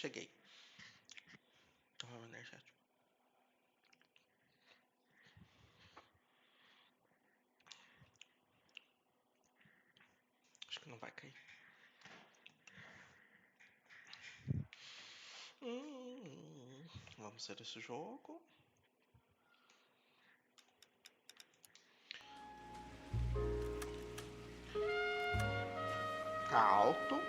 Cheguei. Tomar um energético. Acho que não vai cair. Vamos ver esse jogo. Tá alto.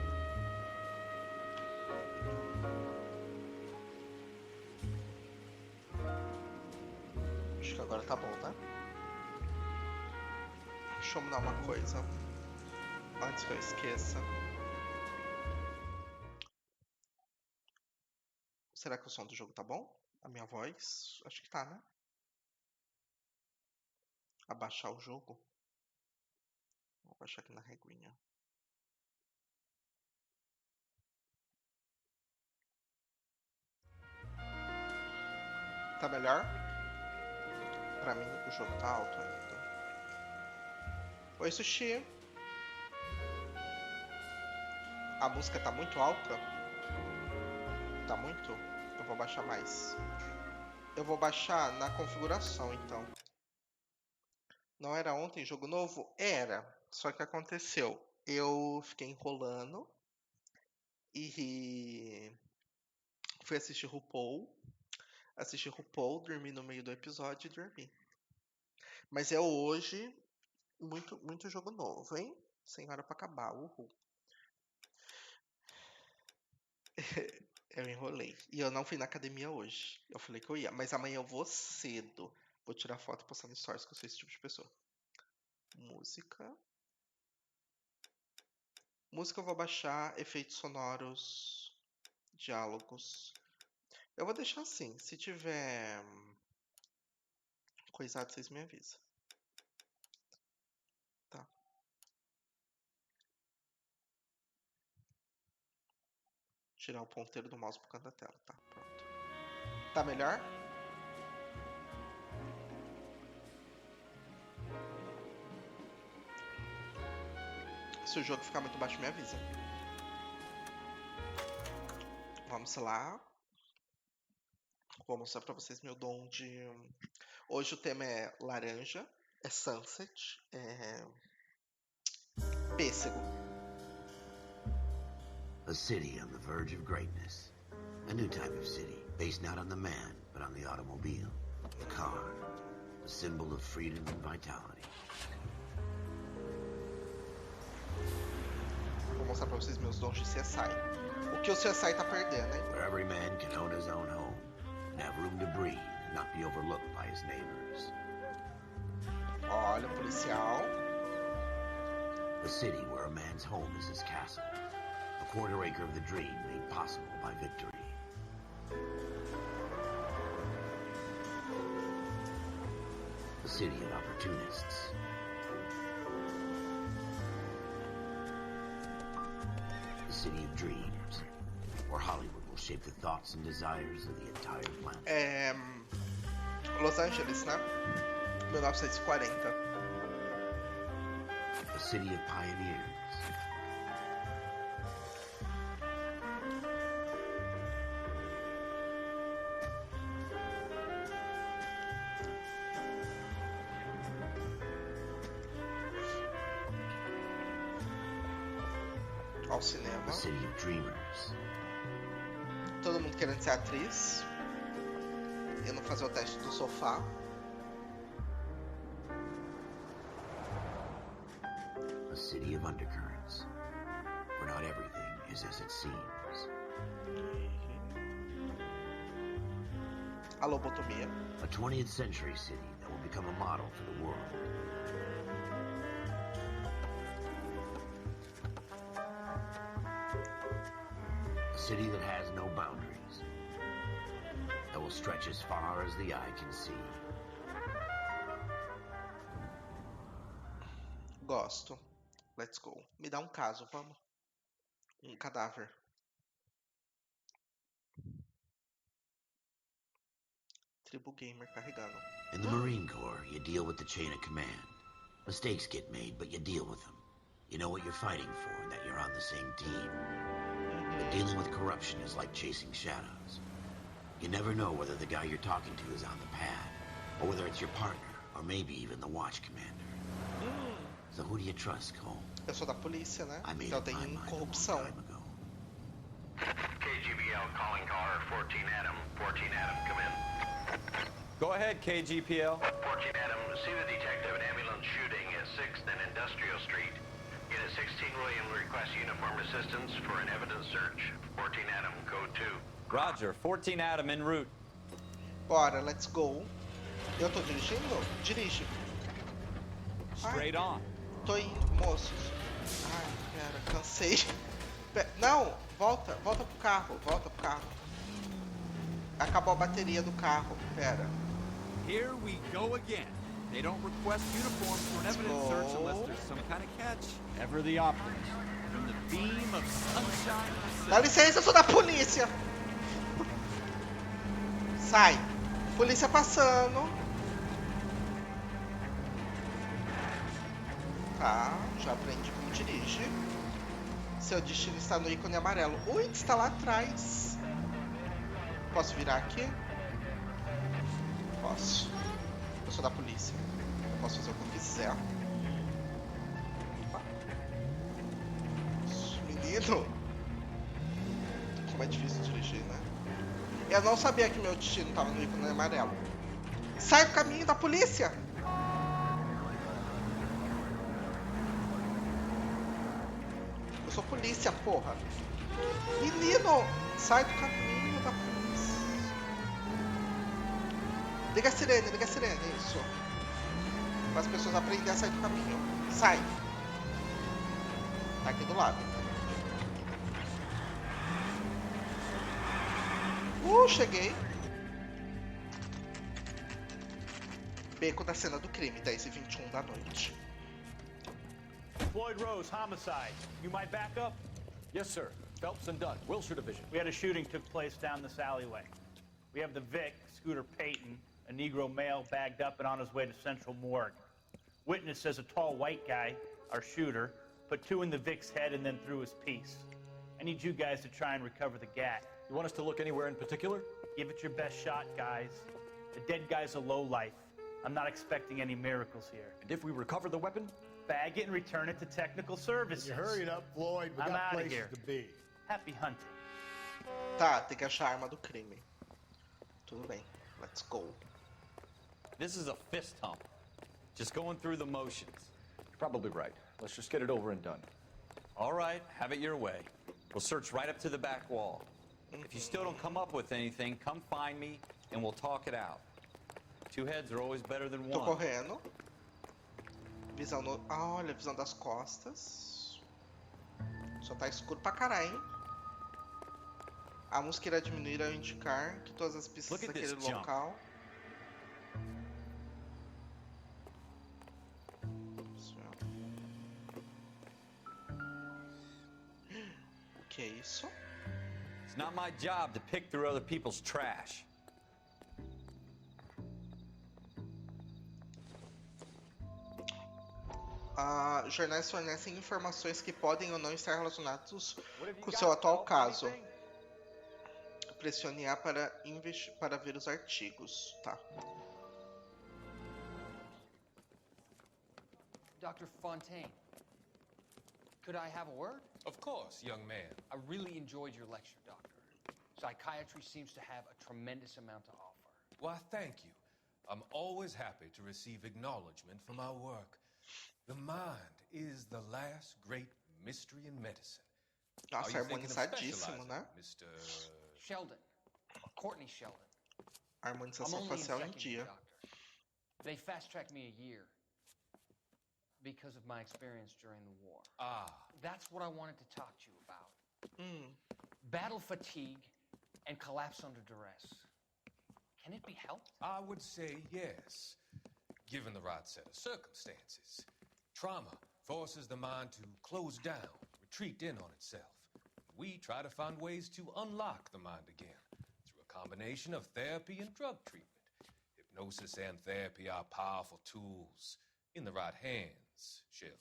Acho que agora tá bom, né? Deixa eu mudar uma coisa antes que eu esqueça. Será que o som do jogo tá bom? A minha voz? Acho que tá, né? Abaixar o jogo. Vou baixar aqui na reguinha. Tá melhor? Pra mim o jogo tá alto ainda. Oi, Sushi. A música tá muito alta? Tá muito? Eu vou baixar mais. Eu vou baixar na configuração, então. Não era ontem jogo novo? Era. Só que aconteceu. Eu fiquei enrolando e fui assistir RuPaul. Assisti RuPaul, dormi no meio do episódio e dormi. Mas é hoje muito jogo novo, hein? Sem hora pra acabar, uhul. Eu enrolei. E eu não fui na academia hoje. Eu falei que eu ia, mas amanhã eu vou cedo. Vou tirar foto e postar no stories, que eu sou esse tipo de pessoa. Música. Música eu vou baixar, efeitos sonoros, diálogos. Eu vou deixar assim, se tiver coisado, vocês me avisam. Tá. Tirar o ponteiro do mouse pro canto da tela, tá, pronto. Tá melhor? Se o jogo ficar muito baixo, me avisa. Vamos lá. Vou mostrar pra vocês meu dom de... Hoje o tema é laranja, é sunset, é pêssego. A city on the verge of greatness. A new type of city, based not on the man, but on the automobile, the car, a symbol of freedom and vitality. Vou mostrar pra vocês meus dons de CSI. O que o CSI tá perdendo, hein? Where every man can own his own home, and have room to breathe and not be overlooked by his neighbors. Olha, policial. A city where a man's home is his castle. A quarter acre of the dream made possible by victory. A city of opportunists. A city of dreams, where Hollywood will shape the thoughts and desires of the entire planet. É... Los Angeles, né? 1940. A city of pioneers. Ao cinema. A city of dreamers. Todo mundo querendo ser atriz. Eu não fazer o teste do sofá. A city of undercurrents, where not everything is as it seems. A lobotomia. A 20th century city that will become a model for the world. A city that has no boundaries, that will stretch as far as the eye can see. Gosto. Let's go. Me dá um caso, vamos. Um cadáver. Tribo Gamer carregando. In the Marine Corps, you deal with the chain of command. Mistakes get made, but you deal with them. You know what you're fighting for, and that you're on the same team. Dealing with corruption is like chasing shadows. You never know whether the guy you're talking to is on the pad, or whether it's your partner, or maybe even the watch commander. So who do you trust, Cole? Eu sou da polícia, né? I made Então up my tem mind a long corrupção. time ago. KGBL calling car 14 Adam. 14 Adam, come in. Go ahead, KGPL. 14 Adam, see the detective, an ambulance shooting at 6th and Industrial Street. Unit 16 William requests uniform assistance for an evidence search. 14 Adam, code 2. Roger, 14 Adam en route. Bora, let's go. Eu tô dirigindo? Dirige. Straight on. Tô indo, moços. Ai, pera, cansei. Não, volta pro carro, Acabou a bateria do carro, pera. Here we go again. They don't request uniforms for an evidence search unless there's some kind of catch. Ever the opposite. From the beam of sunshine. Dá licença, eu sou da polícia. Sai. Polícia passando. Tá, já aprendi como dirige. Seu destino está no ícone amarelo. Ui, que está lá atrás. Posso virar aqui? Posso. Eu sou da polícia. Eu posso fazer o que eu quiser. Menino. Como é difícil dirigir, né? Eu não sabia que meu destino estava no ícone amarelo. Sai do caminho da polícia! Eu sou polícia, porra. Menino, sai do caminho da polícia. Liga a sirene, isso. Para as pessoas aprenderem a sair do caminho. Sai. Tá aqui do lado. Cheguei. Beco da cena do crime, 10h21 da noite. Floyd Rose, homicide. You might back up? Yes, sir. Phelps and Dunn, Wilshire Division. We had a shooting took place down this alleyway. We have the Vic, Scooter Payton, a Negro male bagged up and on his way to Central Morgue. Witness says a tall white guy, our shooter, put 2 in the Vic's head and then threw his piece. I need you guys to try and recover the gat. You want us to look anywhere in particular? Give it your best shot, guys. The dead guy's a lowlife. I'm not expecting any miracles here. And if we recover the weapon? Bag it and return it to technical services. You hurry it up, Floyd. We I'm got outta places here. to be. Happy hunting. Tá, tem que achar a arma do crime. Tudo bem, let's go. This is a fist hump. Just going through the motions. You're probably right. Let's just get it over and done. All right, have it your way. We'll search right up to the back wall. If you still don't come up with anything, come find me and we'll talk it out. 2 heads are always better than Tô one. correndo. Visão no... Ah, olha, visão das costas. Só tá escuro pra caralho, hein? A música irá diminuir ao indicar que todas as pistas Look at daquele this jump. local... O que é isso? It's not my job to pick through other people's trash. Jornais fornecem informações que podem ou não estar relacionados com o seu atual caso. Pressione A para ver os artigos. Tá. Dr. Fontaine, could I have a word? Of course, young man. I really enjoyed your lecture, Doctor. Psychiatry seems to have a tremendous amount to offer. Why, thank you. I'm always happy to receive acknowledgement for my work. The mind is the last great mystery in medicine. Nossa, harmonizadíssimo, né? Mr. Sheldon. Courtney Sheldon. Harmonização I'm only in facial em second year, dia. Doctor. They fast-tracked me a year because of my experience during the war. Ah. That's what I wanted to talk to you about. Battle fatigue and collapse under duress. Can it be helped? I would say yes, given the right set of circumstances. Trauma forces the mind to close down, retreat in on itself. We try to find ways to unlock the mind again through a combination of therapy and drug treatment. Hypnosis and therapy are powerful tools in the right hands, Sheldon.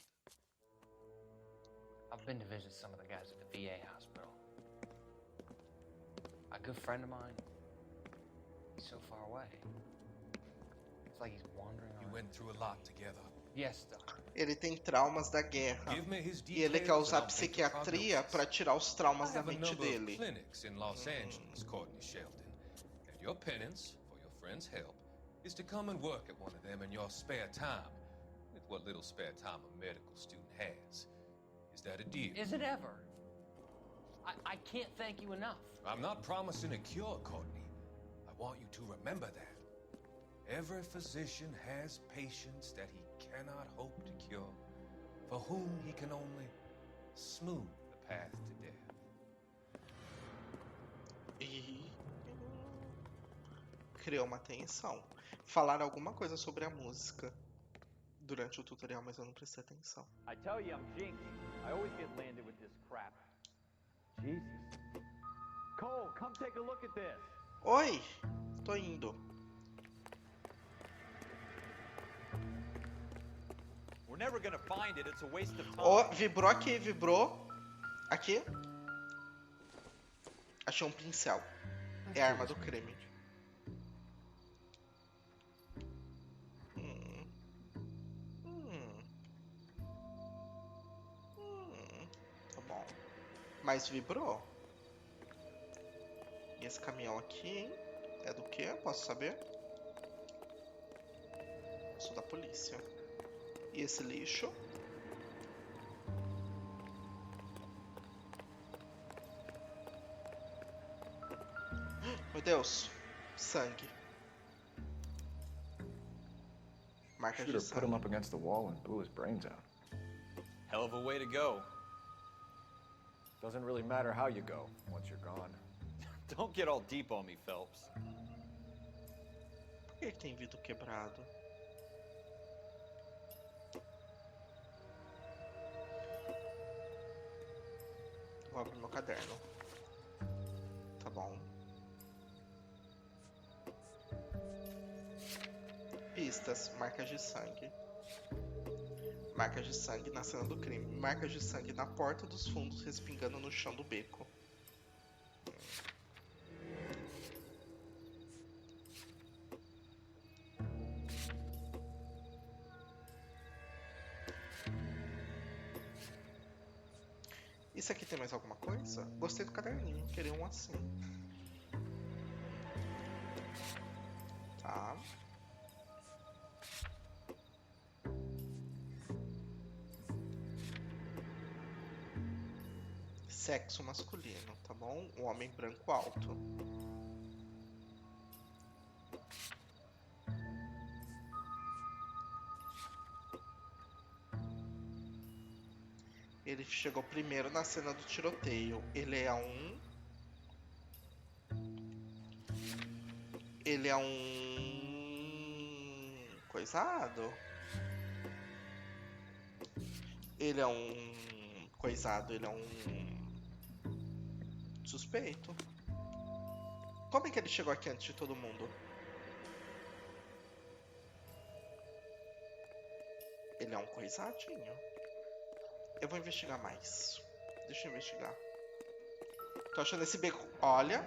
I've been to visit some of the guys at the VA hospital. A good friend of mine. He's so far away. It's like he's wandering You around. went through a lot together. Yes, Doc. Ele tem traumas da guerra. Give me his E ele quer details usar and a I'll make a psiquiatria prognosis. para tirar os I traumas da have a mente number of dele. clinics in Los Angeles, Courtney Sheldon. And your penance, for your friend's help, is to come and work at one of them in your spare time. With what little spare time a medical student has. Is that a deal? Is it ever? I can't thank you enough. I'm not promising a cure, Courtney. I want you to remember that. Every physician has patients that he cannot hope to cure, for whom he can only smooth the path to death. E criou uma tensão. Falaram alguma coisa sobre a música durante o tutorial, mas eu não prestei atenção. I tell you I'm jinxed. I always get landed with this crap. Jesus. Cole, come take a look at this. Oi, tô indo. We're never gonna find it. It's a waste of time. Ó, vibrou aqui, vibrou. Aqui. Achei um pincel. É a arma do crime. Tá bom. Mas vibrou. E esse caminhão aqui, hein? É do que? Posso saber? Sou da polícia. E esse lixo? Meu Deus. Sangue. Marcas de Shooter put him sangue. up against the wall and blew his brains out. Hell of a way to go. Doesn't really matter how you go once you're gone. Don't get all deep on me, Phelps. Por que ele tem vidro quebrado? Vou abrir meu caderno. Tá bom. Pistas, marcas de sangue. Marcas de sangue na cena do crime. Marcas de sangue na porta dos fundos respingando no chão do beco. Isso aqui tem mais alguma coisa? Gostei do caderninho, queria um assim. Tá. Sexo masculino, tá bom? Um homem branco alto. Ele chegou primeiro na cena do tiroteio. Ele é um coisado? Ele é um coisado, ele é um suspeito. Como é que ele chegou aqui antes de todo mundo? Ele é um coisadinho. Eu vou investigar mais. Deixa eu investigar. Tô achando esse beco... Olha.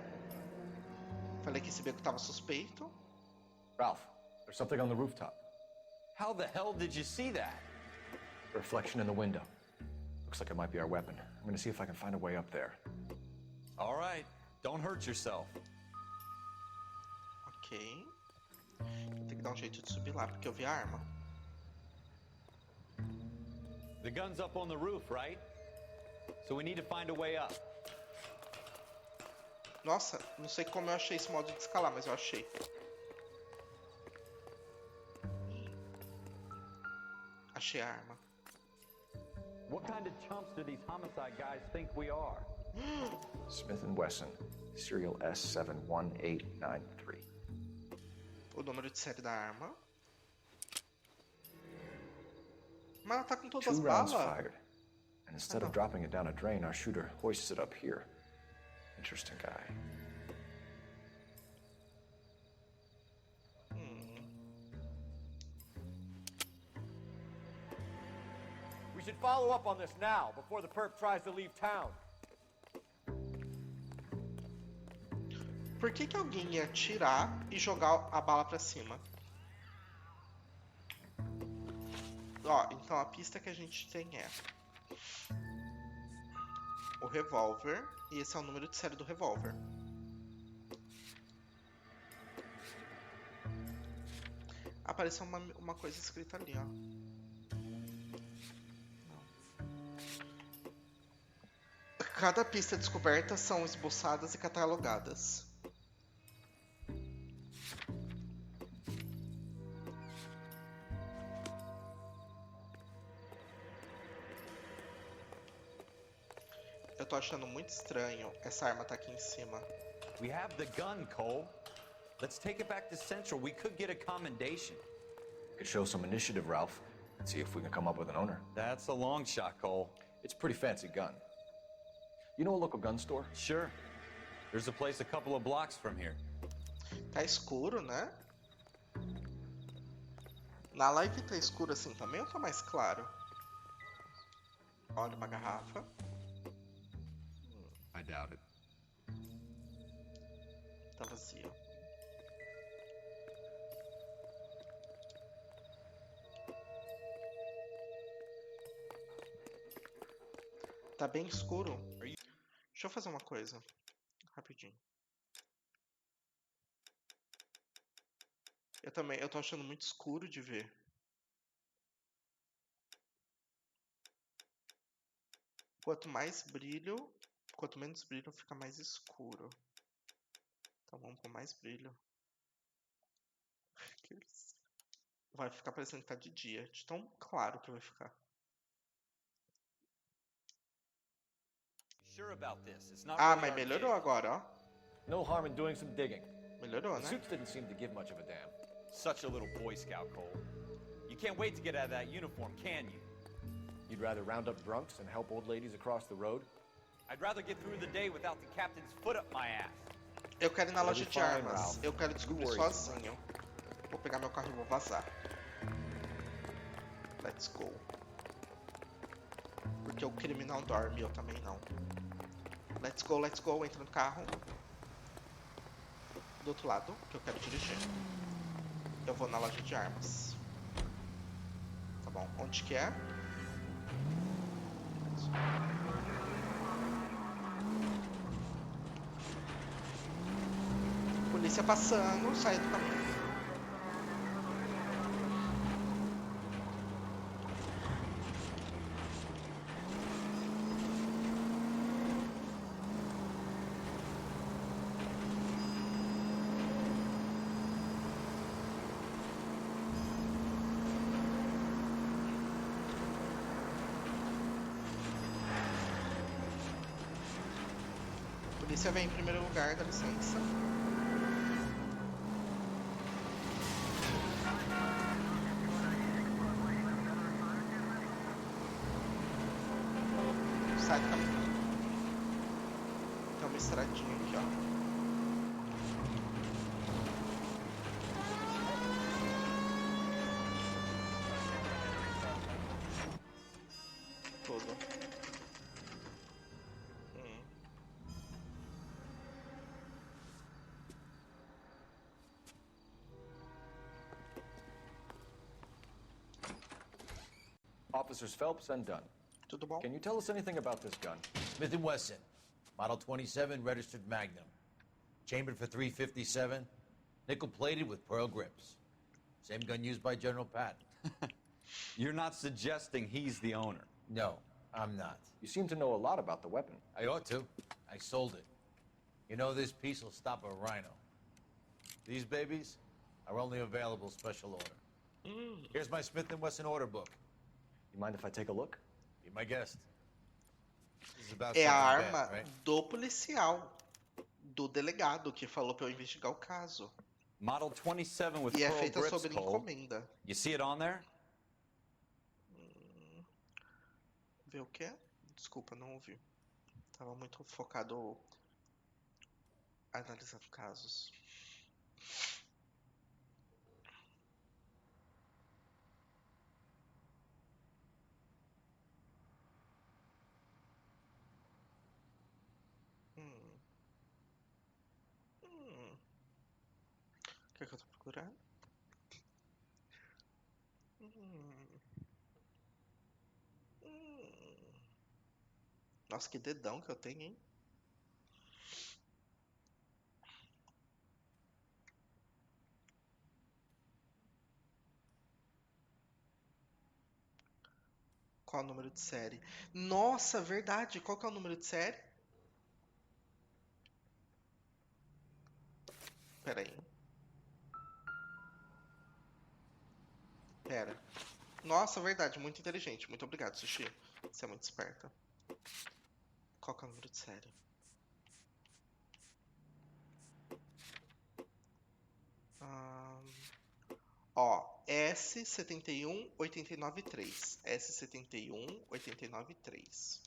Falei que esse beco tava suspeito. Ralph, there's something on the rooftop. How the hell did you see that? A reflection in the window. Looks like it might be our weapon. I'm gonna see if I can find a way up there. All right. Don't hurt yourself. Ok. Vou ter que dar um jeito de subir lá, porque eu vi a arma. The gun's up on the roof, right? So we need to find a way up. Nossa, não sei como eu achei esse modo de escalar, mas eu achei. Achei a arma. What kind of chumps do these homicide guys think we are? Smith & Wesson, serial S71893. O número de série da arma. Mas ela tá com todas as 2 rounds balas. fired. And instead of dropping it down a drain, our shooter hoists it up here. Interesting guy. We should follow up on this now, before the perp tries to leave town. Por que que alguém ia atirar e jogar a bala pra cima? Ó, então a pista que a gente tem é o revólver, e esse é o número de série do revólver. Apareceu uma coisa escrita ali, ó. Cada pista descoberta são esboçadas e catalogadas. Eu tô achando muito estranho essa arma tá aqui em cima. We have the gun, Cole. Let's take it back to Central. We could get a commendation. Could show some initiative, Ralph, and see if we can come up with an owner. That's a long shot, Cole. It's a pretty fancy gun. You know a local gun store? Sure. There's a place a couple of blocks from here. Tá escuro, né? Na live tá escuro assim também ou tá mais claro? Olha uma garrafa. I doubt it. Tá vazio. Tá bem escuro. Deixa eu fazer uma coisa. Rapidinho. Eu tô achando muito escuro de ver. Quanto mais brilho, quanto menos brilho, fica mais escuro. Então vamos com mais brilho. Vai ficar parecendo que tá de dia, de tão claro que vai ficar. Sure about this. It's not Ah, really mas our melhorou gig. agora, ó. No harm in doing some digging. Melhorou, The né? suits didn't seem to give much of a damn. Such a little Boy Scout, Cole. You can't wait to get out of that uniform, can you? You'd rather round up drunks and help old ladies across the road? I'd rather get through the day without the captain's foot up my ass. Eu quero ir na loja de fine, armas. Ralph. Eu quero descobrir Don't worry too sozinho. Vou pegar meu carro e vou vazar. Let's go. Porque o crime não dorme, eu também não. Let's go. Entra no carro. Do outro lado, que eu quero dirigir. Eu vou na loja de armas. Tá bom, onde que é? Polícia passando, sai do caminho. Polícia vem em primeiro lugar, dá licença. Sai do caminho. Tem uma estradinha aqui, ó. Todo. Officers Phelps and Dunn. Tudo bom? Can you tell us anything about this gun? Smith & Wesson, Model 27, registered Magnum. Chambered for .357, nickel-plated with pearl grips. Same gun used by General Patton. You're not suggesting he's the owner. No, I'm not. You seem to know a lot about the weapon. I ought to. I sold it. You know, this piece will stop a rhino. These babies are only available special order. Here's my Smith & Wesson order book. You mind if I take a look? Be my guest. This is about É a something arma bad, right? do policial, do delegado que falou pra eu investigar o caso. Model 27 with E é pearl feita grips, sob Cole. encomenda. You see it on there? Ver o quê? Desculpa, não ouvi. Tava muito focado analisando casos. que eu tô procurando? Nossa, que dedão que eu tenho, hein? Qual é o número de série? Nossa, verdade. Qual que é o número de série? Pera aí. Pera. Nossa, verdade. Muito inteligente. Muito obrigado, Sushi. Você é muito esperta. Qual que é o número de série? Ó, S71893. S71893.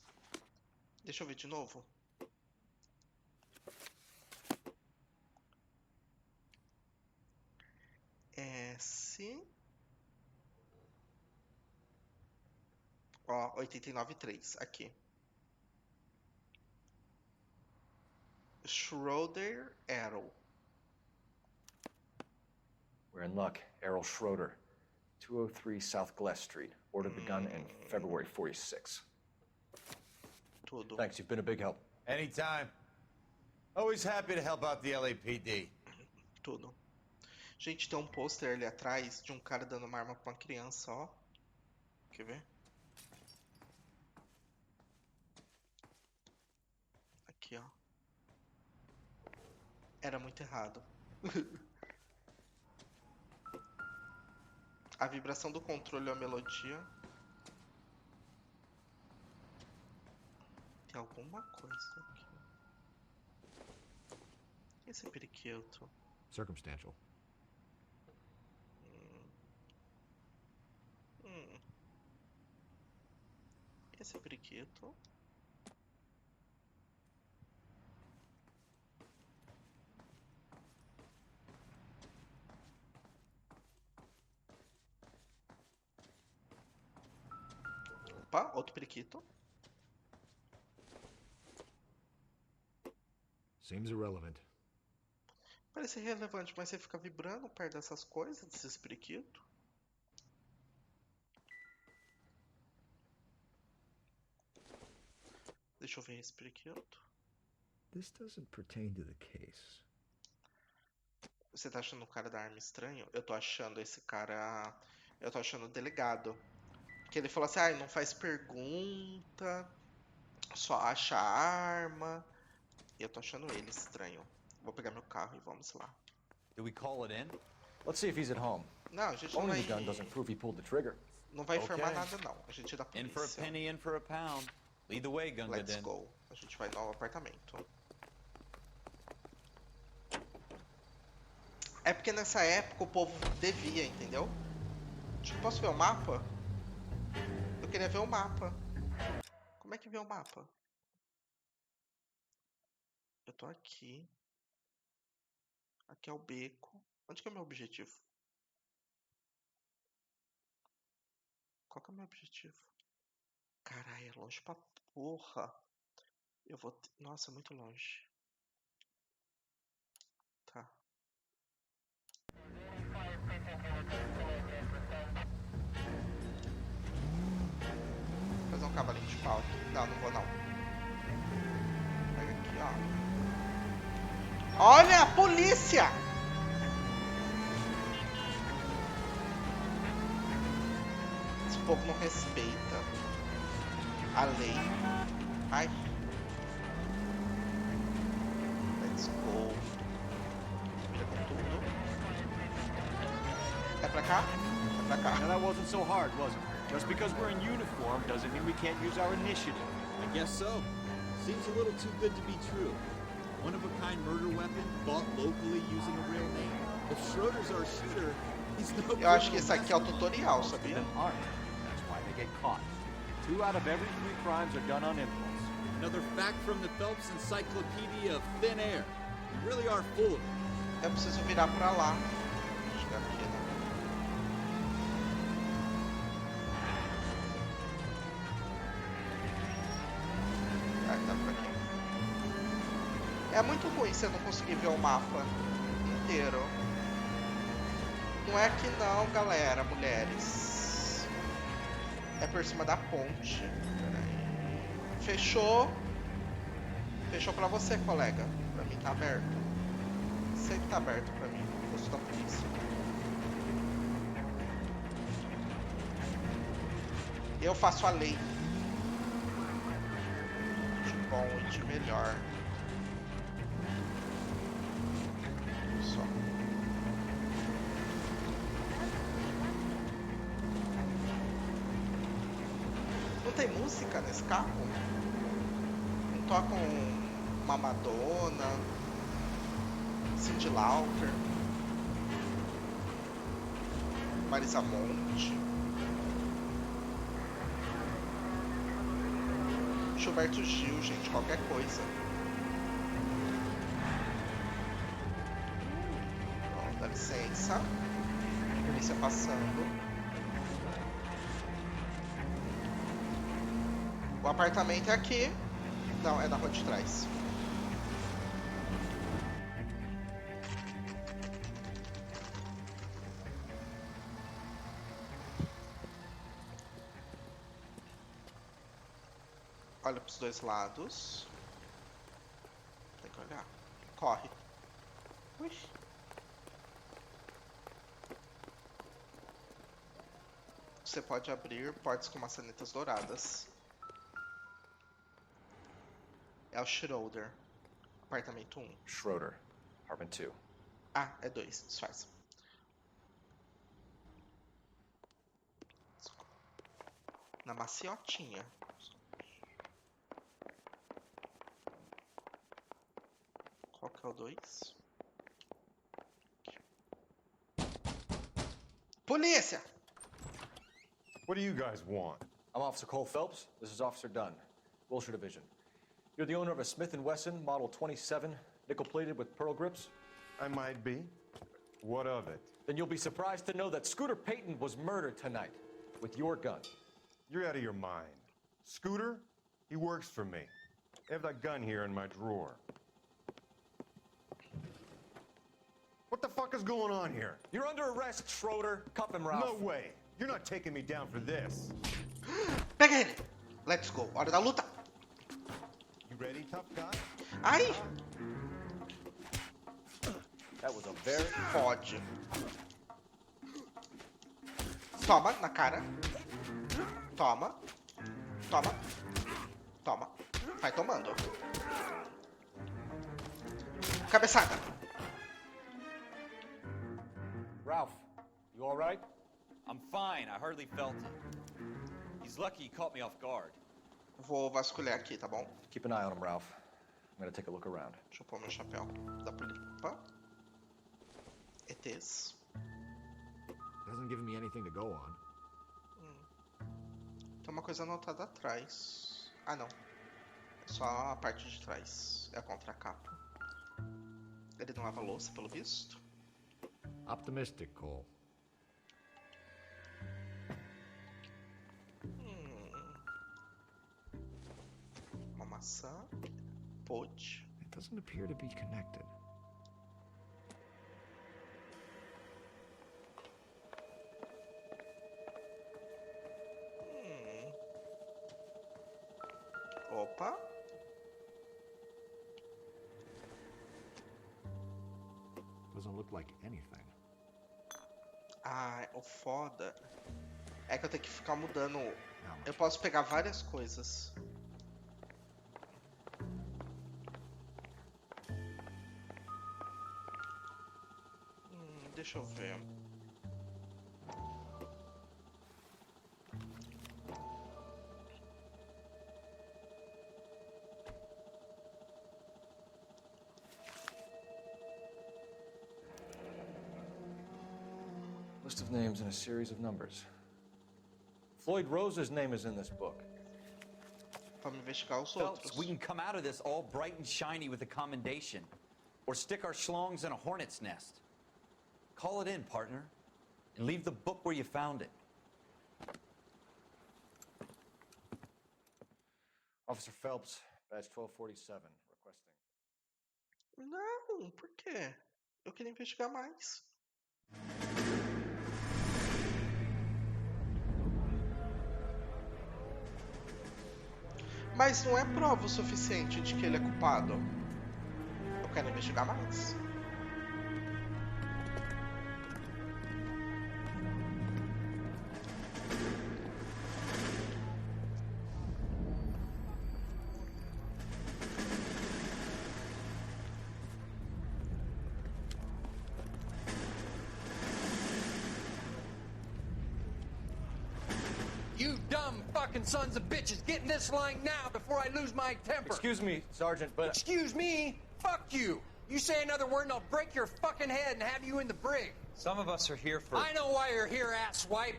Deixa eu ver de novo. S. Ó, 893. Aqui. Schroeder Arrow. We're in luck. Errol Schroeder, 203 South Glass Street. Ordered the gun in February 46. Tudo. Thanks, you've been a big help. Anytime. Always happy to help out the LAPD. Tudo. Gente, tem um pôster ali atrás de um cara dando uma arma pra uma criança, ó. Quer ver? Aqui, ó. Era muito errado. A vibração do controle ou a melodia. Tem alguma coisa aqui. Esse periquito. Circumstantial. Esse periquito. Opa, outro periquito. Seems irrelevant. Parece relevante, mas você fica vibrando perto dessas coisas, desses periquitos. Deixa eu ver esse periquito. This doesn't pertain to the case. Você tá achando o cara da arma estranho? Eu tô achando esse cara... Eu tô achando o delegado. Porque ele falou assim, ah, não faz pergunta, só acha a arma. E eu tô achando ele estranho. Vou pegar meu carro e vamos lá. Do we call it in? Let's see if he's at home. Não, a gente não Owning vai... the gun doesn't prove he pulled the trigger. Não vai informar Okay. nada, não. A gente é da In for a polícia. penny, in for a pound. Lead the way, Gunga Let's Din. go. A gente vai no apartamento. É porque nessa época o povo devia, entendeu? Posso ver o mapa? Eu queria ver o mapa. Como é que vê o mapa? Eu tô aqui. Aqui é o beco. Onde que é o meu objetivo? Qual que é o meu objetivo? Caralho, é longe pra porra. Eu vou... Nossa, é muito longe. Tá. Vou fazer um cavalinho de pau aqui. Não, não vou não. Pega aqui, ó. Olha, a polícia! Esse povo não respeita a lei. Ai. Let's go. Mira com tudo. É pra cá? É pra cá. Now that wasn't so hard, was it? Just because we're in uniform doesn't mean we can't use our initiative. I guess so. Seems a little too good to be true. One-of-a-kind murder weapon bought locally using a real name. If Schroeder's our shooter, he's no... Eu acho que esse aqui é o tutorial, sabia? Then aren't. That's why they get caught. 2 out of every 3 crimes are done on impulse. Another fact from the Phelps Encyclopedia of Thin Air. We really are full of it. Eu preciso virar pra lá. Chegar aqui, né? Ah, tá por aqui. É muito ruim você não conseguir ver o mapa inteiro. Não é aqui não, galera, mulheres. É por cima da ponte. Peraí. Fechou. Fechou pra você, colega. Pra mim tá aberto. Sempre tá aberto pra mim. Eu sou da polícia. Eu faço a lei. De bom e de melhor. Só. Não tem música nesse carro? Não tocam uma Madonna, Cyndi Lauper, Marisa Monte, Gilberto Gil, gente, qualquer coisa. Bom, dá licença. Polícia passando. O apartamento é aqui. Não, é na rua de trás. Olha pros dois lados. Tem que olhar. Corre. Ui. Você pode abrir portas com maçanetas douradas. É o Schroeder. Apartamento 1. Schroeder, apartment 2. Ah, é 2. Disfarça. Na maciotinha. Qual que é o 2? Polícia! What do you guys want? I'm Officer Cole Phelps. This is Officer Dunn, Wilshire Division. You're the owner of a Smith & Wesson Model 27, nickel-plated with pearl grips? I might be. What of it? Then you'll be surprised to know that Scooter Payton was murdered tonight with your gun. You're out of your mind. Scooter? He works for me. I have that gun here in my drawer. What the fuck is going on here? You're under arrest, Schroeder. Cuff him, Ralph. No way. You're not taking me down for this. Pega ele! Let's go. Hora da luta! You ready, tough guy? Ai! That was a very... Fode. Toma, na cara. Toma. Toma. Toma. Vai tomando. Cabeçada. Ralph, you all right? I'm fine. I hardly felt it. He's lucky he caught me off guard. Vou vasculhar aqui, tá bom? Keep an eye on him, Ralph. I'm gonna take a look around. Deixa eu pôr meu chapéu da polícia. Opa. ETs. Hasn't given me anything to go on. Tem uma coisa anotada atrás. Ah, não. É só a parte de trás. É a contracapa. Ele não lava louça, pelo visto. Optimistic, Cole. Uma maçã. Pode. It doesn't appear to be connected. Opa. Doesn't look like anything. Ah, o foda é que eu tenho que ficar mudando. Eu posso pegar várias coisas. Deixa eu ver. List of names and a series of numbers. Floyd Rose's name is in this book. Vamos investigar os Phelps, outros. we can come out of this all bright and shiny with a commendation. Or stick our schlongs in a hornet's nest. Call it in, partner. And leave the book where you found it. Officer Phelps, badge 1247, requesting. Não, por quê? Eu queria investigar mais. Mas não é prova o suficiente de que ele é culpado. Eu quero investigar mais. You dumb fucking sons of bitches, get in this line now before I lose my temper. Excuse me, Sergeant, but... Excuse me? Fuck you. You say another word and I'll break your fucking head and have you in the brig. Some of us are here for... I know why you're here, asswipe.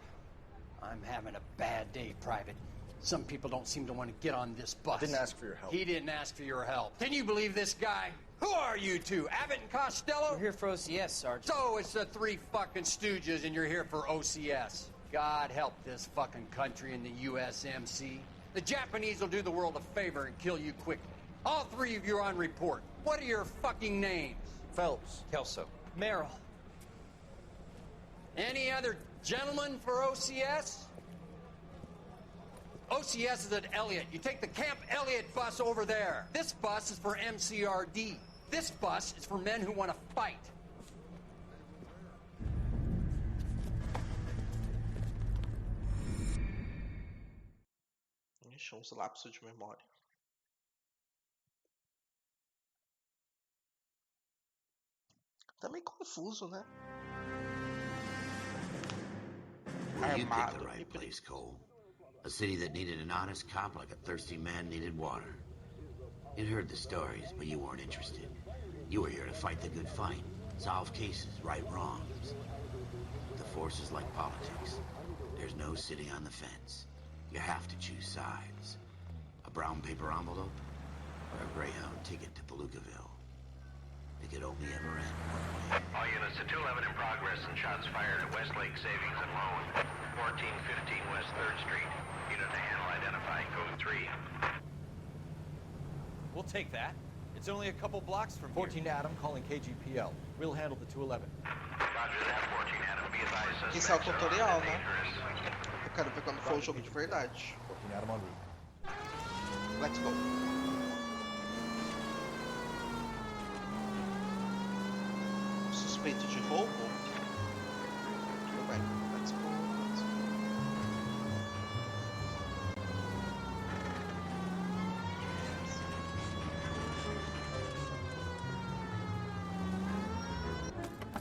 I'm having a bad day, Private. Some people don't seem to want to get on this bus. Didn't ask for your help. He didn't ask for your help. Can you believe this guy? Who are you two? Abbott and Costello? We're here for OCS, Sergeant. So it's the three fucking stooges and you're here for OCS. God help this fucking country and the USMC. The Japanese will do the world a favor and kill you quickly. All three of you are on report. What are your fucking names? Phelps. Kelso. Merrill. Any other gentlemen for OCS? OCS is at Elliott. You take the Camp Elliott bus over there. This bus is for MCRD. This bus is for men who want to fight. Ixi, uns lapsos de memória. Tá meio confuso, né? Well, you picked the right place, Cole. A city that needed an honest cop like a thirsty man needed water. You'd heard the stories, but you weren't interested. You were here to fight the good fight, solve cases, right wrongs. The force is like politics. There's no sitting on the fence. You have to choose sides. A brown paper envelope or a Greyhound ticket to Palookaville. It could only ever end one way. All units to 211 in progress and shots fired at Westlake Savings and Loan, 1415 West 3rd Street. Unit to handle identify code 3. We'll take that. It's only a couple blocks from 14 Adam calling KGPL. We'll handle the 211. Roger that, 14 Adam. Be advised, Esse é o suspects are tutorial, né? dangerous. Eu quero ver quando for o jogo de verdade. 14 Adam en route. Let's go. Suspeito de roubo? Tudo bem. Let's go. Let's go.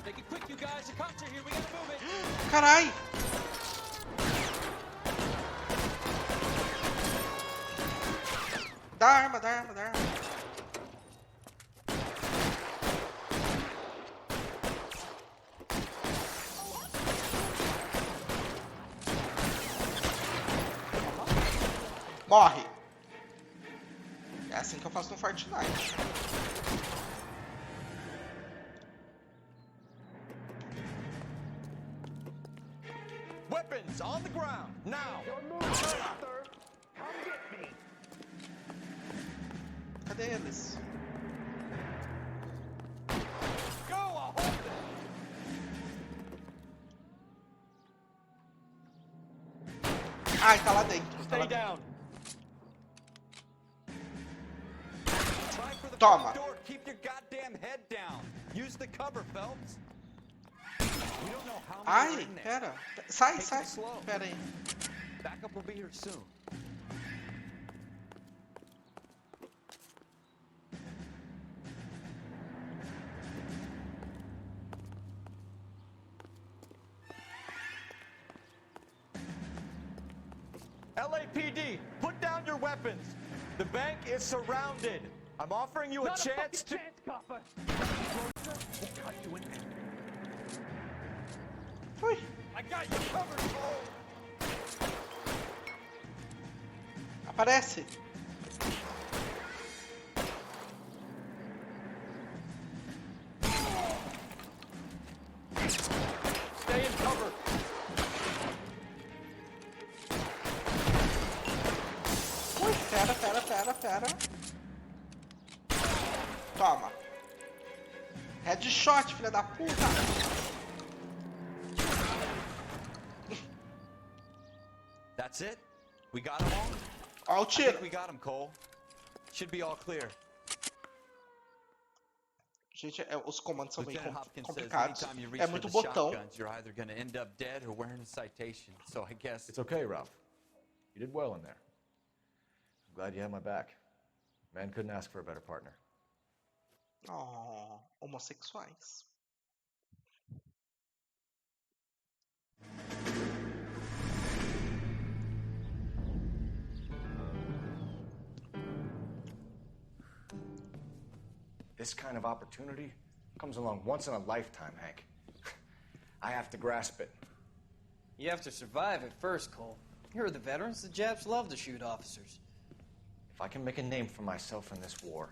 Make it quick, you guys. The cops are here. We gotta move it. Carai! Dá arma, dá arma, dá arma. Morre! É assim que eu faço no Fortnite. Weapons on the ground, now! Cadê eles? Go, I'll hold it! Ai, tá lá dentro. Tá lá Stay dentro. down. Toma! Keep your goddamn head down. Use the cover, Phelps. We don't know how many are Ai, in there. pera. Sai, Take sai. it slow. Pera aí. Backup will be here soon. LAPD, put down your weapons. The bank is surrounded. I'm offering you a chance to... copper. We'll cut you in there. Ui. I got you covered, Cole. Aparece. Stay in cover. Ui, pera. Toma. Headshot, filha da puta. That's it? We got them all? Ó o I tiro. think we got him, Cole. Should be all clear. Gente, os comandos são bem Lieutenant Hopkins says complicados. anytime you reach É for muito the botão. shotguns, you're either going to end up dead or wearing a citation. So I guess It's okay, Ralph. You did well in there. I'm glad you had my back. Man couldn't ask for a better partner. Oh, homossexuais. This kind of opportunity comes along once in a lifetime, Hank. I have to grasp it. You have to survive it first, Cole. Here are the veterans. The Japs love to shoot officers. If I can make a name for myself in this war,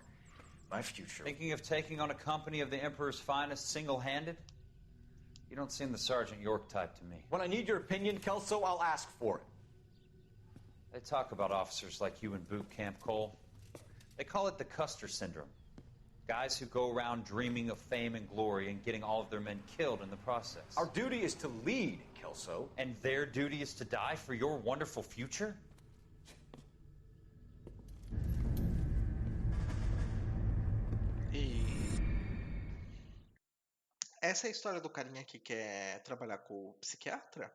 my future... Thinking of taking on a company of the Emperor's finest single-handed? You don't seem the Sergeant York type to me. When I need your opinion, Kelso, I'll ask for it. They talk about officers like you in boot camp, Cole. They call it the Custer Syndrome. Guys who go around dreaming of fame and glory and getting all of their men killed in the process. Our duty is to lead, Kelso. And their duty is to die for your wonderful future? E essa é a história do carinha que quer trabalhar com o psiquiatra,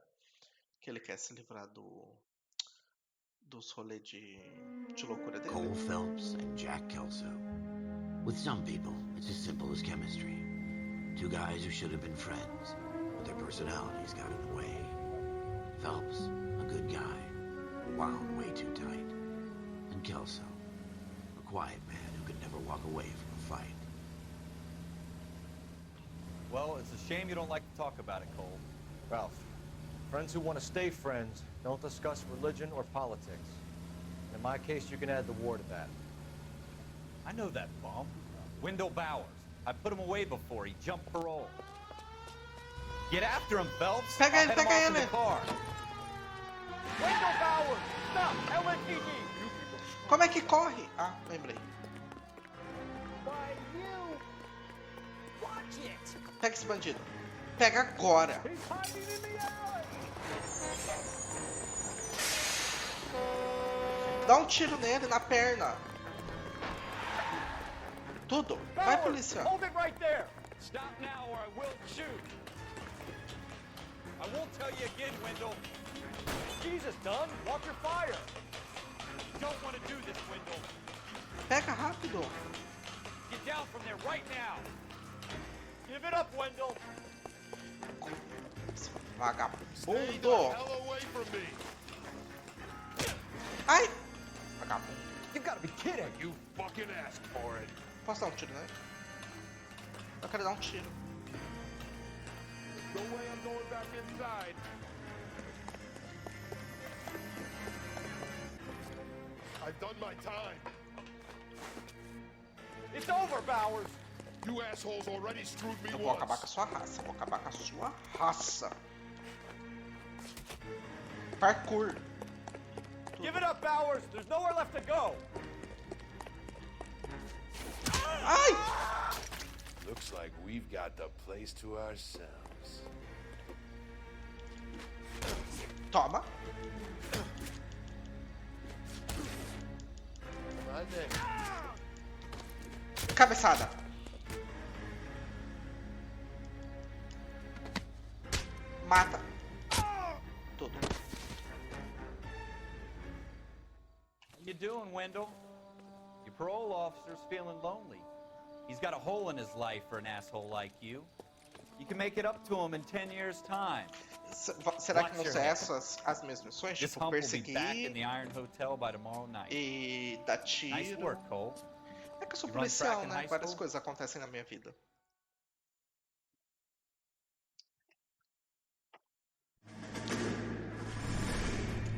que ele quer se livrar dos rolês de loucura dele. Cole Phelps and Jack Kelso. With some people, it's as simple as chemistry. Two guys who should have been friends, but their personalities got in the way. Phelps, a good guy, wound way too tight. And Kelso, a quiet man who could never walk away from a fight. Well, it's a shame you don't like to talk about it, Cole. Ralph, friends who want to stay friends don't discuss religion or politics. In my case, you can add the war to that. I know that bum. Wendell Bowers. I put him away before. He jumped parole. Get after him, Phelps. Pega I'll ele, head him pega off in ele. the car. Wendell Bowers! Stop! LAPD! Como é que corre? Ah, lembrei. Why, you... Watch it! Pega esse bandido. Pega agora. He's hiding in the alley! Dá um tiro nele, na perna. Tudo. Vai, polícia. Hold it right there! Stop now or I will shoot. I won't tell you again, Wendell. Jesus, Dunn, watch your fire! You don't want to do this, Wendell. Pega rápido. Get down from there right now. Give it up, Wendell! Vagabundo. away from me. Ai. Vagabundo. You gotta be kidding! You fucking asked for it. Posso dar um tiro nele? Eu quero dar um tiro. No way I'm going back inside. I've done my time. It's over, Bowers! You assholes already screwed me Eu vou acabar com a once. sua raça. Vou acabar com a sua raça. Parkour. Give it up, Bowers! There's nowhere left to go! Ai! Looks like we've got the place to ourselves. Toma. Come on then. Cabeçada. Mata. Tudo. How you doing, Wendell? Your parole officer's feeling lonely. He's got a hole in his life for an asshole like you. You can make it up to him in 10 years' time. Será que vão ser essas as minhas missões? This Tipo, hump will be back in perseguir the Iron Hotel by tomorrow night. e dar Nice tiro. work, Cole. É que eu sou You run policial, track in né? high Várias school? coisas acontecem na minha vida.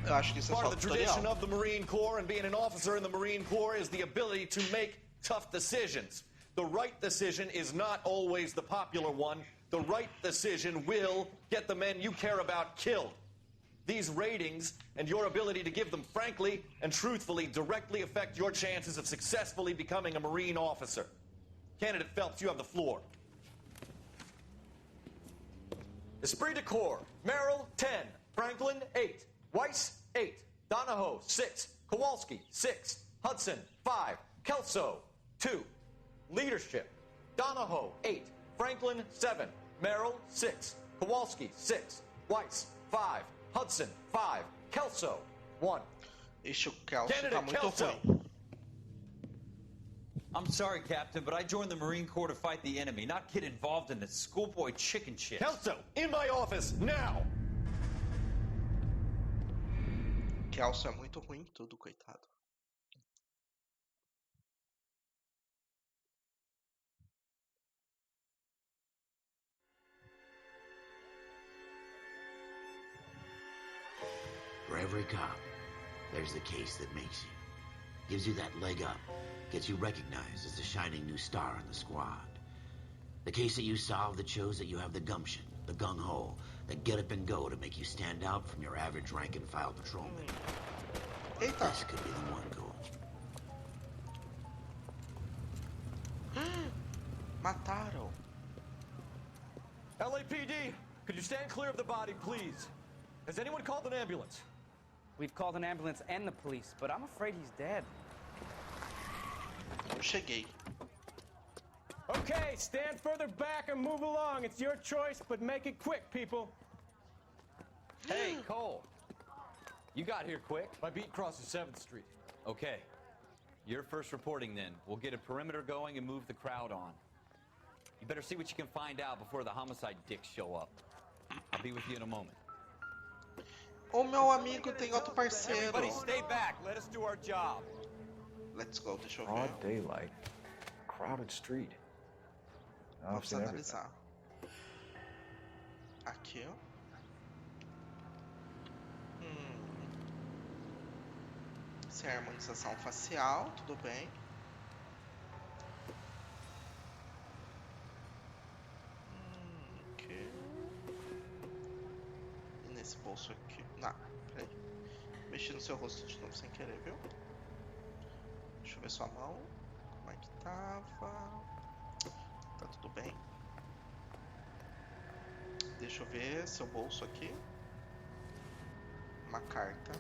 Eu acho que isso é Part só of the tutorial. tradition of the Marine Corps and being an officer in the Marine Corps is the ability to make tough decisions. The right decision is not always the popular one. The right decision will get the men you care about killed. These ratings and your ability to give them frankly and truthfully directly affect your chances of successfully becoming a Marine officer. Candidate Phelps, you have the floor. Esprit de Corps, Merrill, 10. Franklin, 8. Weiss, 8. Donahoe, 6. Kowalski, 6. Hudson, 5. Kelso, 2. Leadership, Donahoe, 8. Franklin, 7. Merrill, 6. Kowalski, 6. Weiss, 5. Hudson, 5. Kelso, 1. Ixi, o Kelso tá Candidate muito Kelso. ruim. I'm sorry, Captain, but I joined the Marine Corps to fight the enemy, not get involved in this schoolboy chicken shit. Kelso, in my office, now! Kelso é muito ruim em tudo, coitado. For every cop, there's the case that makes you. Gives you that leg up. Gets you recognized as the shining new star in the squad. The case that you solve that shows that you have the gumption, the gung-ho, the get up and go to make you stand out from your average rank-and-file patrolman. Eita. This could be the one, Cole. Mataram. LAPD, could you stand clear of the body, please? Has anyone called an ambulance? We've called an ambulance and the police, but I'm afraid he's dead. Eu cheguei. Okay, stand further back and move along. It's your choice, but make it quick, people. Hey, Cole. You got here quick. My beat crosses 7th Street. Okay. You're first reporting then. We'll get a perimeter going and move the crowd on. You better see what you can find out before the homicide dicks show up. I'll be with you in a moment. O meu amigo tem outro parceiro. Everybody stay back. Let us do our job. Let's go, deixa eu ver. Broad daylight. Crowded street. Vamos analisar. Aqui, ó. Isso é harmonização facial, tudo bem. Ok. E nesse bolso aqui. Não, peraí. Mexi no seu rosto de novo sem querer, viu? Deixa eu ver sua mão. Como é que tava? Tá tudo bem. Deixa eu ver seu bolso aqui. Uma carta.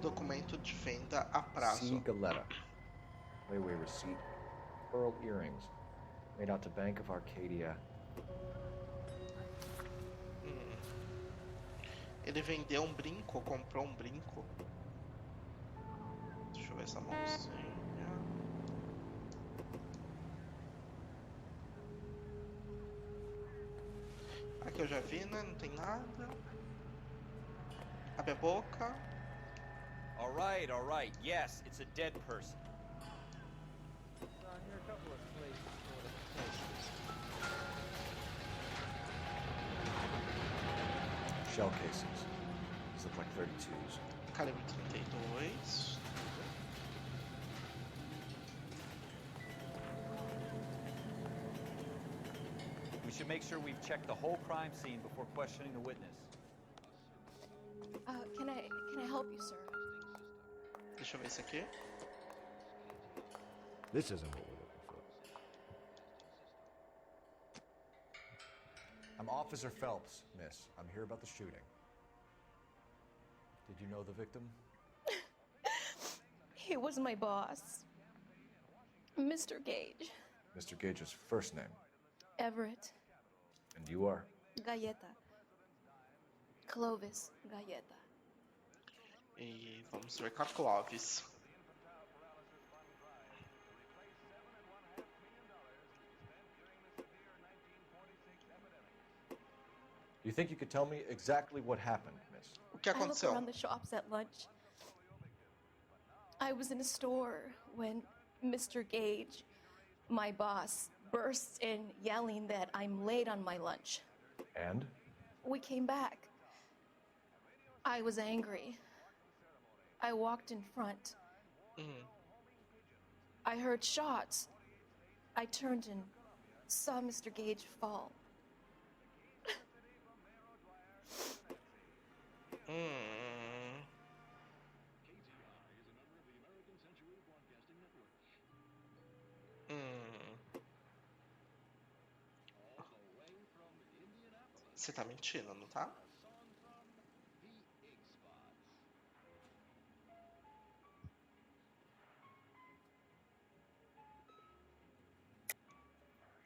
Documento de venda a prazo. Cigaletta. Layaway receipt. Pearl earrings. Made out to Bank of Arcadia. Ele vendeu um brinco, comprou um brinco. Deixa eu ver essa mãozinha. Aqui eu já vi, né? Não tem nada. Abre a boca. All right. Yes, it's a dead person. Shell cases. These look like 32s. Calibre 32. We should make sure we've checked the whole crime scene before questioning the witness. Can I help you, sir? Deixa eu ver isso aqui. This isn't what we're looking for. I'm Officer Phelps, miss. I'm here about the shooting. Did you know the victim? He was my boss, Mr. Gage. Mr. Gage's first name. Everett. And you are? Galleta. Clovis Galleta. E vamos ver com a Clovis. Do you think you could tell me exactly what happened, miss? O que I look aconteceu? around the shops at lunch. I was in a store when Mr. Gage, my boss, bursts in yelling that I'm late on my lunch. And? We came back. I was angry. I walked in front. I heard shots. I turned and saw Mr. Gage fall. Você tá mentindo, não tá?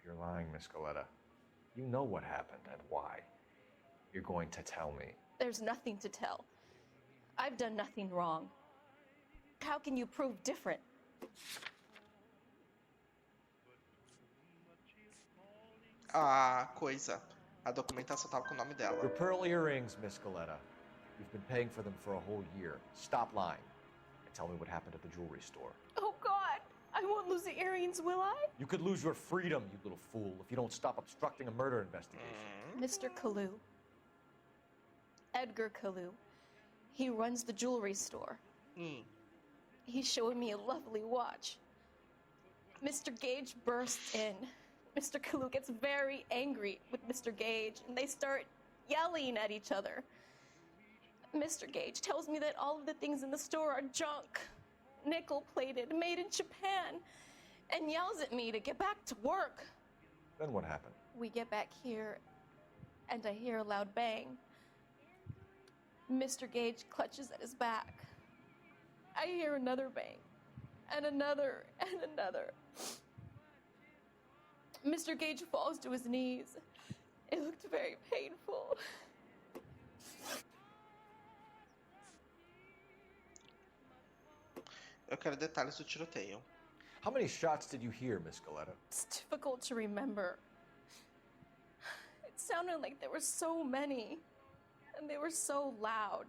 You're lying, Miss Coletta. You know what happened and why. You're going to tell me. There's nothing to tell. I've done nothing wrong. How can you prove different? A coisa. A documentação tava com o nome dela. Your pearl earrings, Miss Coletta. You've been paying for them for a whole year. Stop lying and tell me what happened at the jewelry store. Oh, God. I won't lose the earrings, will I? You could lose your freedom, you little fool, if you don't stop obstructing a murder investigation. Mr. Kalu. Edgar Kalu. He runs the jewelry store. He's showing me a lovely watch. Mr. Gage bursts in. Mr. Kalu gets very angry with Mr. Gage, and they start yelling at each other. Mr. Gage tells me that all of the things in the store are junk, nickel-plated, made in Japan, and yells at me to get back to work. Then what happened? We get back here, and I hear a loud bang. Mr. Gage clutches at his back. I hear another bang, and another, and another. Mr. Gage falls to his knees. It looked very painful. Eu quero detalhes do tiroteio. How many shots did you hear, Miss Coletta? It's difficult to remember. It sounded like there were so many, and they were so loud.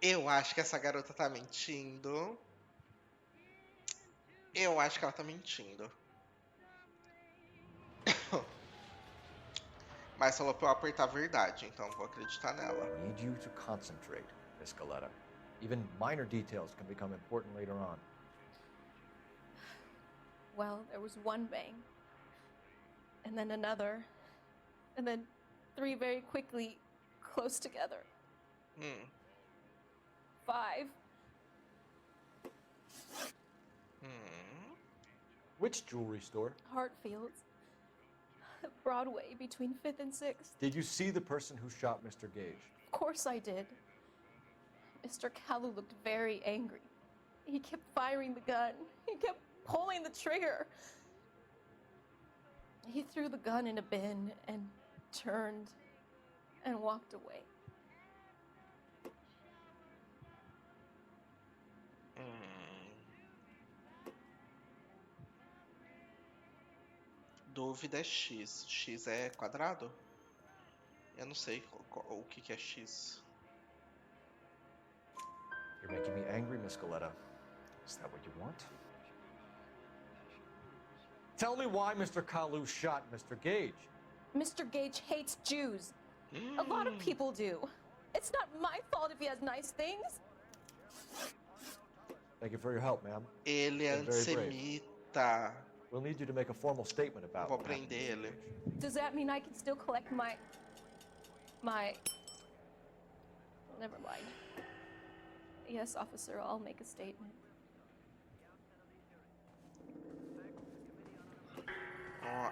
Eu acho que essa garota tá mentindo. Eu acho que ela tá mentindo. Mas falou pra eu apertar a verdade, então vou acreditar nela. I need you to concentrate, Miss Coletta. Even minor details can become important later on. Well, there was one bang, and then another, and then three very quickly, close together. 5. Which jewelry store? Hartfield's. Broadway, between 5th and 6th. Did you see the person who shot Mr. Gage? Of course I did. Mr. Kalu looked very angry. He kept firing the gun. He kept pulling the trigger. He threw the gun in a bin and turned and walked away. Dúvida é X. X é quadrado? Eu não sei o que é X. You're making me angry, Miss Coletta. Is that what you want? Tell me why Mr. Kalu shot Mr. Gage. Mr. Gage hates Jews. A lot of people do. It's not my fault if he has nice things. Thank you for your help, ma'am. Ele é antissemita. We'll need you to make a formal statement about Vou prender ele. Does that mean I can still collect my... Never mind. Yes, officer, I'll make a statement.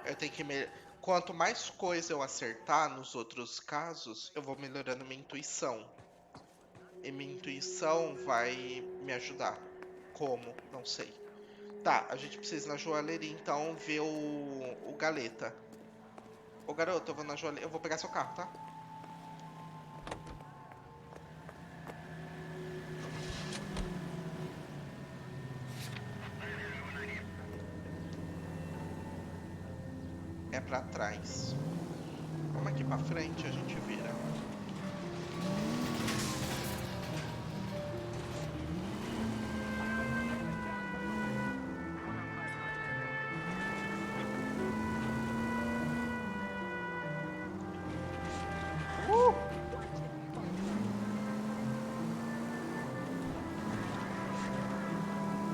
Eu tenho que Quanto mais coisa eu acertar nos outros casos, eu vou melhorando minha intuição. E minha intuição vai me ajudar. Como? Não sei. Tá, a gente precisa ir na joalheria, então, ver o galeta. Ô, garoto, eu vou na joalheria. Eu vou pegar seu carro, tá? É pra trás. Vamos aqui pra frente, a gente vira.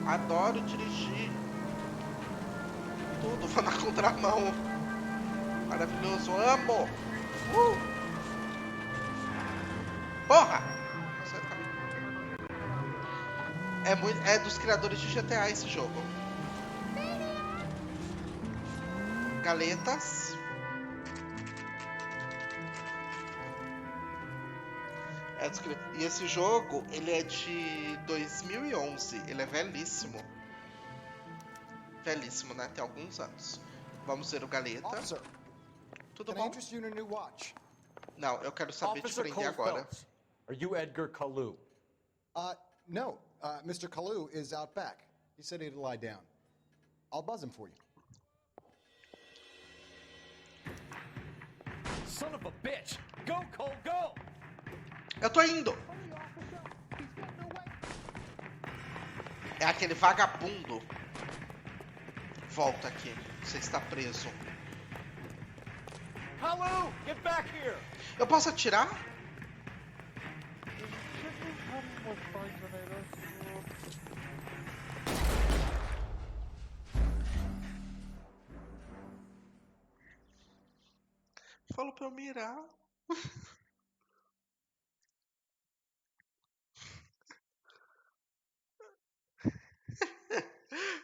Adoro dirigir. Tudo, vou na contramão. Maravilhoso, amo. Porra! É dos criadores de GTA esse jogo. Galetas. E esse jogo, ele é de 2011. Ele é velhíssimo. Velhíssimo, né? Tem alguns anos. Vamos ver o Galeta. Officer, Tudo can I bom? interest you in a new watch? Não, eu quero saber te prender agora. Are you Edgar Kalu? No. Mr. Kalu is out back. He said he'd lie down. I'll buzz him for you. Son of a bitch! Go, Cole, go! Eu tô indo. É aquele vagabundo. Volta aqui. Você está preso. Kalu, get back here! Eu posso atirar? Falou pra eu mirar.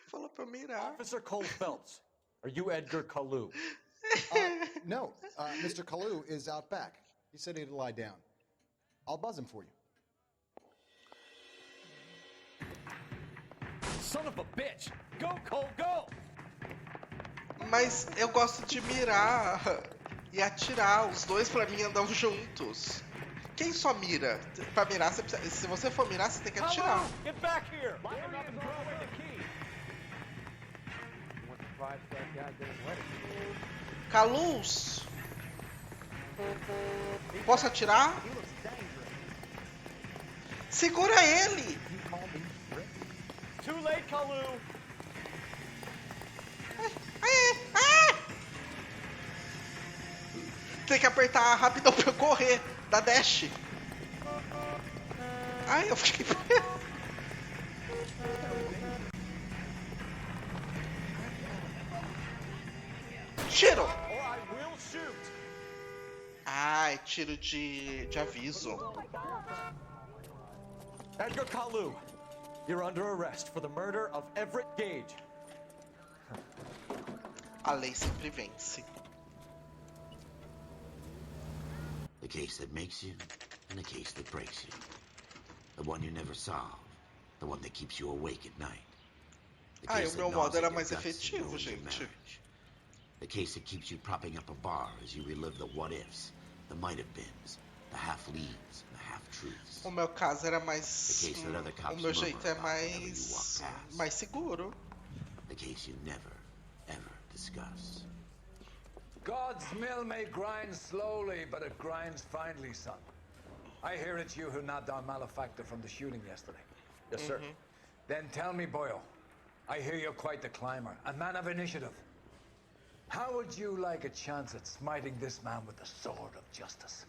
Falou pra eu mirar. Officer Cole Phelps, are you Edgar Kalu? No. Mr. Kalu is out back. He said he'd lie down. I'll buzz him for you. Son of a bitch! Go, Cole, go! Mas eu gosto de mirar e atirar. Os dois pra mim andam juntos. Quem só mira? Pra mirar, você precisa... se você for mirar, você tem que atirar. Get back here! Caluz! Posso atirar? Segura ele! Too late, Kalu! Tem que apertar rapidão pra eu correr. Dá dash. Ai, eu fiquei preso. Tiro! Ai, tiro de aviso. Edgar Kalu, you're under arrest for the murder of Everett Gage. A lei sempre vence. The case that makes you, and the case that breaks you. The one you never solve, the one that keeps you awake at night. The Ai, o case meu that modo gnaws era at your mais guts and efetivo, ruins your gente. marriage. The case that keeps you propping up a bar as you relive the what-ifs, the might-have-beens, the half-leads, and the half-truths. O meu caso era mais... The case that other O cops meu murmur jeito é about whenever you walk past. mais seguro. The case you never, ever discuss. God's mill may grind slowly, but it grinds finely, son. I hear it's you who nabbed our malefactor from the shooting yesterday. Yes, sir. Then tell me, boyo, I hear you're quite the climber, a man of initiative. How would you like a chance at smiting this man with the sword of justice?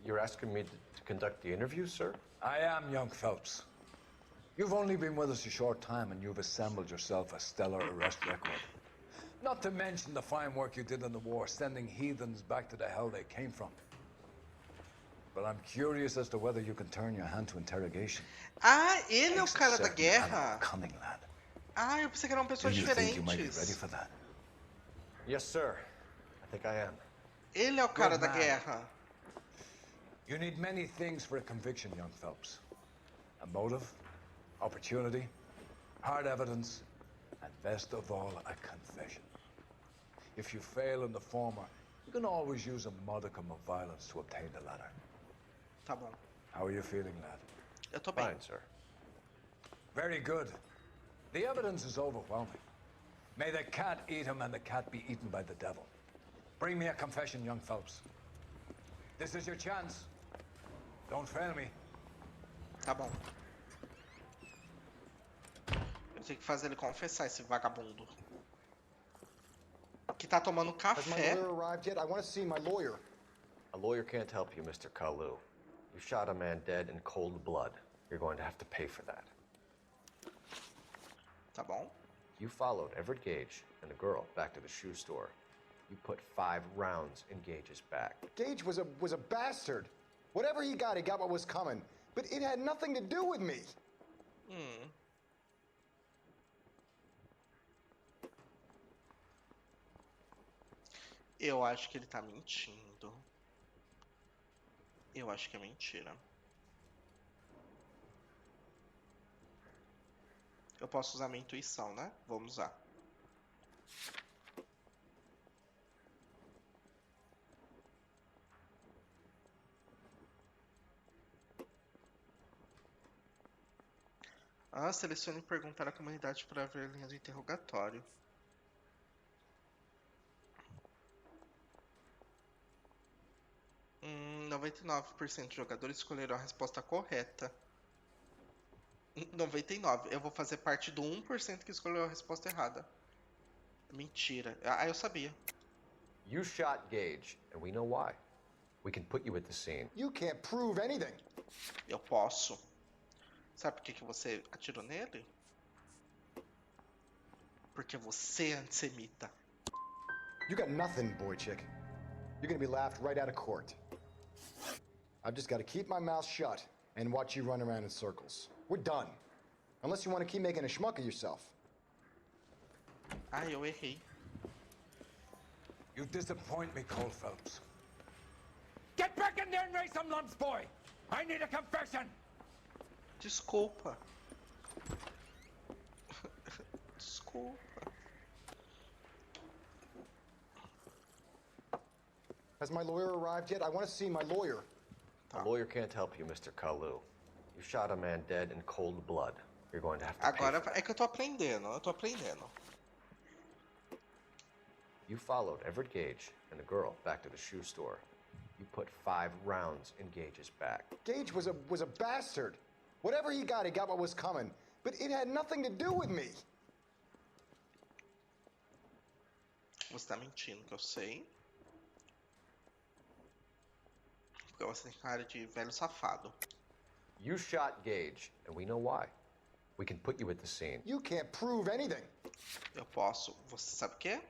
You're asking me to conduct the interview, sir? I am, young Phelps. You've only been with us a short time, and you've assembled yourself a stellar arrest record. Not to mention the fine work you did in the war, sending heathens back to the hell they came from. But I'm curious as to whether you can turn your hand to interrogation. Ah, ele é o cara da guerra. Coming, lad. Ah, eu pensei que eram Do pessoas you think you might be ready diferentes. for that? Yes, sir. I think I am. Ele é o cara Good da man. guerra. You need many things for a conviction, young Phelps. A motive, opportunity, hard evidence, and best of all, a confession. If you fail in the former, you can always use a modicum of violence to obtain the latter. Tá bom. How are you feeling, lad? Eu tô bem. Fine, sir. Very good. The evidence is overwhelming. May the cat eat him and the cat be eaten by the devil. Bring me a confession, young Phelps. This is your chance. Don't fail me. Tá bom. Eu tenho que fazer ele confessar, esse vagabundo. Que tá tomando Has my café. lawyer arrived yet? I want to see my lawyer. A lawyer can't help you, Mr. Kalu. You shot a man dead in cold blood. You're going to have to pay for that. Tá bom. You followed Everett Gage and the girl back to the shoe store. You put 5 rounds in Gage's back. Gage was a bastard. Whatever he got what was coming. But it had nothing to do with me. Eu acho que ele tá mentindo. Eu acho que é mentira. Eu posso usar minha intuição, né? Vamos usar. Selecione perguntar à comunidade para ver a linha do interrogatório. 99% de jogadores escolherão a resposta correta. 99%. Eu vou fazer parte do 1% que escolheu a resposta errada. Mentira. Eu sabia. You shot Gage, and we know why. We can put you at the scene. You can't prove anything. Eu posso. Sabe por que você atirou nele? Porque você é antissemita. You got nothing, boy chick. You're gonna be laughed right out of court. I've just got to keep my mouth shut and watch you run around in circles. We're done. Unless you want to keep making a schmuck of yourself. Eu errei. You disappoint me, Cole Phelps. Get back in there and raise some lumps, boy! I need a confession! Desculpa. Desculpa. Has my lawyer arrived yet? I want to see my lawyer. A lawyer can't help you, Mr. Kalu. You shot a man dead in cold blood. You're going to have to pay Agora for é que eu tô aprendendo. You followed Everett Gage and the girl back to the shoe store. You put 5 rounds in Gage's back. Gage was a bastard. Whatever he got what was coming. But it had nothing to do with me. Você tá mentindo, que eu sei. Porque você tem cara de velho safado. You shot Gage, and we know why. We can put you at the scene. You can't prove anything. Eu posso. Você sabe o quê?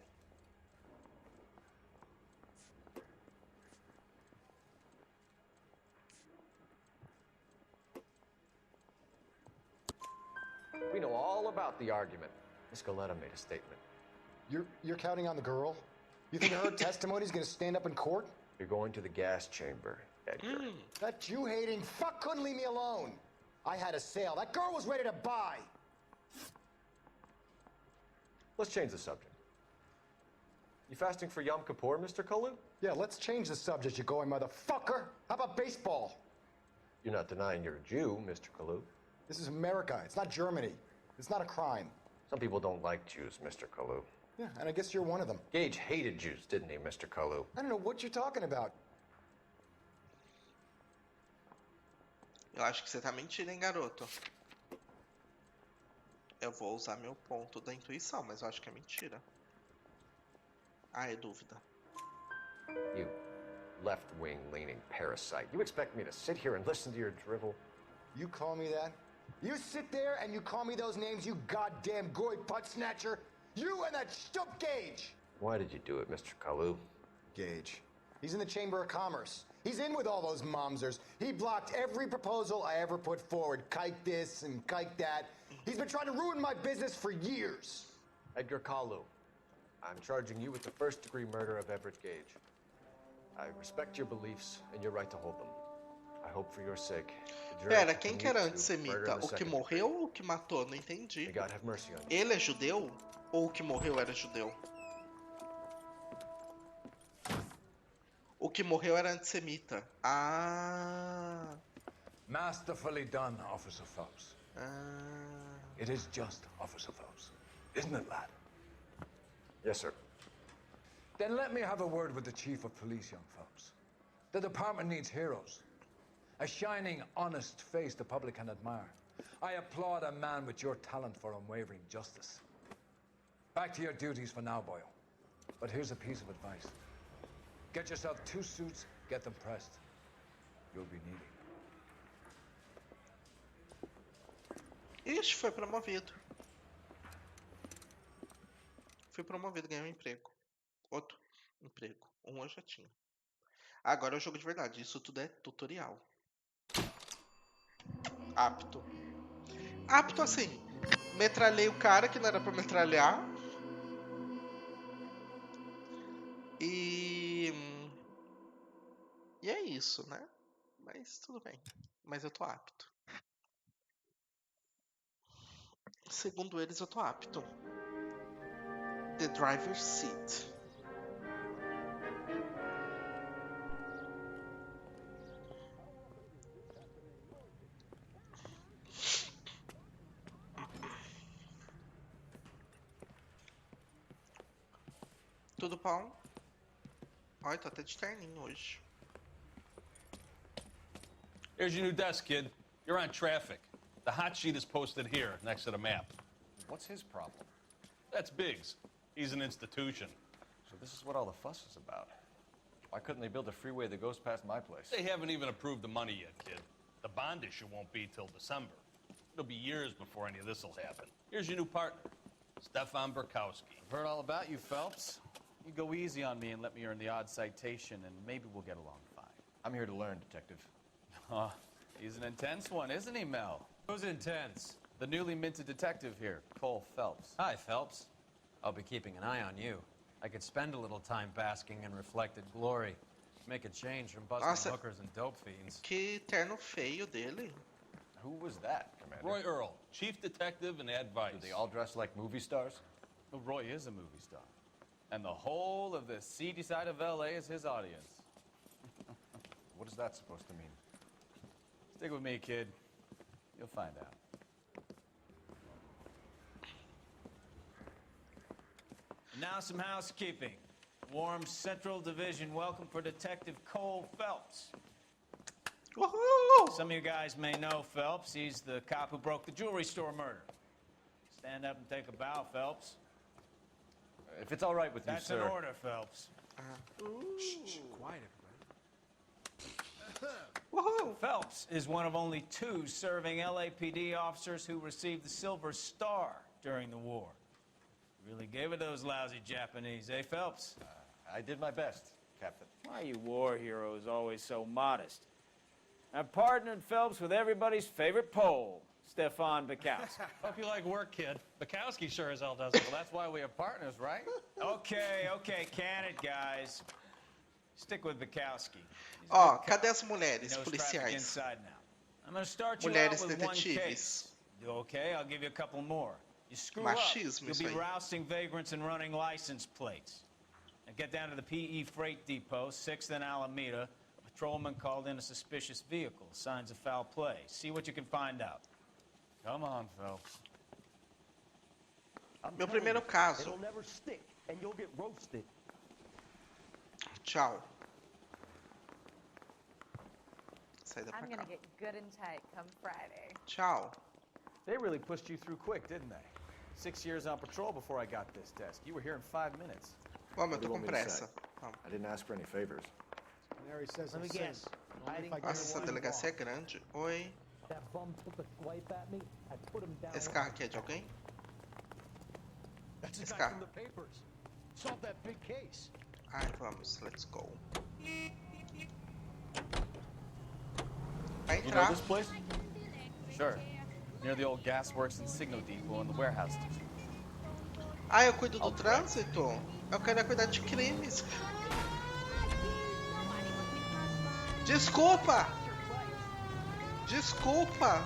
We know all about the argument. Miss Goleta made a statement. You're counting on the girl? You think her testimony is going to stand up in court? You're going to the gas chamber, Edgar. That Jew-hating fuck couldn't leave me alone. I had a sale. That girl was ready to buy. Let's change the subject. You fasting for Yom Kippur, Mr. Kalu? Yeah, let's change the subject, you going motherfucker. How about baseball? You're not denying you're a Jew, Mr. Kalu. This is America. It's not Germany. It's not a crime. Some people don't like Jews, Mr. Kalu. Yeah, and I guess you're one of them. Gage hated Jews, didn't he, Mr. Kalu? I don't know what you're talking about. Eu acho que você tá mentindo, hein, garoto? Eu vou usar meu ponto da intuição, mas eu acho que é mentira. É dúvida. You left-wing leaning parasite. You expect me to sit here and listen to your drivel? You call me that? You sit there and you call me those names, you goddamn goy butt snatcher? You and that stup Gage! Why did you do it, Mr. Kalu? Gage. He's in the Chamber of Commerce. He's in with all those momsers. He blocked every proposal I ever put forward. Kike this and kike that. He's been trying to ruin my business for years. Edgar Kalu, I'm charging you with the first-degree murder of Everett Gage. I respect your beliefs and your right to hold them. I hope for your sake. Pera, quem que era antissemita? O que morreu ou o que matou? Não entendi. May God have mercy on you. Ele é judeu? Ou o que morreu era judeu? O que morreu era antissemita. Masterfully done, Officer Phelps. It is just, Officer Phelps. Isn't it, lad? Yes, sir. Then let me have a word with the Chief of Police, young Phelps. The department needs heroes. A shining, honest face the public can admire. I applaud a man with your talent for unwavering justice. Back to your duties for now, boyo. But here's a piece of advice. Get yourself 2 suits, get them pressed. You'll be needing. Ixi, foi promovido. Fui promovido, ganhei um emprego. Outro emprego. Um eu já tinha. Agora é o jogo de verdade. Isso tudo é tutorial. Apto. Apto assim. Metralhei o cara que não era pra metralhar. E é isso, né? Mas tudo bem. Mas eu tô apto. Segundo eles, eu tô apto. The driver's seat. Tudo bom? Olha, tô até de terninho hoje. Here's your new desk, kid. You're on traffic. The hot sheet is posted here, next to the map. What's his problem? That's Biggs. He's an institution. So this is what all the fuss is about. Why couldn't they build a freeway that goes past my place? They haven't even approved the money yet, kid. The bond issue won't be till December. It'll be years before any of this will happen. Here's your new partner, Stefan Burkowski. I've heard all about you, Phelps. You go easy on me and let me earn the odd citation, and maybe we'll get along fine. I'm here to learn, Detective. Oh, he's an intense one, isn't he, Mel? Who's intense? The newly minted detective here, Cole Phelps. Hi, Phelps. I'll be keeping an eye on you. I could spend a little time basking in reflected glory. Make a change from busting hookers and dope fiends. Que terno feio dele. Who was that, Commander? Roy Earl, chief detective and advice. Do they all dress like movie stars? Well, Roy is a movie star. And the whole of the seedy side of L.A. is his audience. What is that supposed to mean? Stick with me, kid. You'll find out. Now some housekeeping. Warm Central Division welcome for Detective Cole Phelps. Woohoo! Some of you guys may know Phelps. He's the cop who broke the jewelry store murder. Stand up and take a bow, Phelps. If it's all right with you, That's sir. an order, Phelps. Shh, quiet, everybody. Woohoo! Phelps is one of only 2 serving LAPD officers who received the Silver Star during the war. Really gave it those lousy Japanese, eh, Phelps? I did my best, Captain. Why are you war heroes always so modest? I've partnered Phelps with everybody's favorite Pole, Stefan Bukowski. Hope you like work, kid. Bukowski sure as hell does it. Well, that's why we have partners, right? Okay, can it, guys. Stick with Bukowski. Ó, cadê as mulheres policiais? Inside now. I'm going to start you Mulheres out with one detetives. case. Okay, I'll give you a couple more. You screw Machismo, up, isso you'll be aí. rousting vagrants and running license plates. Now get down to the PE Freight Depot, 6th and Alameda. A patrolman called in a suspicious vehicle. Signs of foul play. See what you can find out. Come on, Phelps. Meu primeiro caso. It'll never stick, and you'll get roasted. Tchau. Saída pra I'm cá. gonna get good and tight come Friday. Tchau. They really pushed you through quick, didn't they? 6 years on patrol before I got this desk. You were here in 5 minutes. Vamos, What eu do tô you com want me to pressa. say? Vamos. I didn't ask for any favors. Larry says Let me guess. Nossa, essa delegacia é grande. Oi. That bum took a swipe at me. I put him down. Esse carro aqui é de alguém? That's the Esse guy carro. from the papers. Solved that big case. Ai, vamos. Let's go. Vai You know entrar. this place? Sure. Near the old gasworks and signal depot and the warehouse district. Ah, eu cuido do trânsito? Eu quero cuidar de crimes. Desculpa! Desculpa!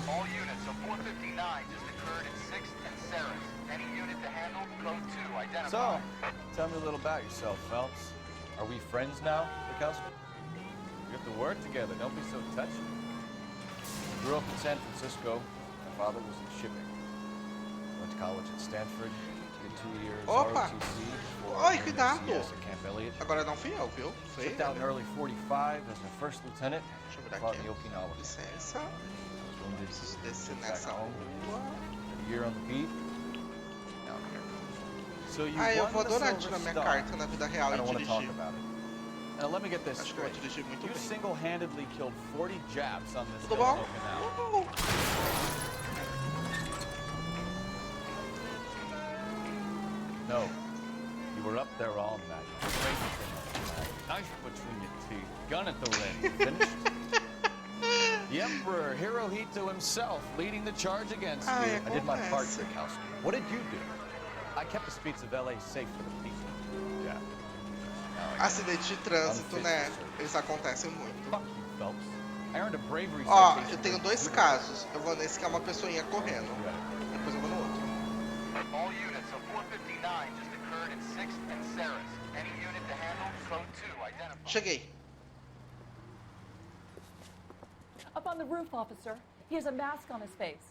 All units of 459 just occurred in 6th and Sarah's. Any unit to handle, code 2, identify. So, tell me a little about yourself, Phelps. Are we friends now, Bukowski? We have to work together. Don't be so touchy. Grew up in San Francisco. My father was in shipping. Went to college at Stanford. Did 2 years Opa! ROTC. Oi, cuidado! CS at Camp Elliott. Agora não fui eu, viu? Foi Shipped out in early 45 as a first lieutenant. Deixa eu virar Fought aqui. in the Okinawa. Licença. Wounded. Preciso descer Back nessa home. rua. A year on the beat. Now I'm here. So you Ah, eu won vou the adorar Silver tirar minha Star. carta na vida real I e don't want to talk dirigir. about it. Now let me get this Acho que eu vou straight. dirigir muito You bem. single-handedly killed 40 Japs on this Tudo hill in bom? Okinawa. No. You were up there all night. Knife between your teeth. Gun at the ready. Finished? The Emperor Hirohito himself leading the charge against you. I did my part, Bukowski. What did you do? I kept the streets of L.A. safe for the people. Yeah. Acidente de trânsito, né? Eles acontecem muito. Fuck you, Phelps. I earned a bravery Ó, citation eu tenho for dois casos. Eu vou nesse que é uma pessoinha correndo. Depois eu vou no outro. All units of 459 just occurred in 6th and Sarah's. Any unit to handle, code 2, identify. Cheguei. Up on the roof, officer. He has a mask on his face.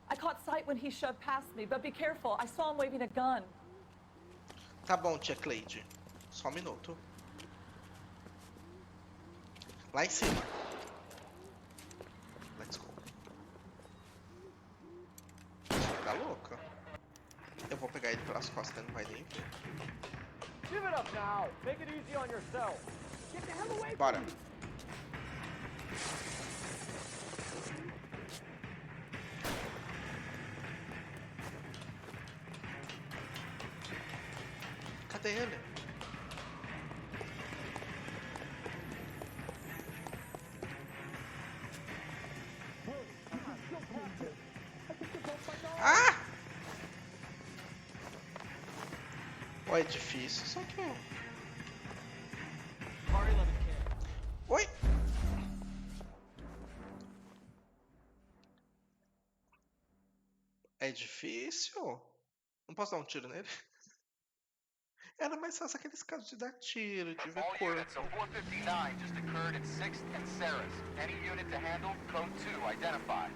I caught sight when he shoved past me, but be careful. I saw him waving a gun. Tá bom, tia Cleide. Só um minuto. Lá em cima. Let's go. Tá louca. Eu vou pegar ele pelas costas, ele não vai nem ver. Give it up now. Make it easy on yourself. Get the hell away Bora. from me. Cadê ele? Ah! Ó, é difícil, só que... Oi! É difícil? Não posso dar um tiro nele? Era mais fácil aqueles casos de dar tiro, de ver All corpo. units of 459 just occurred in 6th and Sarah's. Any unit to handle, code 2, identify.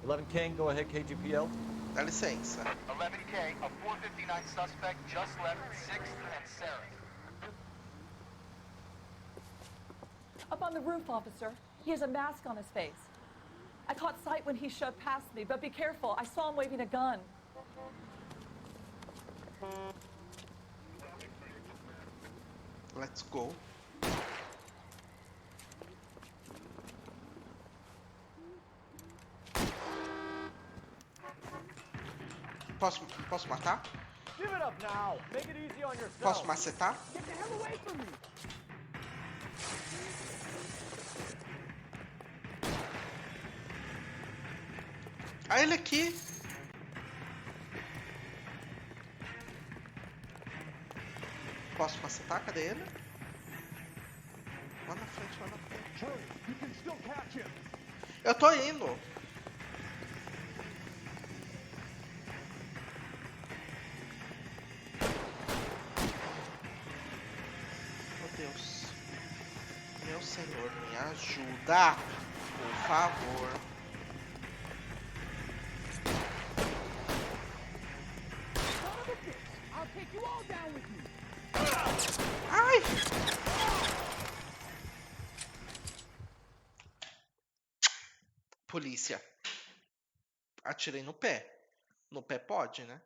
11 King, go ahead, KGPL. Dá licença. 11K, a 459 suspect just left 6th and Sarah's. Up on the roof, officer. He has a mask on his face. I caught sight when he shoved past me, but be careful. I saw him waving a gun. Let's go. Posso matar? Give it up now. Make it easy on yourself. Posso macetar? Get the hell away from me. Ah, ele aqui. Posso macetar? Cadê ele? Lá na frente, lá na frente. You can still catch him. Eu tô indo. Meu Deus. Meu Senhor, me ajuda. Por favor. I'll take you all down with me. Ai! Polícia. Atirei no pé. No pé pode, né?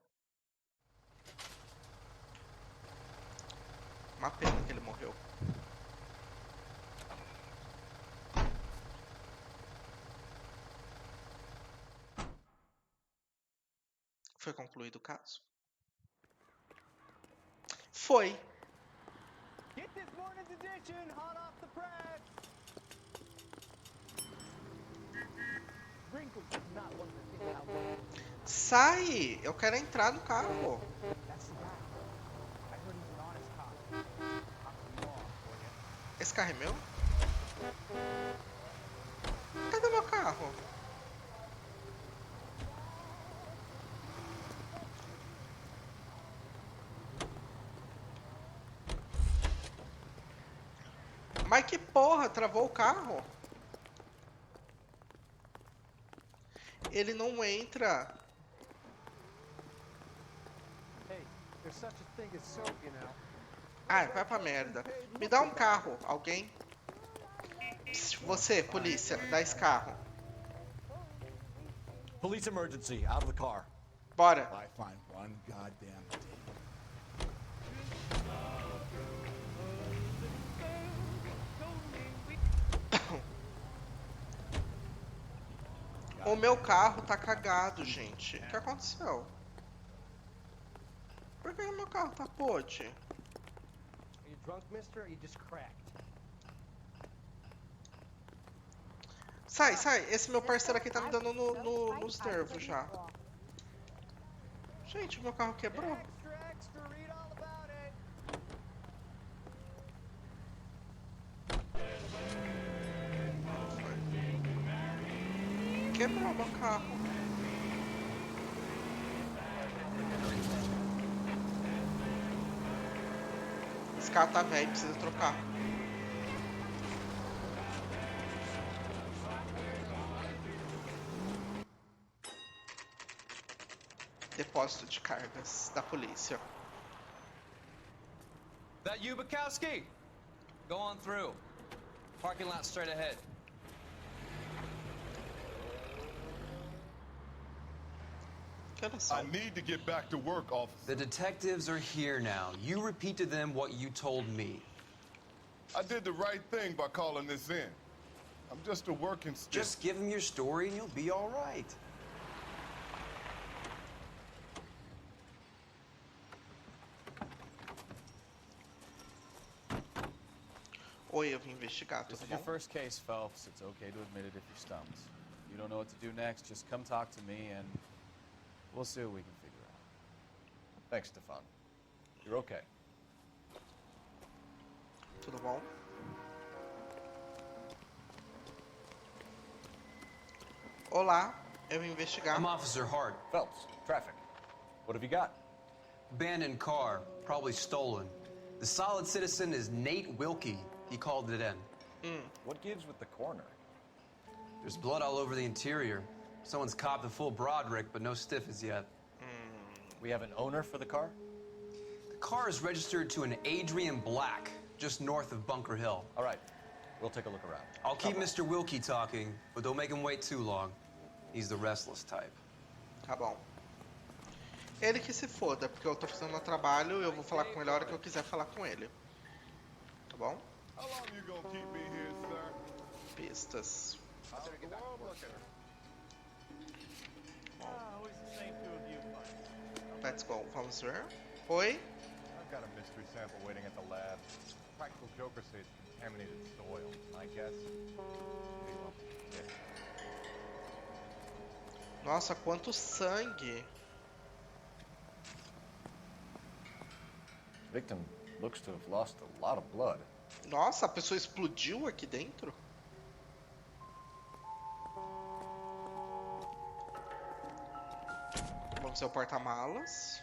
Uma pena que ele morreu. Foi concluído o caso? Foi. Get this morning's edition hot off the press. Wrinkles is not one to think out loud. Sai! Eu quero entrar no carro. That's the guy. I heard he's an honest cop. I'll come along for you. Esse carro é meu? Cadê meu carro? Mas que porra, travou o carro? Ele não entra. Hey, there's such a thing as soap, you know. Ai, vai pra merda. Me dá um carro, alguém? Você, polícia, dá esse carro. Police emergency, out of the car. Bora. I find one goddamn thing. O meu carro tá cagado, gente. O que aconteceu? Por que o meu carro tá podre? Are you drunk, mister, or you just cracked? Sai, sai. Esse meu parceiro aqui tá me dando nos nervos já. Gente, meu carro quebrou. Quebrou meu carro. Esse carro tá velho, precisa trocar. Depósito de cargas da polícia. That you, Bukowski? Go on through. Parking lot straight ahead. I need to get back to work, officer. The detectives are here now. You repeat to them what you told me. I did the right thing by calling this in. I'm just a working stiff. Just give them your story and you'll be all right. Oi, eu vim investigar, This tudo is your bom? first case, Phelps. It's okay to admit it if you're stumped. If you don't know what to do next, just come talk to me and we'll see what we can figure out. Thanks, Stefan. You're okay. Tudo bom? Olá, eu vim investigar. I'm Officer Hart. Phelps, traffic. What have you got? Abandoned car, probably stolen. The solid citizen is Nate Wilkie. He called it in. What gives with the corner? There's blood all over the interior. Someone's copped a full Broderick, but no stiff as yet. We have an owner for the car? The car is registered to an Adrian Black, just north of Bunker Hill. All right, we'll take a look around. I'll keep Mr. Wilkie talking, but don't make him wait too long. He's the restless type. Tá bom. Ele que se foda, porque eu tô fazendo meu trabalho e eu vou falar com ele a hora que eu quiser falar com ele. Tá bom? How long you gonna keep me here, sir? Pistas. Let's go. Vamos ver. Oi? I've got a mystery sample waiting at the lab. Practical Joker says contaminated soil. My guess. Nossa, quanto sangue. Victim looks to have lost a lot of blood. Nossa, a pessoa explodiu aqui dentro? Vamos ver o porta-malas.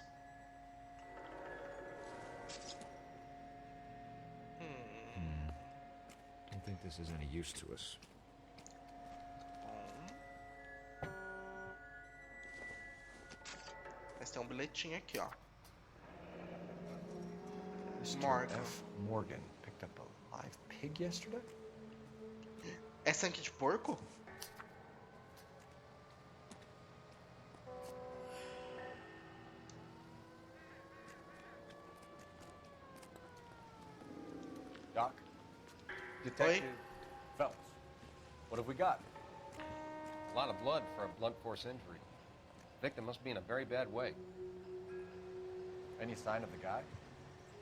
Don't think this is any use to us. Mas tem um bilhetinho aqui, ó. Mr. Morgan. F. Morgan picked up a live pig yesterday? É sangue de porco? Doc? Detective Phelps. What have we got? A lot of blood for a blunt force injury. Victim must be in a very bad way. Any sign of the guy?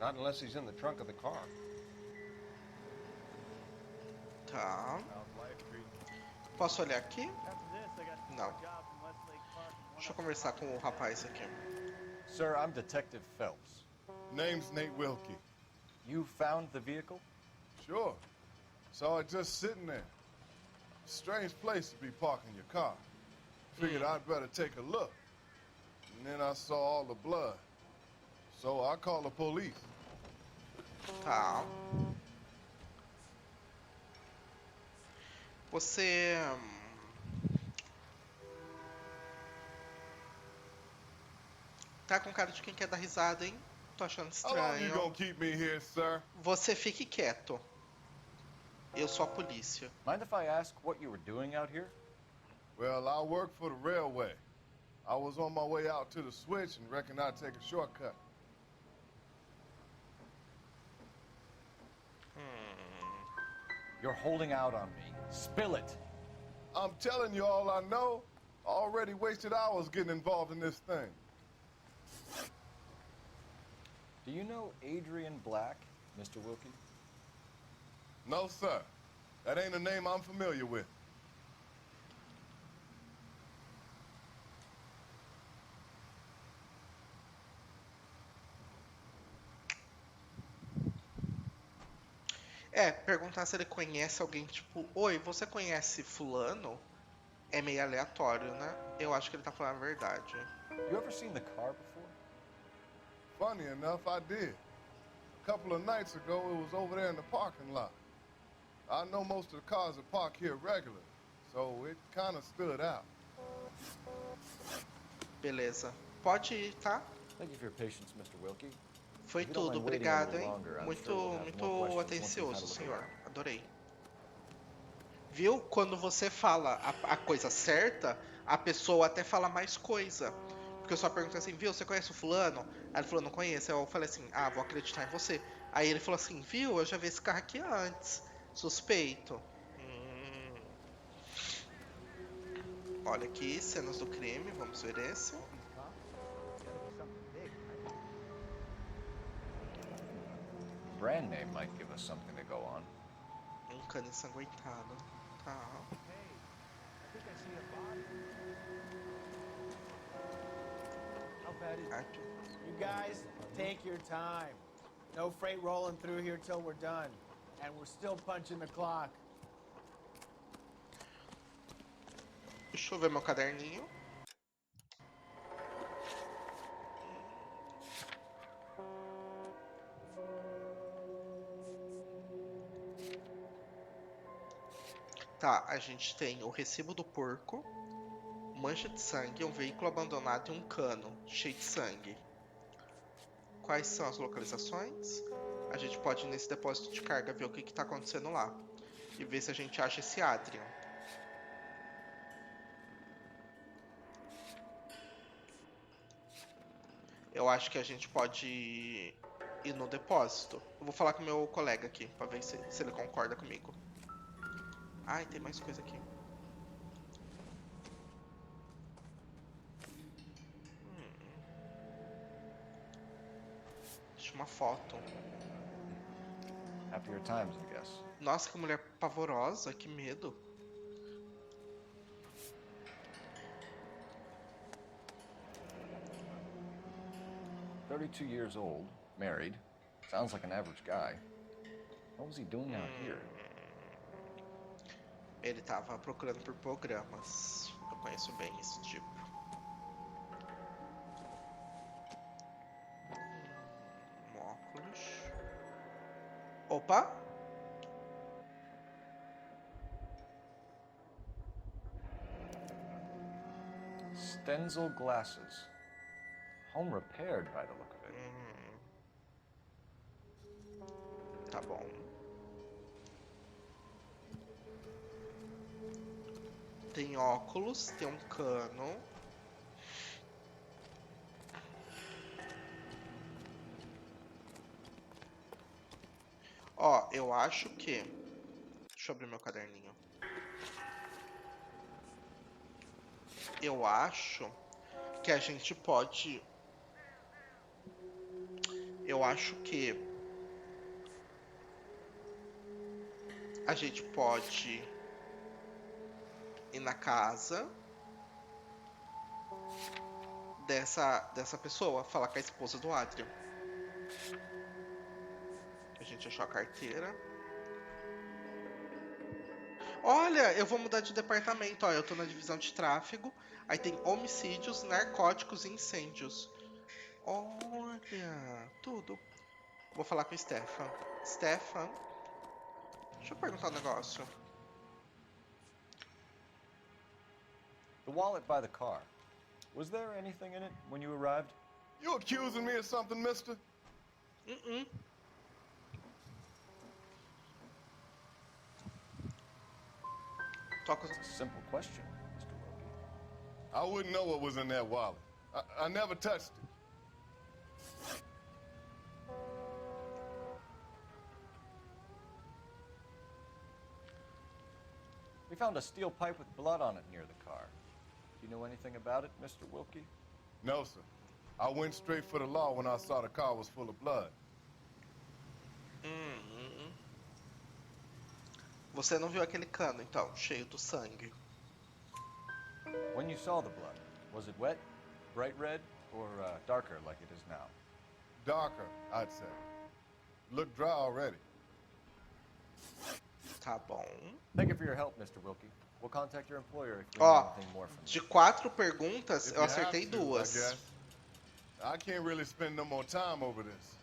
Not unless he's in the trunk of the car. Tá. Posso olhar aqui? Não. Deixa eu conversar com o rapaz aqui. Sir, I'm Detective Phelps. Name's Nate Wilkie. You found the vehicle? Sure. Saw it just sitting there. Strange place to be parking your car. Figured I'd better take a look. And then I saw all the blood. So I called the police. Tá. Você... Tá com cara de quem quer dar risada, hein? Tô achando How long you estranho. gonna keep me here, sir? Você fique quieto. Eu sou a polícia. Mind if I ask what you were doing out here? Well, I work for the railway. I was on my way out to the switch and reckoned I'd take a shortcut. You're holding out on me. Spill it. I'm telling you all I know. I already wasted hours getting involved in this thing. Do you know Adrian Black, Mr. Wilkie? No, sir. That ain't a name I'm familiar with. Perguntar se ele conhece alguém, tipo, oi, você conhece fulano? É meio aleatório, né? Eu acho que ele tá falando a verdade. You ever seen the car before? Funny enough, I did. A couple of nights ago, it was over there in the parking lot. I know most of the cars that park here regularly, so it kind of stood out. Beleza. Pode ir, tá? Thank you for your patience, Mr. Wilkie. Foi tudo, obrigado, hein? Muito atencioso, senhor. Adorei. Viu? Quando você fala a coisa certa, a pessoa até fala mais coisa. Porque eu só perguntei assim, viu, você conhece o fulano? Aí ele falou, não conheço. Aí eu falei assim, vou acreditar em você. Aí ele falou assim, viu, eu já vi esse carro aqui antes. Suspeito. Olha aqui, cenas do crime, vamos ver esse. Brand name might give us something to go on. Cano ensanguentado. Tá. You guys, take your time. No freight rolling through here till we're done. And we're still punching the clock. Deixa eu ver meu caderninho. Tá, a gente tem o recibo do porco, mancha de sangue, um veículo abandonado e um cano cheio de sangue. Quais são as localizações? A gente pode ir nesse depósito de carga ver o que está acontecendo lá e ver se a gente acha esse Adrian. Eu acho que a gente pode ir no depósito. Eu vou falar com o meu colega aqui para ver se ele concorda comigo. Ai, tem mais coisa aqui. Deixa uma foto. Happier times, I guess. Nossa, que mulher pavorosa, que medo. "32 years old, married. Sounds like an average guy. What was he doing out here?" Ele tava procurando por programas. Eu conheço bem esse tipo. Óculos. Opa! Stenzel glasses. Home repaired by the look of it. Tá bom. Tem óculos, tem um cano. Ó, eu acho que... Deixa eu abrir meu caderninho. Eu acho que a gente pode... Eu acho que... A gente pode... ir na casa dessa pessoa, falar com a esposa do Adrian. A gente achou a carteira. Olha, eu vou mudar de departamento, ó, eu tô na divisão de tráfego, aí tem homicídios, narcóticos e incêndios. Olha, tudo. Vou falar com o Stefan. Stefan, deixa eu perguntar um negócio. The wallet by the car. Was there anything in it when you arrived? You accusing me of something, mister? It's a simple question, Mr. Wilkie. I wouldn't know what was in that wallet. I never touched it. We found a steel pipe with blood on it near the car. Do you know anything about it, Mr. Wilkie? No, sir. I went straight for the law when I saw the car was full of blood. Você não viu aquele cano, então, cheio do sangue. When you saw the blood, was it wet, bright red, or darker like it is now? Darker, I'd say. Looked dry already. Tá bom. Thank you for your help, Mr. Wilkie. We'll contact your employer if we Ó, need anything more from you. de 4 perguntas, If eu you have acertei to, 2. I guess. I can't really spend no more time over this.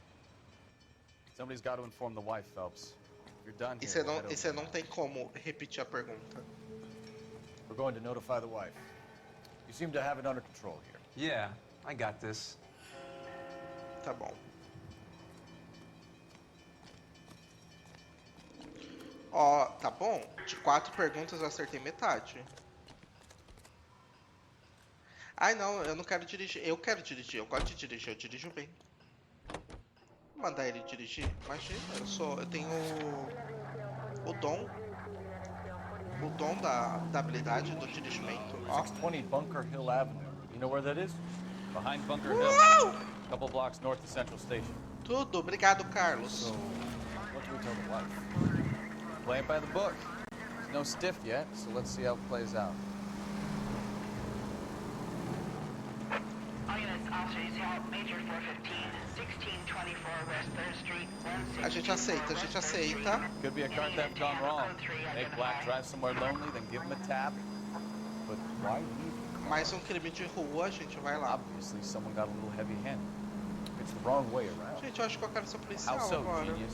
Somebody's got to inform the wife, Phelps. If you're done E here, você não tem como repetir a pergunta. We're going to notify the wife. You seem to have it under control here. Yeah, I got this. Tá bom. Ó, tá bom. De 4 perguntas eu acertei metade. Ai, não, eu não quero dirigir. Eu quero dirigir, eu gosto de dirigir, eu dirijo bem. Vou mandar ele dirigir. Imagina, eu tenho o dom da habilidade do dirigimento. Ó. 620 Bunker Hill Avenue. You know where that is? Behind Bunker Hill. A couple blocks north of Central Station. Tudo, obrigado, Carlos. So, what do we tell the wife? Play it by the book. There's no stiff yet, so let's see how it plays out. A gente aceita, a gente aceita. Could be a car theft gone wrong. Make Black drive somewhere lonely, then give him a tap. But why leave? Mais crime de rua, a gente vai lá. Obviously, someone got a little heavy-handed. It's the wrong way around. Gente, eu acho que eu quero ser policial How so, agora. genius?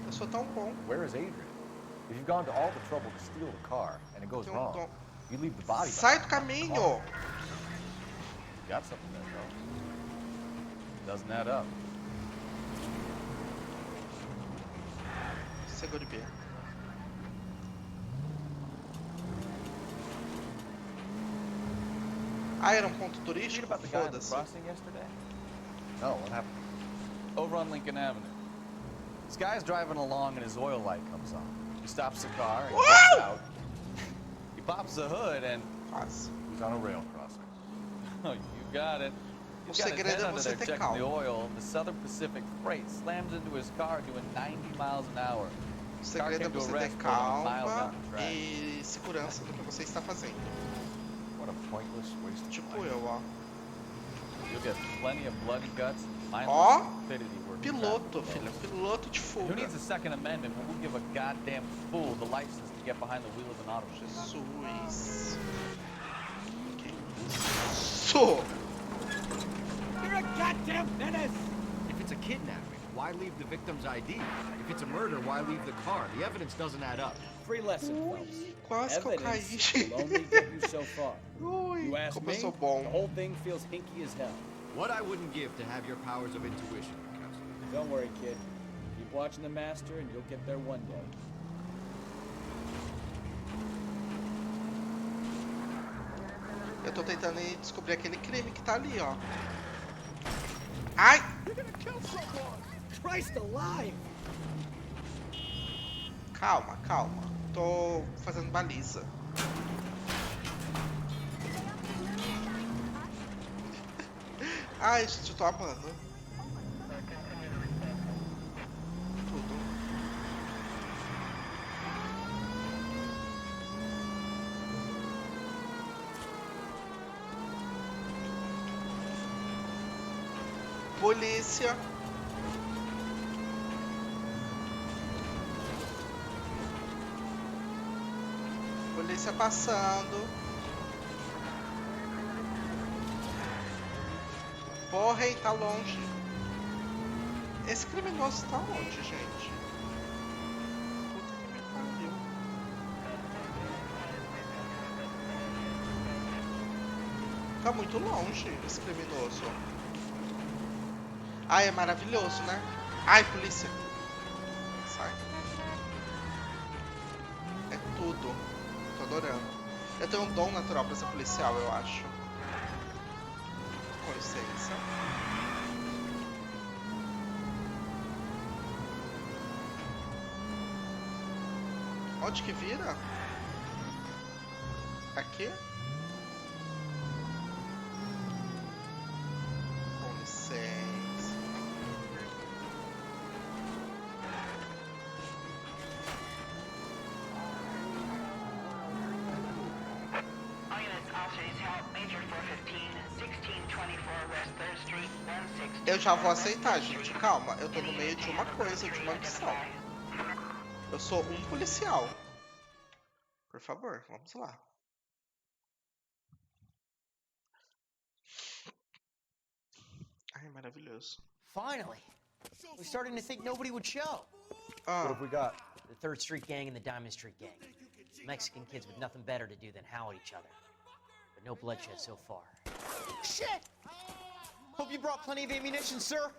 Eu sou tão bom. Where is Adrian? If you've gone to all the trouble to steal the car and it goes wrong, you leave the body. Sai do caminho! Got something there, though. Doesn't add up. Segure B. Ah, era ponto turístico? About the guy in the Foda-se. crossing yesterday? No, what happened? Over on Lincoln Avenue. This guy's driving along and his oil light comes on. He stops the car and gets out. He pops the hood and he's on a rail crossing. Oh, you got it. He's got his head under there checking the oil. The Southern Pacific Freight slams into his car doing 90 miles an hour. O segredo é você ter calma e segurança do que você está fazendo. What a pointless waste of Tipo eu, ó. You'll get plenty of blood and guts. Ó, piloto, filho, piloto de fuga. Who needs a Second Amendment when we'll give a goddamn fool the license to get behind the wheel of an auto? Jesus. Que isso? You're a goddamn menace! If it's a kidnapping, why leave the victim's ID? If it's a murder, why leave the car? The evidence doesn't add up. Free lesson, folks. Quase que eu caí. Evidence will only get you so far. Ui, You ask como me, eu sou bom. the whole thing feels hinky as hell. What I wouldn't give to have your powers of intuition, Counselor. Don't worry, kid. Keep watching the master and you'll get there one day. Eu tô tentando descobrir aquele crime que tá ali, ó. Ai! Christ alive! Calma, calma. Tô fazendo baliza. Ai, gente, eu tô amando. Tudo. Polícia. Polícia passando. Porra, hein, tá longe. Esse criminoso tá onde, gente? Puta que me pariu. Tá muito longe esse criminoso. Ai, é maravilhoso, né? Ai, polícia. Sai. É tudo. Tô adorando. Eu tenho um dom natural pra ser policial, eu acho. Com licença. Onde que vira? Aqui? Com licença. Eu já vou aceitar, gente. Calma, eu tô no meio de uma coisa, de uma missão. Eu sou um policial. Por favor, vamos lá. Ai, maravilhoso. Finally. We're starting to think nobody would show. What have we got? The 3rd Street Gang and the Diamond Street Gang. Mexican kids with nothing better to do than howl at each other. But no bloodshed so far. Shit! Hope you brought plenty of ammunition, sir.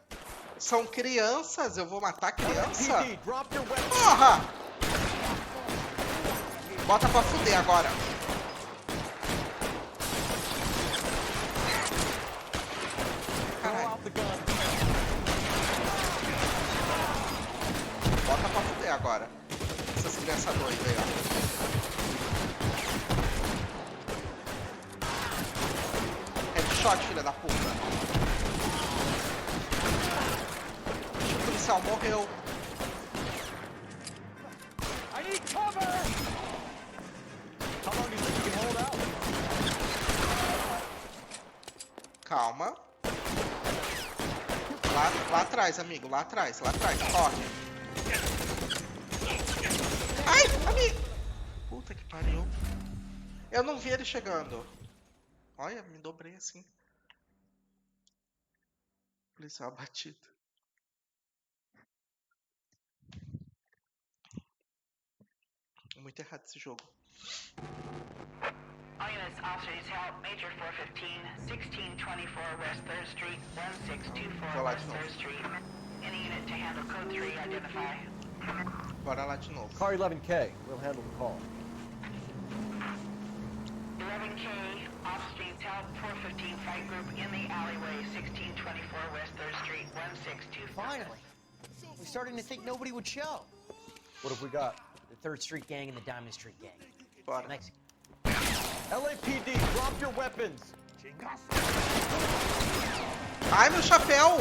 São crianças, eu vou matar criança? LAPD, drop your weapons. Porra! Bota pra fuder agora. Caralho. Bota pra fuder agora. Essas crianças doidas aí, ó. Headshot, filha da puta. O policial morreu. I need cover! How long do you think you can hold out? Calma. Lá atrás, amigo. Lá atrás. Corre. Ai, amigo. Puta que pariu. Eu não vi ele chegando. Olha, me dobrei assim. Policial abatido. Muito errado esse jogo. All units, officers help, Major 415, 1624 West 3rd Street, 1624 West 3rd Street. Any unit to handle code 3, identify. Bora lá de novo. Car 11K, we'll handle the call. 11K, off streets help, 415 fight group in the alleyway, 1624 West 3rd Street, 1624. Finally. We're starting to think nobody would show. What have we got? The 3rd Street Gang and the Diamond Street Gang. Bora. LAPD, drop your weapons. Ai, meu chapéu!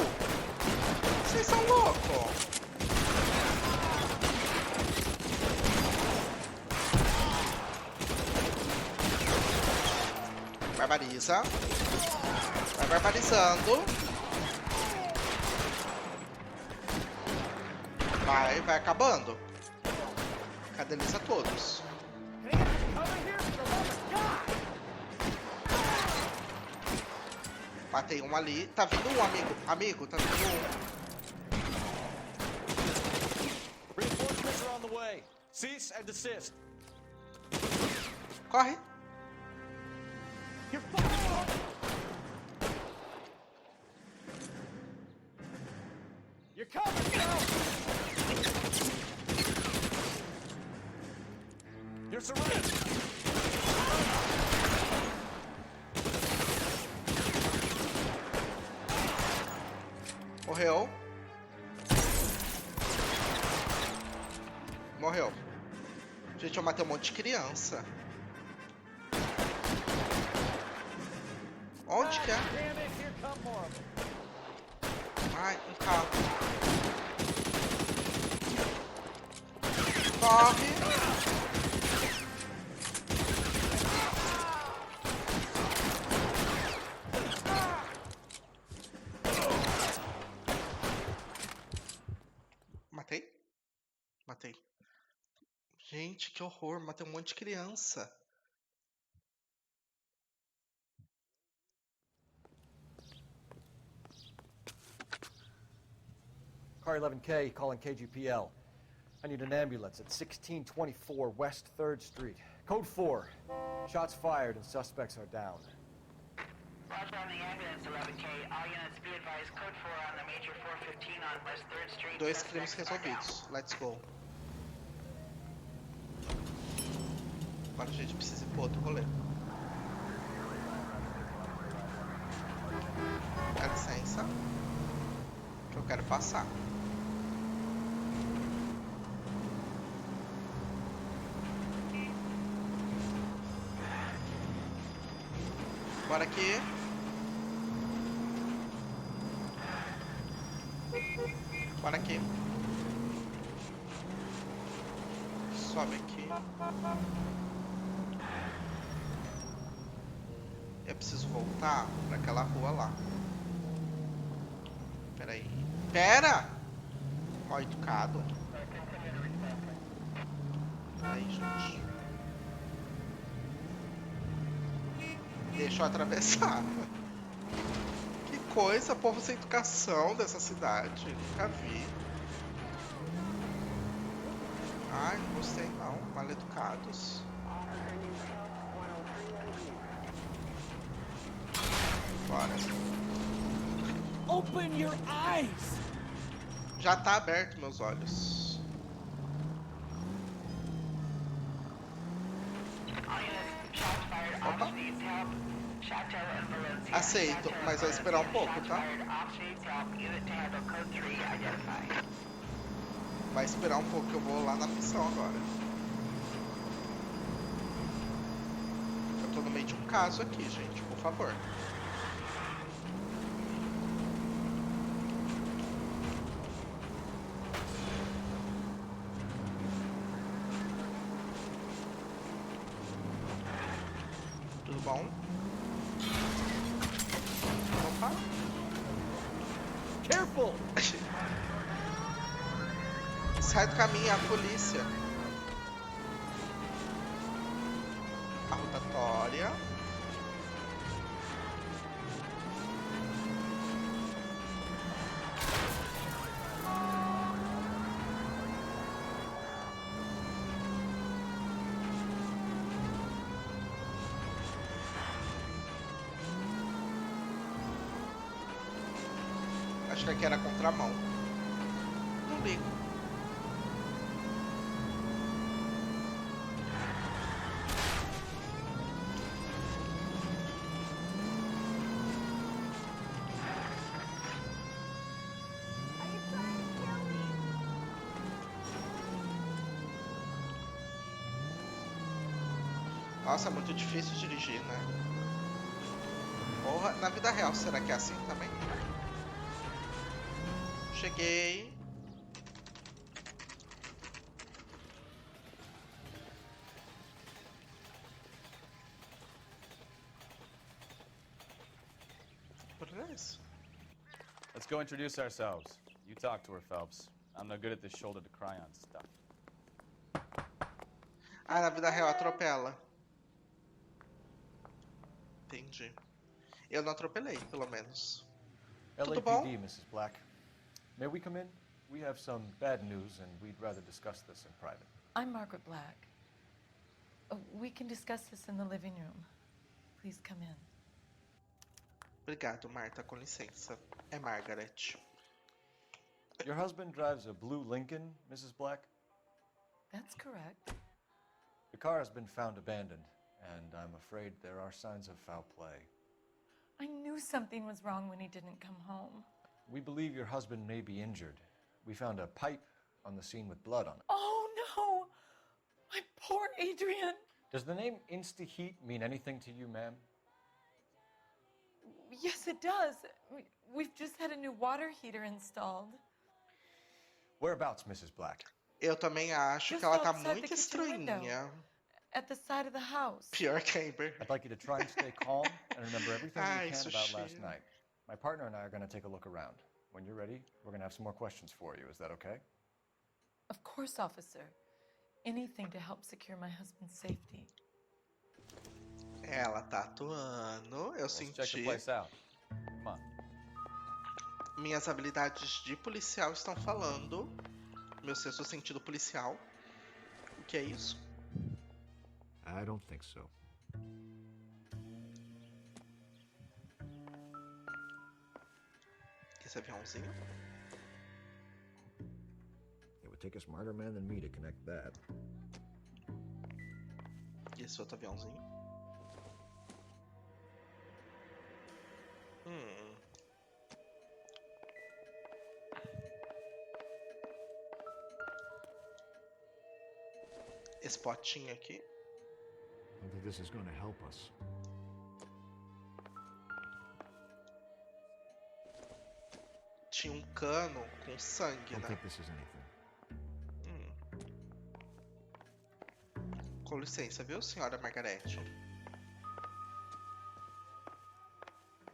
Vocês são loucos! Barbariza. Vai barbarizando. Vai acabando. Cadeliza todos. Matei um ali. Tá vindo um, amigo. Amigo, tá vindo um. Reinforcements are on the way. Cease and desist. Corre. You're fired. You're covered now. You're surrounded. Morreu. Morreu. Gente, eu matei um monte de criança. Onde que é? Ai, um carro. Corre. Matei. Gente, que horror. Matei um monte de criança. Car 11K, calling KGPL. I need an ambulance at 1624 West 3rd Street. Code 4. Shots fired and suspects are down. Roger on the ambulance, 11K. All units be advised, code 4 on the Major 415 on West 3rd Street. 2 crimes resolvidos. Let's go. Agora a gente precisa ir pro outro rolê. Dá licença. Que eu quero passar. Bora aqui. Bora aqui. Sobe aqui. Eu preciso voltar para aquela rua lá. Pera aí. Pera! Mal educado. Aí, gente. Deixa eu atravessar. Que coisa, povo sem educação dessa cidade. Nunca vi. Ai, não gostei não. Mal educados. Bora. Open your eyes. Já tá aberto meus olhos. Opa. Aceito, mas vai esperar um pouco, tá? Vai esperar um pouco que eu vou lá na missão agora. Eu tô no meio de um caso aqui, gente, por favor. Tudo bom? Opa! Careful! Sai do caminho, a polícia. A rotatória. Acho que aqui era contramão. Não ligo. Nossa, é muito difícil dirigir, né? Porra, na vida real, será que é assim também? Cheguei. Let's go introduce ourselves. You talk to her, Phelps. I'm no good at this shoulder to cry on stuff. Ah, na vida real atropela. Entendi. Eu não atropelei, pelo menos. Tudo bom? LAPD, Mrs. Black. May we come in? We have some bad news, and we'd rather discuss this in private. I'm Margaret Black. We can discuss this in the living room. Please come in. Obrigado, Marta. Com licença. É Margaret. Your husband drives a blue Lincoln, Mrs. Black? That's correct. The car has been found abandoned, and I'm afraid there are signs of foul play. I knew something was wrong when he didn't come home. We believe your husband may be injured. We found a pipe on the scene with blood on it. Oh, no! My poor Adrian! Does the name Insta-Heat mean anything to you, ma'am? Yes, it does. We've just had a new water heater installed. Whereabouts, Mrs. Black? Eu também acho que ela tá muito estranha. At the side of the house. Pior que a Amber. I'd like you to try and stay calm and remember everything you can about last night. My partner and I are going to take a look around. When you're ready, we're going to have some more questions for you. Is that okay? Of course, officer. Anything to help secure my husband's safety. Ela tá atuando, eu senti. Check the place out. Come on. Minhas habilidades de policial estão falando. Meu sexto sentido policial. O que é isso? I don't think so. Esse aviãozinho? It would take a smarter man than me to connect that. E esse outro aviãozinho? Esse potinho aqui. I don't think this is going to help us. Tinha um cano com sangue, I don't né? think this is anything. Com licença, viu, senhora Margarete?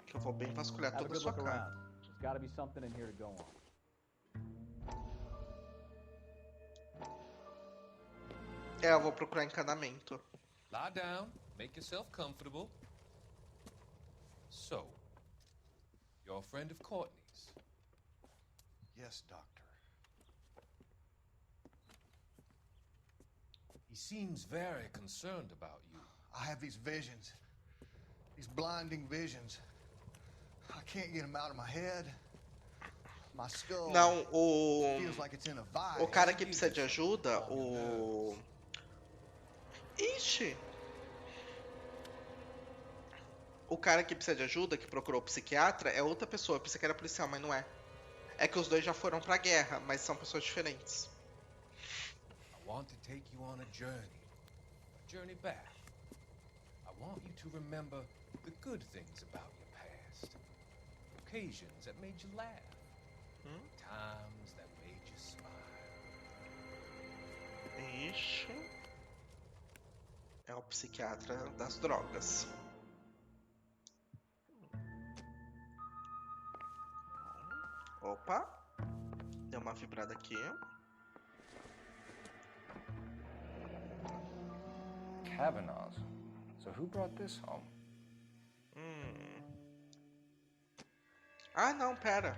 Que eu vou bem vasculhar Have a toda a good sua look cara. around. There's got to be something in here to go on. É, eu vou procurar encanamento. Lie down, make yourself comfortable. So, you're a friend of Courtney's? Yes, Doctor. He seems very concerned about you. I have these visions. These blinding visions. I can't get them out of my head. My skull Não, feels like it's in a vice. o cara que precisa de ajuda, Ixi! O cara que precisa de ajuda, que procurou o psiquiatra, é outra pessoa. Eu pensei que era policial, mas não é. É que os dois já foram pra guerra, mas são pessoas diferentes. I want to take you on a journey back. I want you to remember the good things about your past. Occasions that made you laugh. Times that made you smile. Ixi. É o psiquiatra das drogas. Opa. Deu uma vibrada aqui. Kavanaugh's. So who brought this home? Ah, não, pera.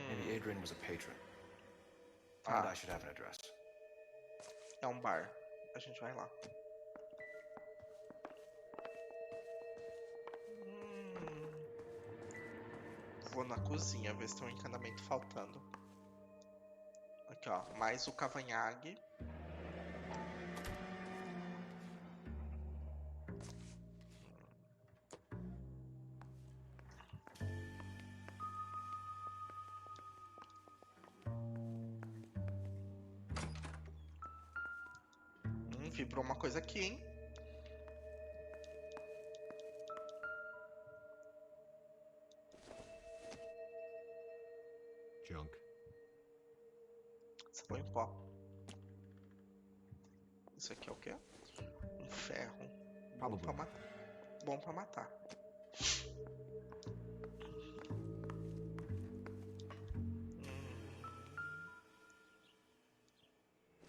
Maybe Adrian was a patron. And I should have an address. É um bar. A gente vai lá. Vou na cozinha ver se tem um encanamento faltando. Aqui, ó. Mais o cavanhaque. Vibrou uma coisa aqui, hein? Junk. Sabão em pó. Isso aqui é o quê? Um ferro. Bom pra matar. Bom pra matar.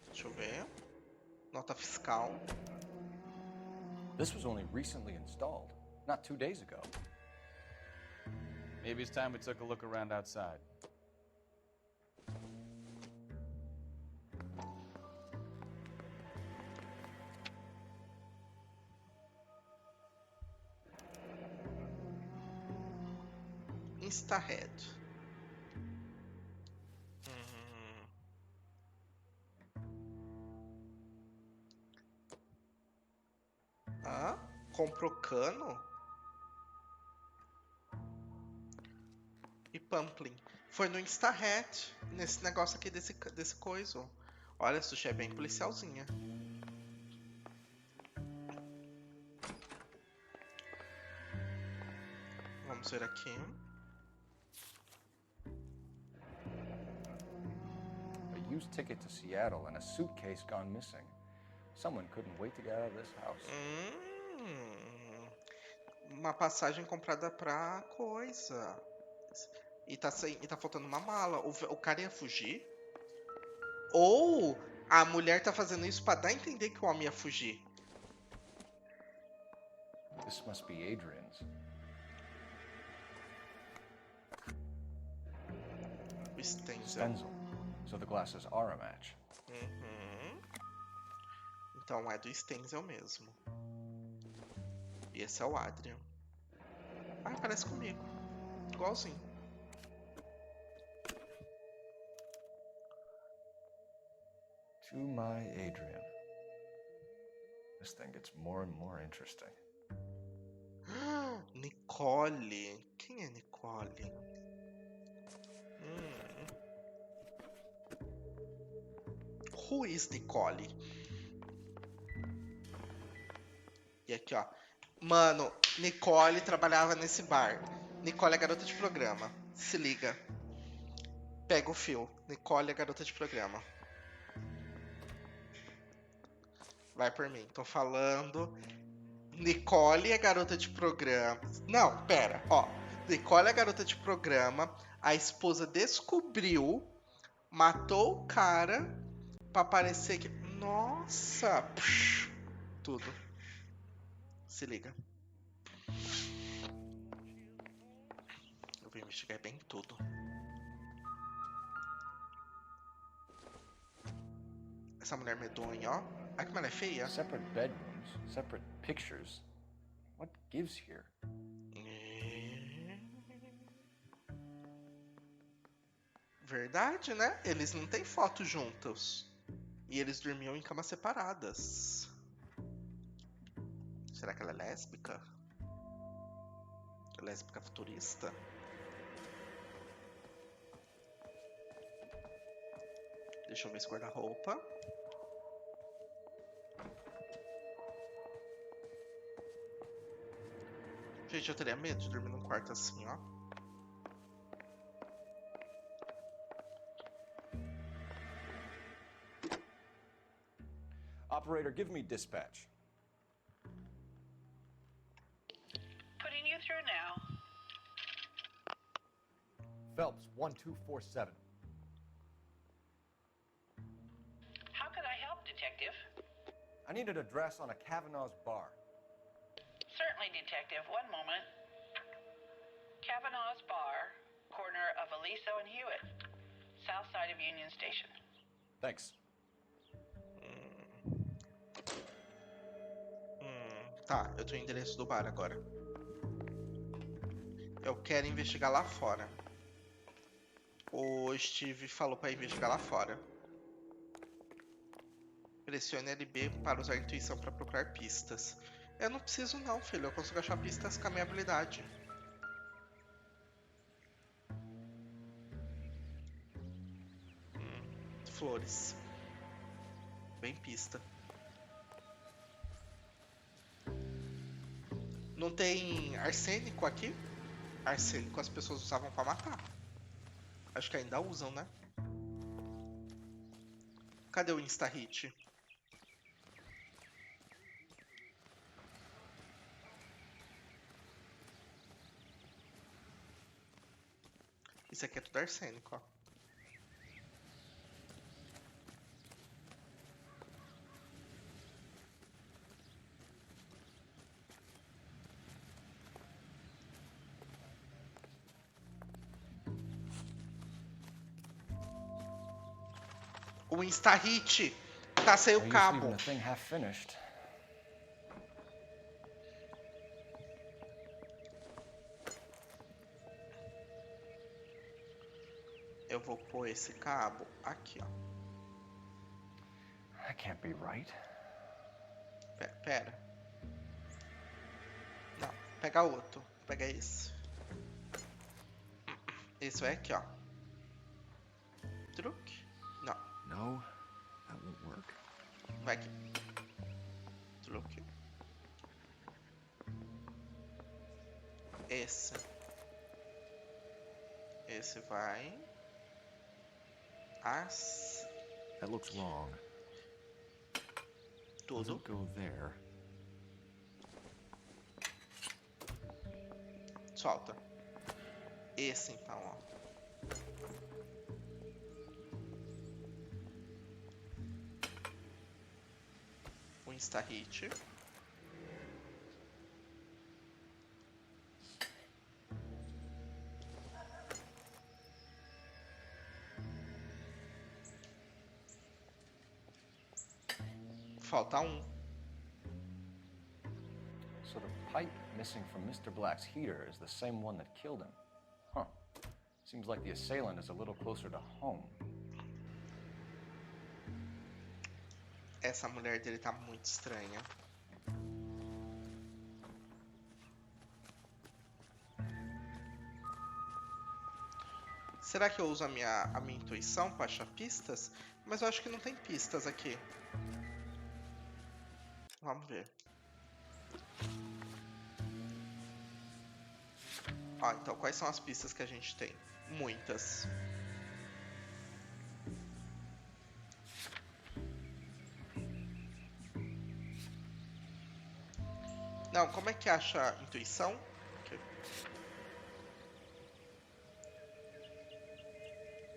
Deixa eu ver. Nota fiscal. This was only recently installed, not 2 days ago. Maybe it's time we took a look around outside. Instahead. Comprou cano e Pamplin. Foi no Instahead, nesse negócio aqui desse coiso. Olha, essa sushi é bem policialzinha. Vamos ver aqui. A used ticket to Seattle and a suitcase gone missing. Someone couldn't wait to get out of this house. Uma passagem comprada pra coisa. E tá faltando uma mala. O cara ia fugir? Ou a mulher tá fazendo isso pra dar a entender que o homem ia fugir? This must be Adrian's. O Stenzel. Stenzel. So the glasses are a match. Então é do Stenzel mesmo. E esse é o Adrian. Ah, parece comigo. Igualzinho. To my Adrian. This thing gets more and more interesting. Nicole. Quem é Nicole? Who is Nicole? E aqui, ó. Mano, Nicole trabalhava nesse bar. Nicole é garota de programa. Se liga. Pega o fio. Nicole é garota de programa. Vai por mim. Tô falando. Nicole é garota de programa. Não, pera, ó. Nicole é garota de programa. A esposa descobriu, matou o cara pra parecer que. Nossa! Psh, tudo. Se liga. Eu vou investigar bem tudo. Essa mulher medonha, ó. Ai, como ela é feia. Separate bedrooms, separate pictures. What gives here? Verdade, né? Eles não têm foto juntos. E eles dormiam em camas separadas. Será que ela é lésbica? Lésbica futurista? Deixa eu ver esse guarda-roupa. Gente, eu teria medo de dormir num quarto assim, ó. Operator, give me dispatch. Putting you through now. Phelps, 1247. How could I help, Detective? I need an address on a Kavanaugh's bar. Certainly, Detective. One moment. Kavanaugh's Bar, corner of Aliso and Hewitt, south side of Union Station. Thanks. Tá, eu tenho o endereço do bar agora. Eu quero investigar lá fora. O Steve falou pra investigar lá fora. Pressione LB para usar a intuição para procurar pistas. Eu não preciso não, filho. Eu consigo achar pistas com a minha habilidade. Flores. Bem pista. Não tem arsênico aqui? Arsênico as pessoas usavam pra matar. Acho que ainda usam, né? Cadê o Insta-Hit? Isso aqui é tudo arsênico, ó. O Insta-Hit tá sem o cabo. Eu vou pôr esse cabo aqui, ó. That can't be right. Pera. Não, pega outro. Pega esse. Esse vai aqui, ó. Truque. Não. No, that won't work. Vai aqui. Truque. Esse. Esse vai. That looks wrong. Todo. Go there. Solta. Esse então, ó. O Insta-Hit. Falta um. So the pipe missing from Mr. Black's heater is the same one that killed him. Huh. Seems like the assailant is a little closer to home. Essa mulher dele tá muito estranha. Será que eu uso a minha intuição para achar pistas? Mas eu acho que não tem pistas aqui. Vamos ver. Ó, então quais são as pistas que a gente tem? Muitas. Não, como é que acha intuição?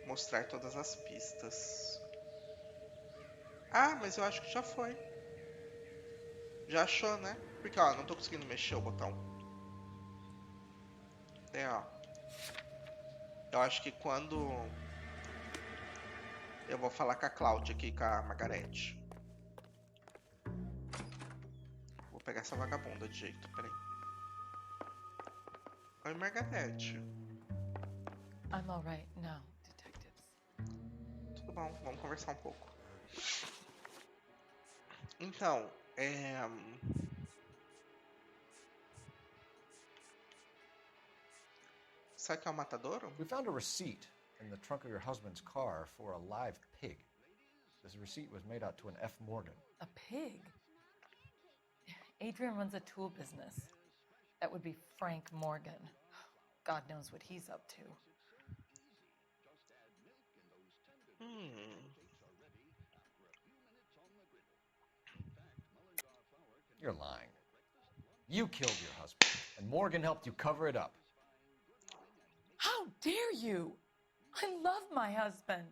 Mostrar todas as pistas. Ah, mas eu acho que já foi. Já achou, né? Porque, ó, não tô conseguindo mexer o botão. É, ó. Eu acho que quando... Eu vou falar com a Cláudia aqui, com a Margarete. Vou pegar essa vagabunda de jeito, peraí. Oi, Margarete. I'm all right now, detectives. Tudo bom, vamos conversar um pouco. Então, sabe que é um matadouro? We found a receipt in the trunk of your husband's car for a live pig. This receipt was made out to an F. Morgan. A pig? Adrian runs a tool business. That would be Frank Morgan. God knows what he's up to. You're lying. You killed your husband, and Morgan helped you cover it up. How dare you? I love my husband.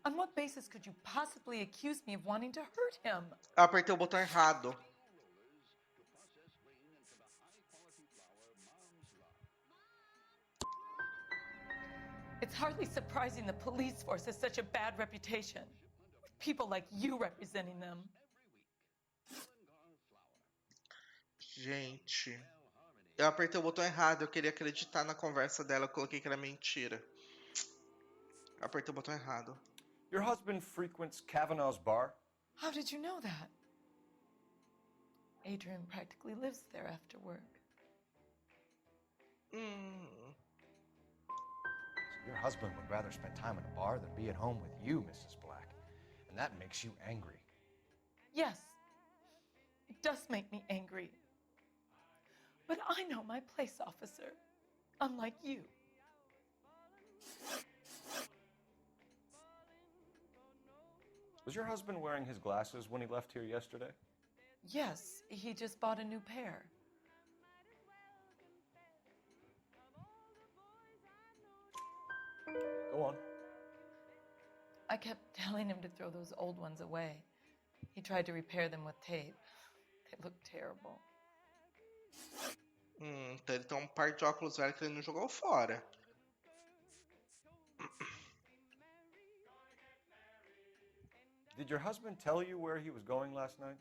On what basis could you possibly accuse me of wanting to hurt him? Eu apertei o botão errado. It's hardly surprising the police force has such a bad reputation, with people like you representing them. Gente, eu apertei o botão errado. Eu queria acreditar na conversa dela. Eu coloquei que era mentira. Eu apertei o botão errado. Your husband frequents Kavanaugh's bar? How did you know that? Adrian practically lives there after work. Your husband would rather spend time in a bar than be at home with you, Mrs. Black. And that makes you angry. Yes, it does make me angry. But I know my place, officer, unlike you. Was your husband wearing his glasses when he left here yesterday? Yes, he just bought a new pair. Go on. I kept telling him to throw those old ones away. He tried to repair them with tape. They look terrible. Então ele tem par de óculos velho que ele não jogou fora. Did your husband tell you where he was going last night?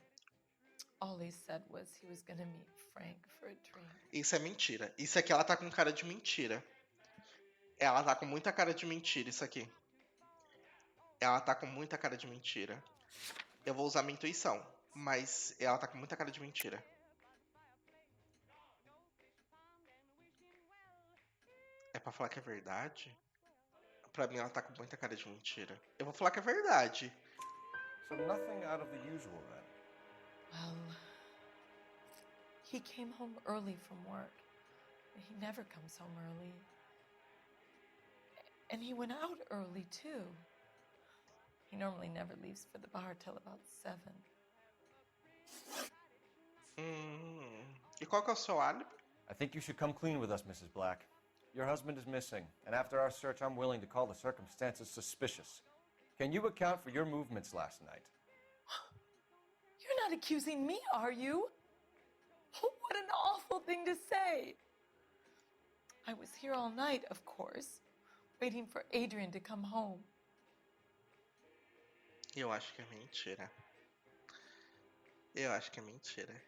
All he said was he was gonna meet Frank for a drink. Isso é mentira. Isso aqui ela tá com cara de mentira. Ela tá com muita cara de mentira, isso aqui. Ela tá com muita cara de mentira. Eu vou usar minha intuição, mas ela tá com muita cara de mentira. É pra falar que é verdade? Pra mim ela tá com muita cara de mentira. Eu vou falar que é verdade. So nothing out of the usual then. Well, he came home early from work. He never comes home early. And he went out early, too. He normally never leaves for the bar till about 7. E qual que é o seu álibi? I think you should come clean with us, Mrs. Black. Your husband is missing, and after our search, I'm willing to call the circumstances suspicious. Can you account for your movements last night? You're not accusing me, are you? Oh, what an awful thing to say. I was here all night, of course, waiting for Adrian to come home. Eu acho que é mentira. Eu acho que é mentira.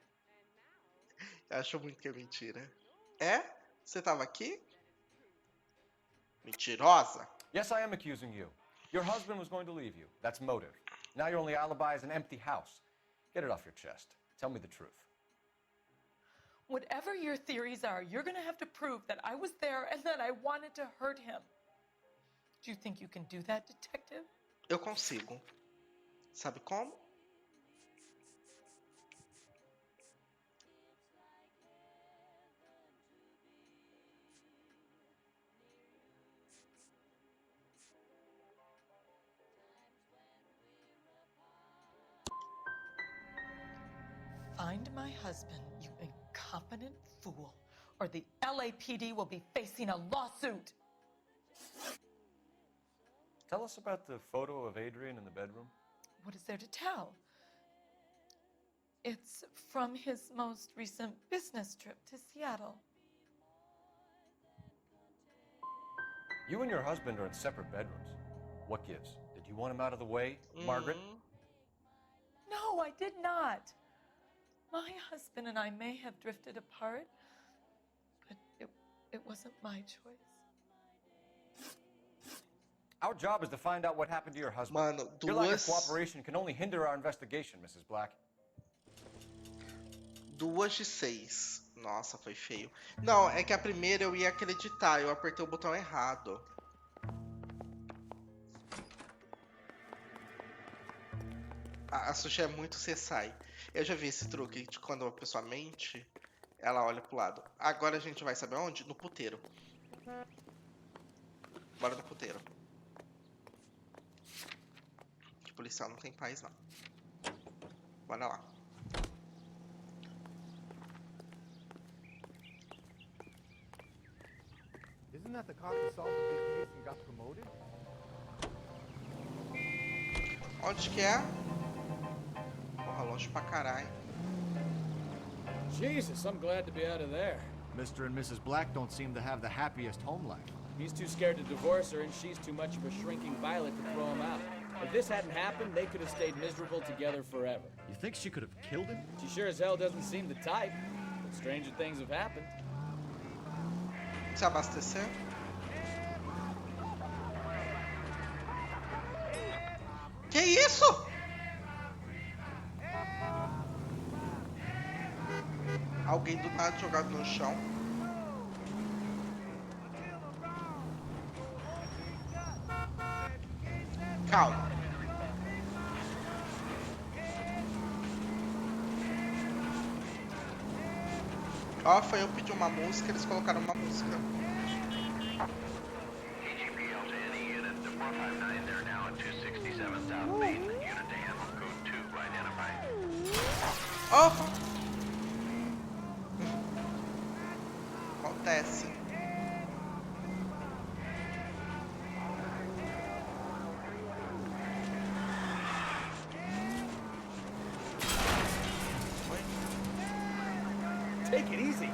Eu acho muito que é mentira. É? Você tava aqui? Mentirosa. Yes, I am accusing you. Your husband was going to leave you. That's motive. Now your only alibi is an empty house. Get it off your chest. Tell me the truth. Whatever your theories are, you're going to have to prove that I was there and that I wanted to hurt him. Do you think you can do that, detective? Eu consigo. Sabe como? Find my husband, you incompetent incompetent fool, or the LAPD will be facing a lawsuit. Tell us about the photo of Adrian in the bedroom. What is there to tell? It's from his most recent business trip to Seattle. You and your husband are in separate bedrooms. What gives? Did you want him out of the way, Margaret? No, I did not. My husband and I may have drifted apart, but it wasn't my choice. Our job is to find out what happened to your husband. Mano, Your lack of cooperation can only hinder our investigation, Mrs. Black. 2:06. Nossa, foi feio. Não, é que a primeira eu ia acreditar, eu apertei o botão errado. A Sushi é muito CSI. Eu já vi esse truque de quando a pessoa mente, ela olha pro lado. Agora a gente vai saber onde? No puteiro. Bora no puteiro. Que policial não tem paz, não. Bora lá. Isn't that the cop who solved the big case and got promoted? Onde que é? Porra, longe pra caralho. Jesus, I'm glad to be out of there. Mr. and Mrs. Black don't seem to have the happiest home life. He's too scared to divorce her, and she's too much of a shrinking violet to throw him out. If this hadn't happened, they could have stayed miserable together forever. You think she could have killed him? She sure as hell doesn't seem the type, but stranger things have happened. Se abastecer? Que isso? Alguém do nada jogado no chão. Calma. Ó, foi eu pedir uma música, eles colocaram uma música. Oh! Acontece. Take it easy.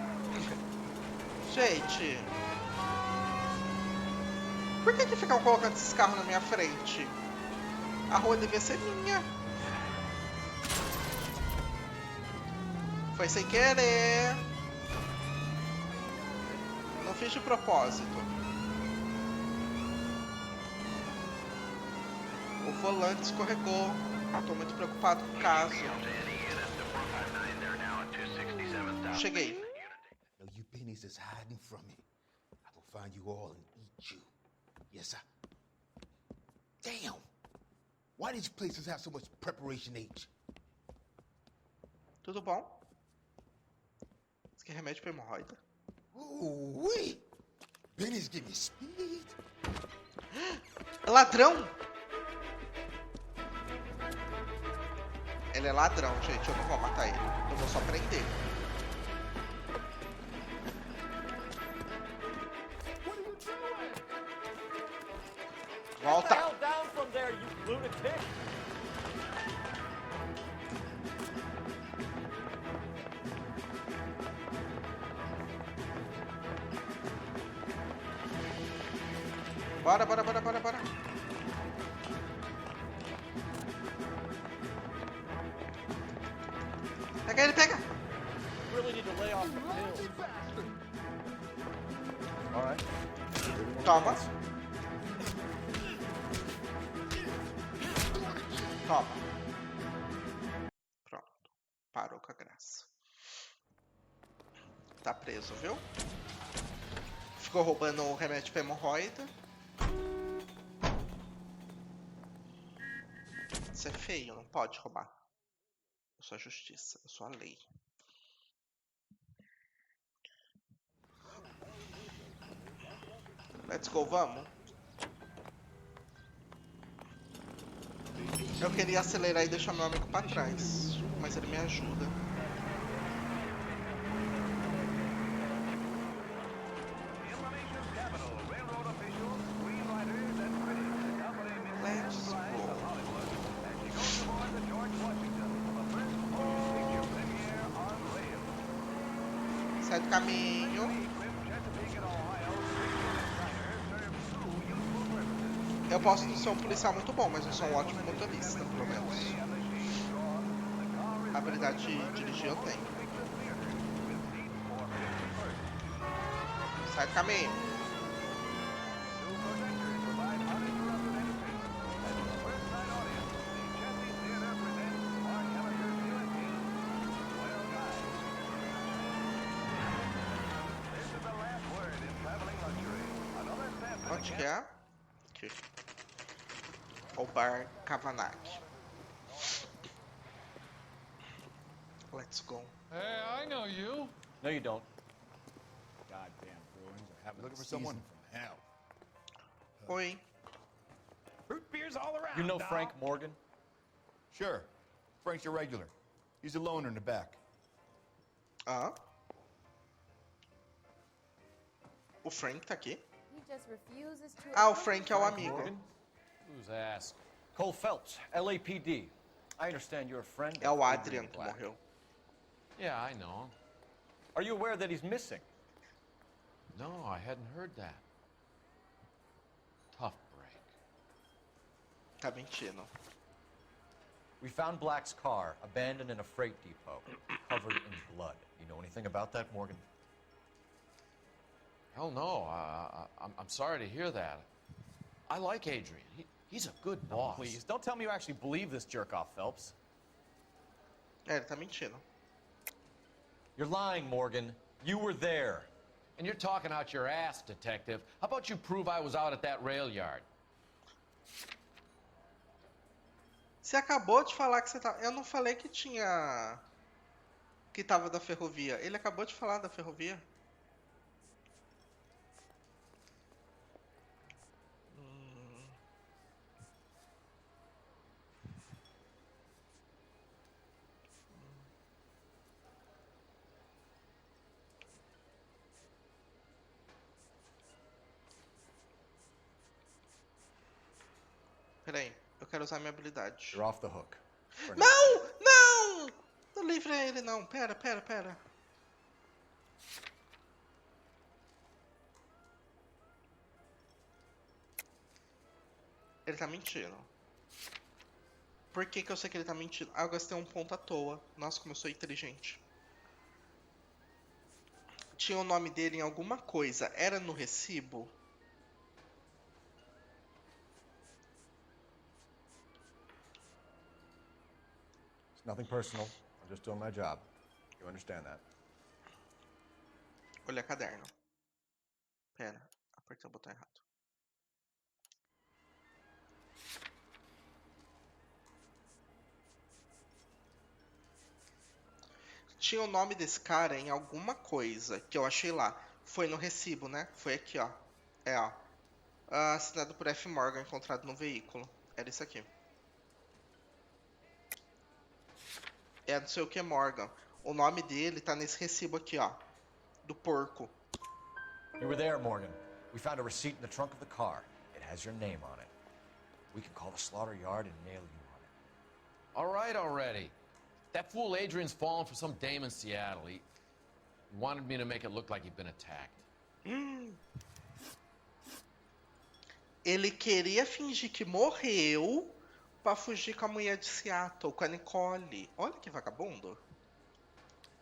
Gente, por que ficam colocando esses carros na minha frente? A rua devia ser minha. Foi sem querer. Não fiz de propósito. O volante escorregou. Tô muito preocupado com o caso. Cheguei. No, you pennies is hiding from me. I will find you all and eat you. Yes, sir. Damn! Why these places have so much preparation H? Tudo bom? Isso aqui é remédio pra hemorroida. Ooh-wee! Pennies give me speed. Ladrão! Ele é ladrão, gente. Eu não vou matar ele. Eu vou só prender. Volta! Down from there, you lunatic! Bora, bora, bora, bora, bora. Pega ele, pega! Really need to lay off the pills. All right. Toma. Toma. Pronto. Parou com a graça. Tá preso, viu? Ficou roubando o remédio pra hemorroida. Isso é feio, não pode roubar. Eu sou a justiça, eu sou a lei. Let's go, vamos. Eu queria acelerar e deixar meu amigo pra trás, mas ele me ajuda. Sai do caminho. Eu posso não ser um policial muito bom, mas eu sou um ótimo motorista, pelo menos. A habilidade de dirigir eu tenho. Sai do caminho. Onde que é? Aqui. O bar Kavanak. Let's go. Hey, I know you. No, you don't. Goddamn Bruins are having looking for someone from hell. Oi. Root beers all around. You know dog. Frank Morgan? Sure. Frank's your regular. He's a loner in the back. Ah. O Frank tá aqui. Ah, o Frank é o amigo. Who's asked? Cole Phelps, LAPD. I understand you're a friend. É o Adrian que morreu. Yeah, I know him. Are you aware that he's missing? No, I hadn't heard that. Tough break. Tá mentindo. We found Black's car abandoned in a freight depot, covered in blood. You know anything about that, Morgan? Hell no. I'm sorry to hear that. I like Adrian. He's a good boss. Please, don't tell me you actually believe this jerk-off, Phelps. É, ele tá mentindo. You're lying, Morgan. You were there. And you're talking out your ass, detective. How about you prove I was out at that rail yard? Você acabou de falar que você tá... Eu não falei que tinha... Que tava da ferrovia. Ele acabou de falar da ferrovia. Peraí, eu quero usar minha habilidade. You're off the hook. Não! Não! Não livre ele, não. Pera. Ele tá mentindo. Por que que eu sei que ele tá mentindo? Ah, eu gastei um ponto à toa. Nossa, como eu sou inteligente. Tinha o nome dele em alguma coisa. Era no recibo? It's nothing personal. I'm just doing my job. You understand that? Olha caderno. Pera, apertei o botão errado. Tinha o nome desse cara em alguma coisa que eu achei lá. Foi no recibo, né? Foi aqui, ó. É, ó. Assinado por F. Morgan, encontrado no veículo. Era isso aqui. É não sei o que Morgan. O nome dele tá nesse recibo aqui, ó. Do porco. You were there, Morgan. We found a receipt in the trunk of the car. It has your name on it. We can call the slaughter yard and nail you on it. All right already. That fool Adrian's fallen for some dame in Seattle. He wanted me to make it look like he'd been attacked. Ele queria fingir que morreu pra fugir com a mulher de Seattle, com a Nicole. Olha que vagabundo.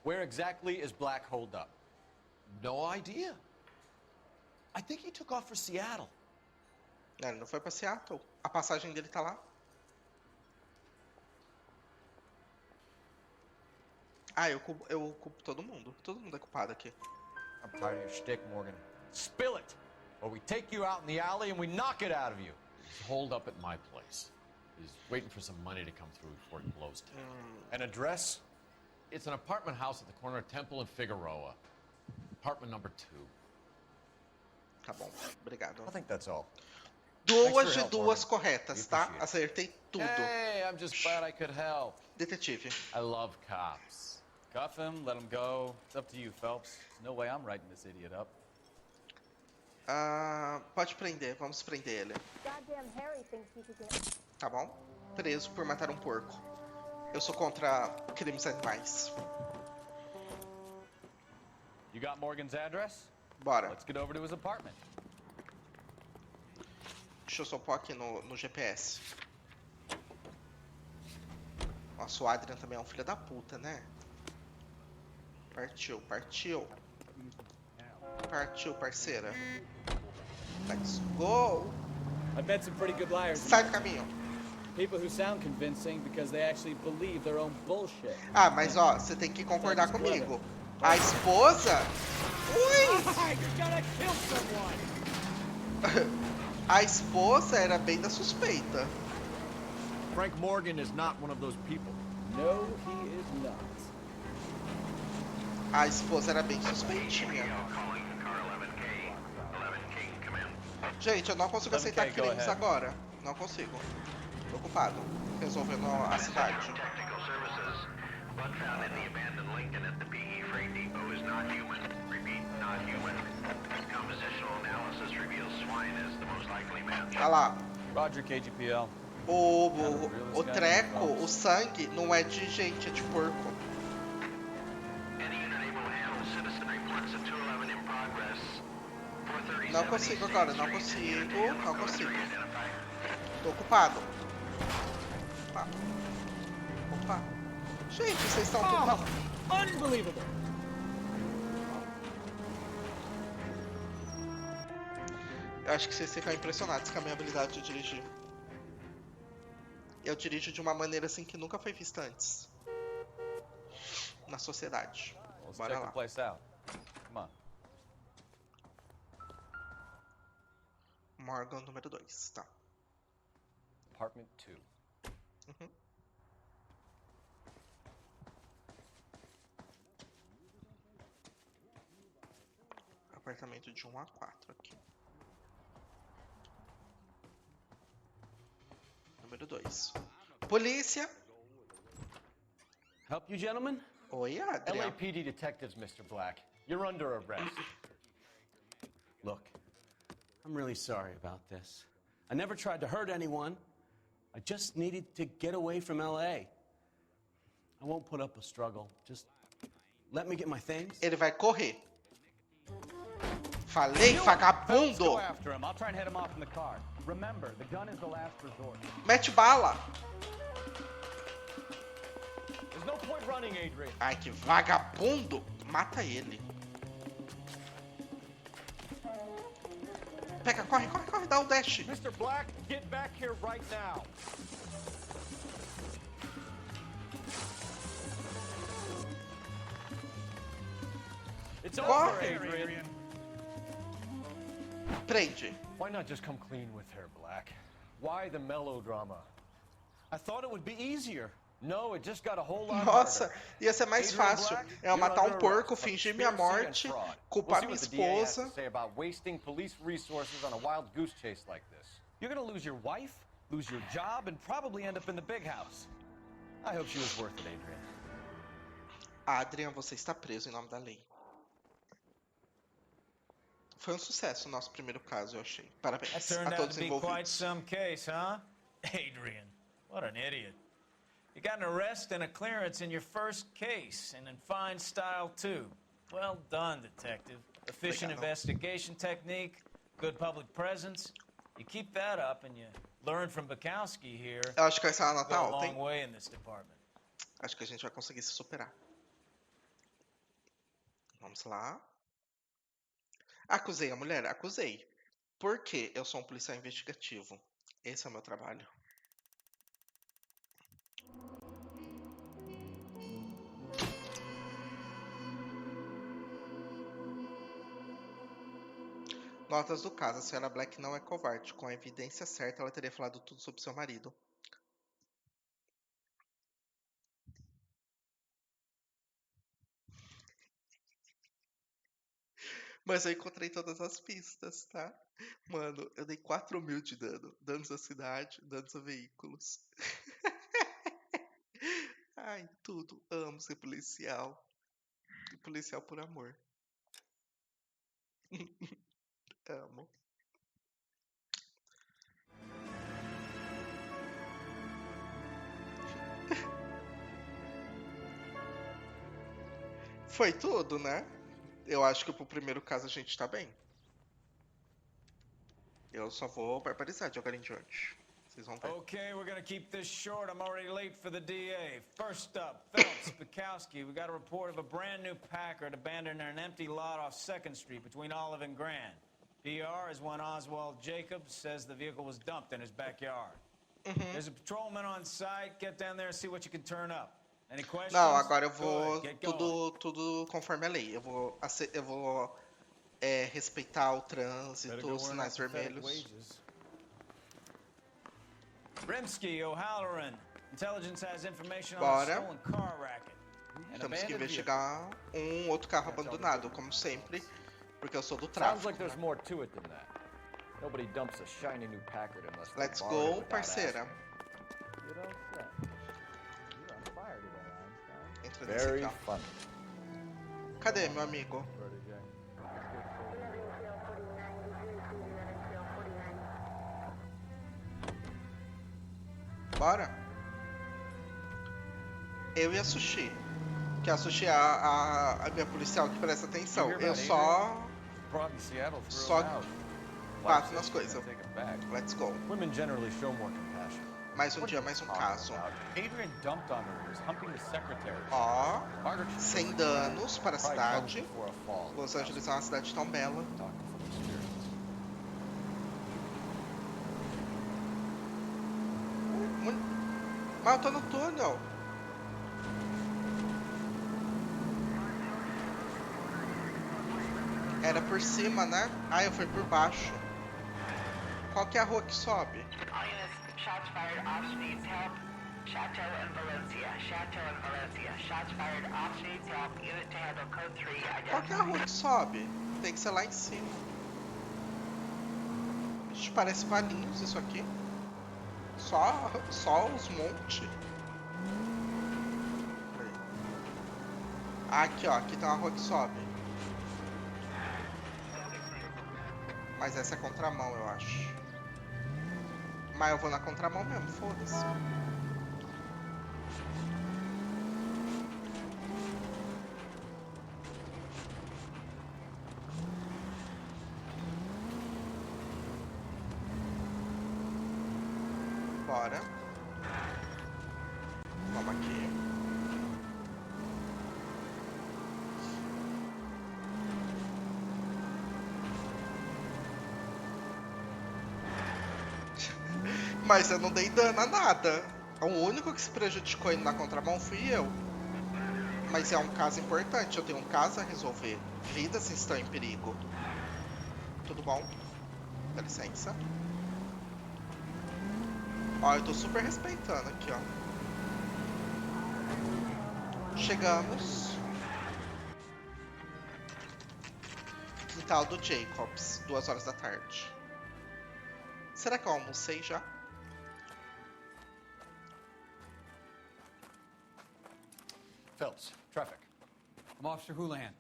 Where exactly is Black holed up? No idea. I think he took off for Seattle. Não, ele não foi pra Seattle. A passagem dele tá lá. Ah, eu culpo todo mundo. Todo mundo é culpado aqui. I'm tired of your shtick, Morgan. Spill it! Or we take you out in the alley and we knock it out of you. He's holed up at my place. He's waiting for some money to come through before he blows town. An address? It's an apartment house at the corner of Temple and Figueroa. Apartment number 2. Tá bom, obrigado. I think that's all. Duas de duas corretas, tá? Acertei tudo. Hey, I'm just glad I could help. Detetive. I love cops. Cuff him, let him go. It's up to you, Phelps. There's no way I'm writing this idiot up. Pode prender, vamos prender ele. Tá bom? Preso por matar um porco. Eu sou contra crimes animais. You got Morgan's address? Bora. Let's get over to his apartment. Deixa eu só pôr aqui no GPS. Nossa, o Adrian também é um filho da puta, né? Partiu, partiu. Partiu, parceira. Let's go. I've met some pretty good liars. Sai do caminho. People who sound convincing because they actually believe their own bullshit. Ah, mas ó, você tem que concordar comigo. A esposa... Ui! You're gonna kill someone! A esposa era bem da suspeita. Frank Morgan is not one of those people. No, he is not. A esposa era bem suspeitinha. Gente, eu não consigo aceitar crimes agora. Não consigo. Tô ocupado. Resolvendo a cidade. Tá lá. Roger, KGPL. O treco, o sangue, não é de gente, é de porco. Não consigo agora, não consigo, não consigo. Tô ocupado. Opa. Opa. Gente, vocês estão tudo... Unbelievable! Eu acho que vocês ficam impressionados com a minha habilidade de dirigir. Eu dirijo de uma maneira assim que nunca foi vista antes. Na sociedade. Bora lá. Morgan número 2, tá. Apartment 2. Uhum. Apartamento de 1 a 4 aqui. Número 2. Polícia! Help you, gentlemen? Oi, Adrian. LAPD detectives, Mr. Black. You're under arrest. Look, I'm really sorry about this. I never tried to hurt anyone. I just needed to get away from L.A. I won't put up a struggle. Just let me get my things. Ele vai correr. Falei, vagabundo! Go after him. I'll try and head him off in the car. Remember, the gun is the last resort. Mete bala! There's no point running, Adrian. Ai, que vagabundo! Mata ele. Pega, corre, corre, corre, dá o dash. Mr. Black, get back here right now. It's over, Adrian. Prende. Why not just come clean with her, Black? Why the melodrama? I thought it would be easier. No, it just got a whole lot Nossa, harder. ia ser mais fácil. Eu matar um porco, fingir minha morte, culpar minha esposa. Say about wasting police resources on a wild goose chase like this. You're gonna lose your wife, lose your job, and probably end up in the big house. I hope she was worth it, Adrian. Adrian, você está preso em nome da lei. Foi um sucesso o nosso primeiro caso, eu achei. Parabéns a todos envolvidos. Quite some case, huh? Adrian, what an idiot. You got an arrest and a clearance in your first case, and in fine style, too. Well done, detective. Efficient investigation technique, good public presence. You keep that up and you learn from Bukowski here. Eu acho que vai ser uma nota go a alta, long hein? way in this department. Acho que a gente vai conseguir se superar. Vamos lá. Acusei a mulher? Acusei. Por quê? Eu sou um policial investigativo. Esse é o meu trabalho. Notas do caso. A senhora Black não é covarde. Com a evidência certa, ela teria falado tudo sobre seu marido. Mas eu encontrei todas as pistas, tá? Mano, eu dei 4.000 de dano. Danos à cidade, danos a veículos. Ai, tudo. Amo ser policial. E policial por amor. Amo. Foi tudo, né? Eu acho que pro primeiro caso a gente tá bem. Eu só vou barbarizar de agora em diante. Vocês vão ver. Okay, we're gonna keep this short. I'm already late for the DA. First up, Phelps, Bukowski. We got a report of a brand new Packard abandoned in an empty lot off 2nd Street between Olive and Grand. PR is one Oswald Jacobs says the vehicle was dumped in his backyard. There's a patrolman on site. Get down there and see what you can turn up. Any questions? Não, agora eu vou tudo conforme a lei. Eu vou respeitar o trânsito, os sinais vermelhos. Rimsky, O'Halloran. Intelligence has information on a Bora. stolen car racket. Temos que investigar outro carro abandonado, como sempre, porque eu sou do Sounds tráfico. like there's more to it than that. Nobody dumps a shiny new Packard unless they Let's borrowed it go, without parceira. asking. You don't say. You're on fire today, Einstein. Entra nesse Very carro. funny. Cadê, meu amigo? Bora? Eu e a Sushi. Que a Sushi é a minha policial que presta atenção. Eu só bato nas coisas. Let's go. Women generally show more compassion. Mais um dia, mais um caso. Adrian dumped on her and was humping the secretary. Ó, sem danos para a cidade. Los Angeles é uma cidade tão bela. Mas eu tô no túnel. Era por cima, né? Ah, eu fui por baixo. Qual que é a rua que sobe? All units, shots fired off needs help. Chateau and Valencia. Chateau and Valencia. Shots fired off needs help. Unit to handle code 3. Qual que é a rua que sobe? Tem que ser lá em cima. Ixi, parece Valinhos isso aqui. Só os montes. Aqui, ó. Aqui tem uma rua que sobe. Mas essa é contramão, eu acho. Mas eu vou na contramão mesmo, foda-se. Bora. Vamos aqui. Mas eu não dei dano a nada. O único que se prejudicou indo na contramão fui eu. Mas é um caso importante, eu tenho um caso a resolver. Vidas estão em perigo. Tudo bom? Dá licença. Ó, eu tô super respeitando aqui, ó. Chegamos. Quintal do Jacobs, 2 horas da tarde. Será que eu almocei já? Phelps, traffic. I'm Officer Houlihan.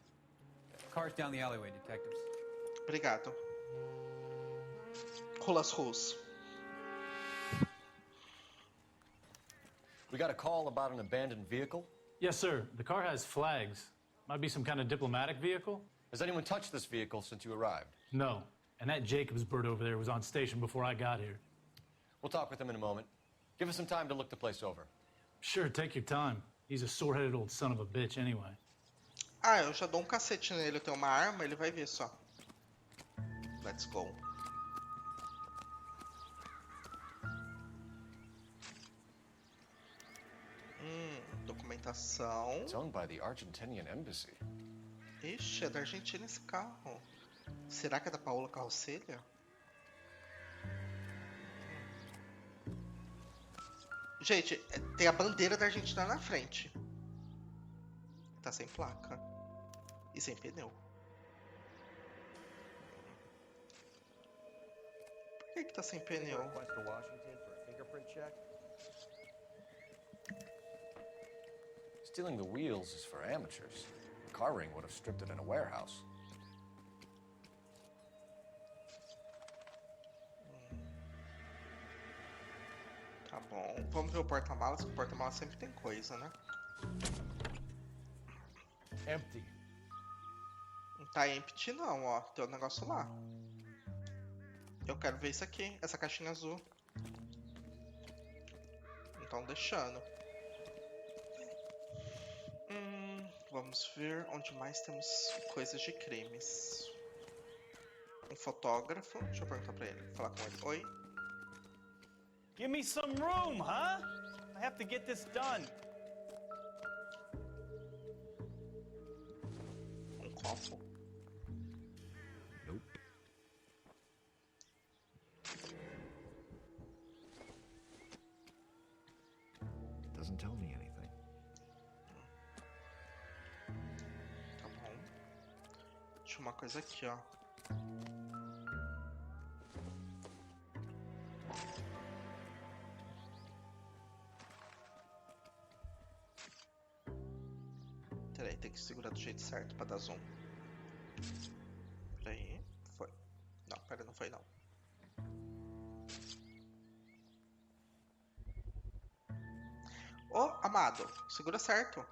Car's down the alleyway, detectives. Obrigado. Rolas ruas. We got a call about an abandoned vehicle? Yes, sir. The car has flags. Might be some kind of diplomatic vehicle. Has anyone touched this vehicle since you arrived? No. And that Jacobs bird over there was on station before I got here. We'll talk with him in a moment. Give us some time to look the place over. Sure, take your time. He's a sore-headed old son of a bitch anyway. Ah, eu já dou um cacete nele. Eu tenho uma arma, ele vai ver só. Let's go. Documentação. It's owned by the Argentinian embassy. Ixi, é da Argentina esse carro. Será que é da Paola Carrocelha? Gente, tem a bandeira da Argentina na frente. Tá sem placa. E sem pneu. Por que tá sem pneu? Stealing the wheels is for amateurs. The car ring would have stripped it in a warehouse. Tá bom. Vamos ver o porta-malas, que o porta-malas sempre tem coisa, né? Empty. tá empty não, ó. Tem um negócio lá. Eu quero ver isso aqui, essa caixinha azul. Então deixando. Vamos ver onde mais temos coisas de crimes. Um fotógrafo. Deixa eu perguntar pra ele. Falar com ele. Oi? Give me some room, huh? I have to get this done. Um copo. Nope. Doesn't tell me anything. Tá bom. Deixa uma coisa aqui, ó. Peraí, tem que segurar do jeito certo pra dar zoom. Peraí, foi. Não, pera, não foi não. Ô, amado, segura certo.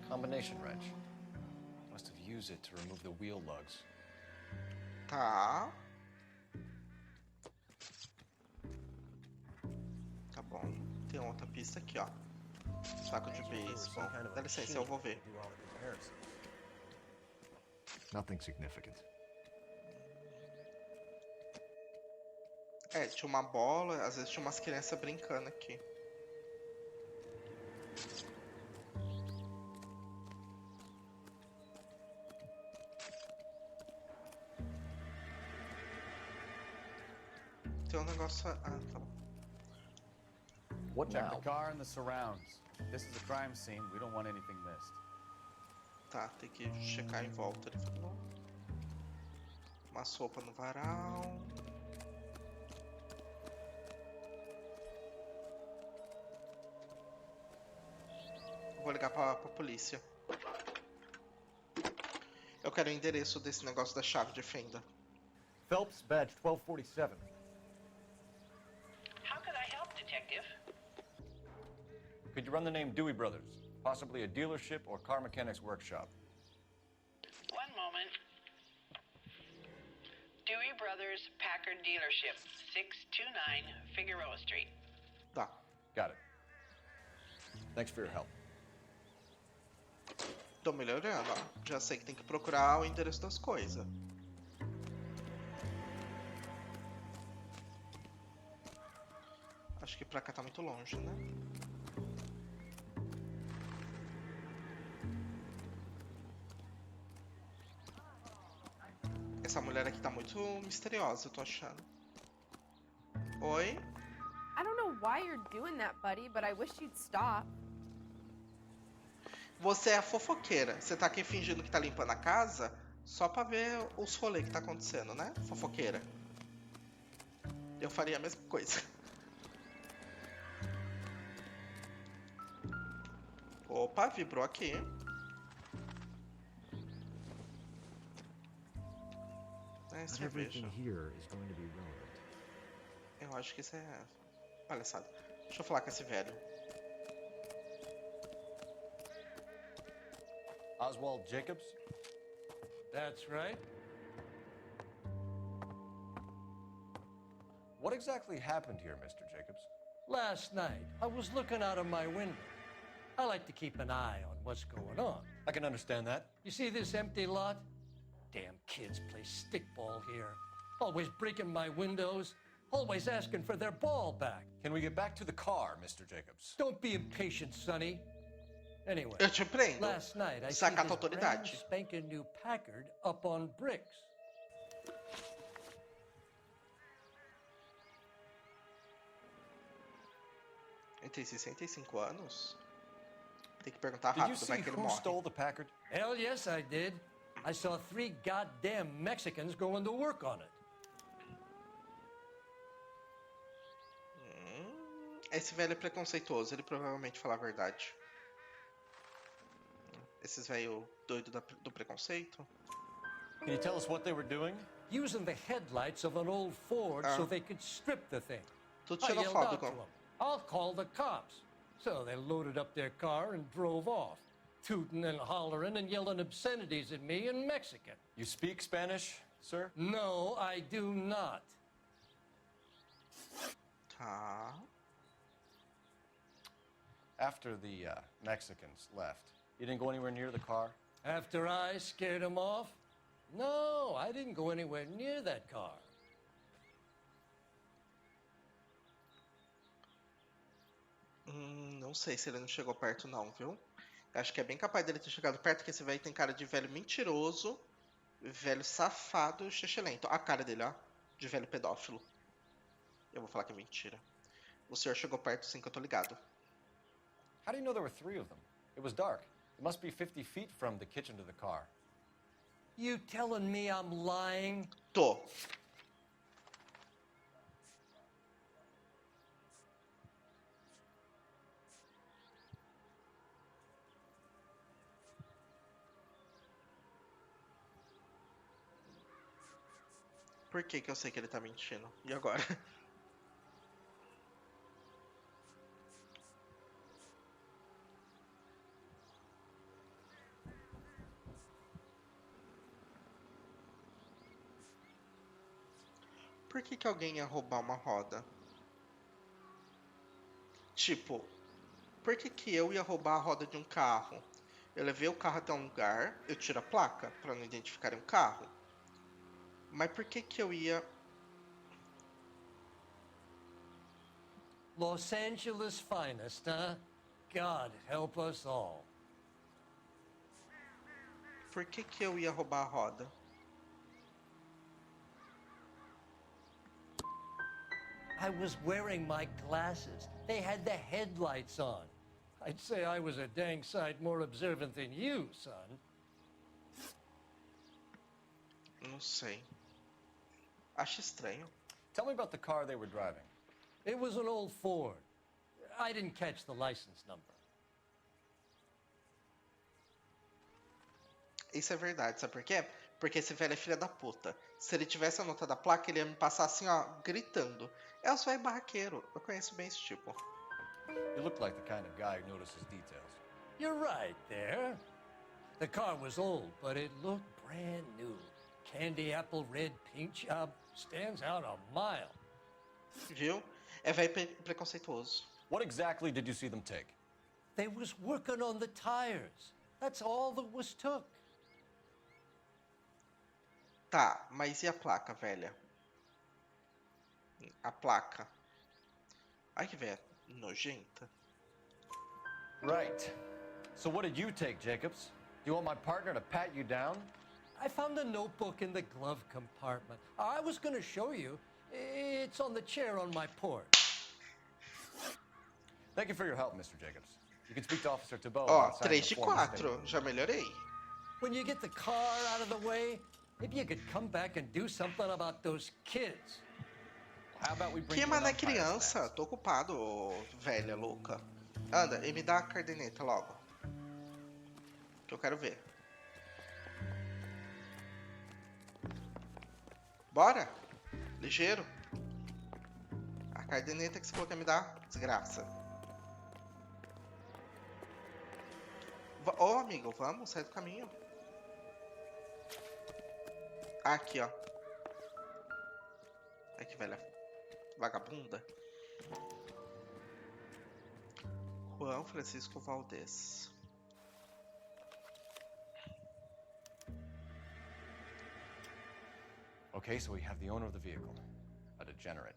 Combination wrench. Must have used it to remove the wheel lugs. Tá. Tá bom. Tem outra pista aqui, ó. Saco de beisebol. Dá licença, eu vou ver. Nothing significant. É, tinha uma bola, às vezes tinha umas crianças brincando aqui. Tem um negócio... Ah, tá bom. What Check now? the car and the surrounds. This is a crime scene. We don't want anything missed. Tá, tem que checar em volta. Ele falou. Uma sopa no varal. Vou ligar pra polícia. Eu quero o endereço desse negócio da chave de fenda. Phelps, badge 1247. How could I help, Detective? Could you run the name Dewey Brothers? Possibly a dealership or car mechanics workshop. One moment. Dewey Brothers Packard Dealership, 629 Figueroa Street. Tá. Got it. Thanks for your help. Tô melhorando, ó. Já sei que tem que procurar o endereço das coisas. Acho que pra cá tá muito longe, né? Essa mulher aqui tá muito misteriosa, eu tô achando. Oi? I don't know why you're doing that, buddy, but I wish you'd stop. Você é a fofoqueira. Você tá aqui fingindo que tá limpando a casa só pra ver os rolês que tá acontecendo, né? Fofoqueira. Eu faria a mesma coisa. Opa, vibrou aqui. É cerveja. Eu acho que isso é palhaçada. Deixa eu falar com esse velho. Oswald Jacobs? That's right. What exactly happened here, Mr. Jacobs? Last night, I was looking out of my window. I like to keep an eye on what's going on. I can understand that. You see this empty lot? Damn kids play stickball here. Always breaking my windows. Always asking for their ball back. Can we get back to the car, Mr. Jacobs? Don't be impatient, Sonny. Anyway, eu te prendo. Last night I see Sacata this brand autoridade. spanking new Packard up on bricks. Ele tem 65 anos? Tem que perguntar Did you rápido, see vai que ele who morre. stole the Packard? Hell yes, I did. I saw 3 goddamn Mexicans going to work on it. Esse velho é preconceituoso, ele provavelmente fala a verdade. Esses velho doido do preconceito. Can you tell us what they were doing? Using the headlights of an old Ford so they could strip the thing. Tudo I yelled out to xenofóbico. them, I'll call the cops. So they loaded up their car and drove off, tooting and hollering and yelling obscenities at me in Mexican. You speak Spanish, sir? No, I do not. Tá. After the Mexicans left, you didn't go anywhere near the car? After I scared them off? No, I didn't go anywhere near that car. Não sei se ele não chegou perto não, viu? Acho que é bem capaz dele ter chegado perto, porque esse velho tem cara de velho mentiroso, velho safado, xixelento. A cara dele, ó, de velho pedófilo. Eu vou falar que é mentira. O senhor chegou perto sim, que eu tô ligado. How do you know there were 3 of them? It was dark. It must be 50 feet from the kitchen to the car. You telling me I'm lying? Tô. Por que que eu sei que ele tá mentindo? E agora? Por que que alguém ia roubar uma roda? Tipo, por que que eu ia roubar a roda de um carro? Eu levei o carro até um lugar, eu tiro a placa para não identificarem o carro. Mas por que que eu ia... Los Angeles finest, huh? God help us all. Por que que eu ia roubar a roda? I was wearing my glasses. They had the headlights on. I'd say I was a dang sight more observant than you, son. Não sei. Acho estranho. Tell me about the car they were driving. It was an old Ford. I didn't catch the license number. Isso é verdade, sabe por quê? Porque esse velho é filho da puta. Se ele tivesse anotado a placa, ele ia me passar assim, ó, gritando. É os velho barraqueiro. Eu conheço bem esse tipo. You look like the kind of guy who notices details. You're right there. The car was old, but it looked brand new. Candy apple red paint job stands out a mile. Viu? É velho preconceituoso. What exactly did you see them take? They was working on the tires. That's all that was took. Tá, mas e a placa, velha? A placa. Ai, que velha nojenta. Right. So what did you take, Jacobs? Do you want my partner to pat you down? I found a notebook in the glove compartment. I was going to show you. It's on the chair on my porch. Thank you for your help, Mr. Jacobs. You can speak to Officer Thibault. Ó, 3 de 4. Já melhorei. When you get the car out of the way, maybe you could come back and do something about those kids. How about we bring Que you mané an umpire criança? Tô ocupado, ô velha louca. Anda, e me dá a caderneta logo. Que eu quero ver. Bora? Ligeiro. A caderneta que você falou que ia me dar, desgraça. Ô, amigo, vamos, sai do caminho. Aqui, ó. Ai, que velha vagabunda. Juan Francisco Valdez. Okay, so we have the owner of the vehicle, a degenerate.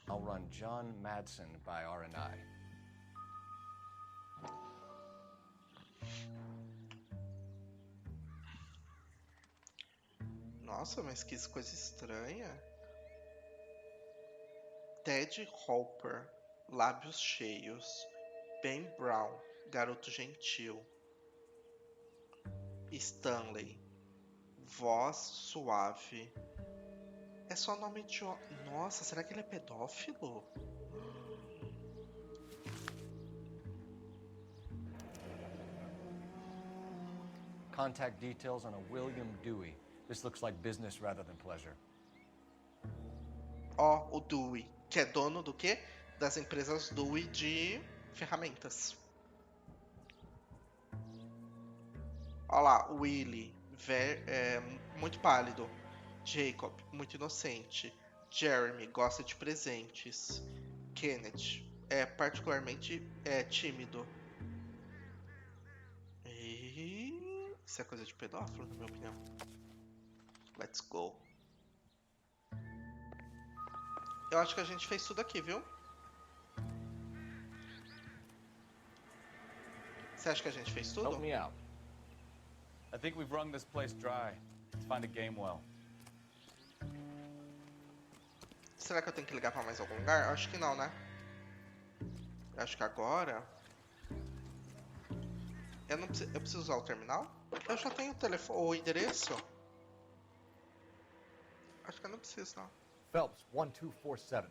I'll run John Madsen by R&I. Nossa, mas que coisa estranha. Ted Hopper, lábios cheios. Ben Brown, garoto gentil. Stanley, voz suave. É só nome de... Nossa, será que ele é pedófilo? Contact details on a William Dewey. This looks like business rather than pleasure. Ó, o Dewey. que é dono do quê? Das empresas Dewey de ferramentas. Olha lá, Willie, muito pálido. Jacob, muito inocente. Jeremy, gosta de presentes. Kenneth, particularmente tímido. E... isso é coisa de pedófilo, na minha opinião. Let's go. Eu acho que a gente fez tudo aqui, viu? Você acha que a gente fez tudo? Help me out. I think we've wrung this place dry. Let's find a game well. Será que eu tenho que ligar pra mais algum lugar? Acho que não, né? Eu acho que agora... eu preciso usar o terminal? Eu já tenho o endereço. Acho que eu não preciso, não. Phelps, 1247.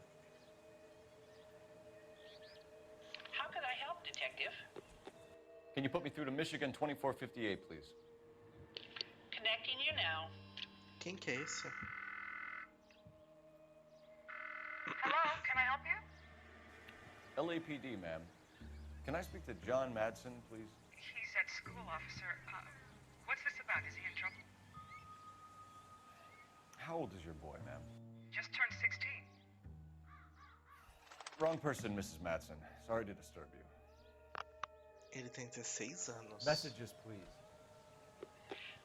How could I help, Detective? Can you put me through to Michigan 2458, please? Connecting you now. Quem que é esse? Hello, can I help you? LAPD, ma'am. Can I speak to John Madsen, please? He's at school, officer. What's this about? Is he in trouble? How old is your boy, ma'am? Just turned 16. Wrong person, Mrs. Madsen. Sorry to disturb you. Ele tem 16 anos. Messages, please.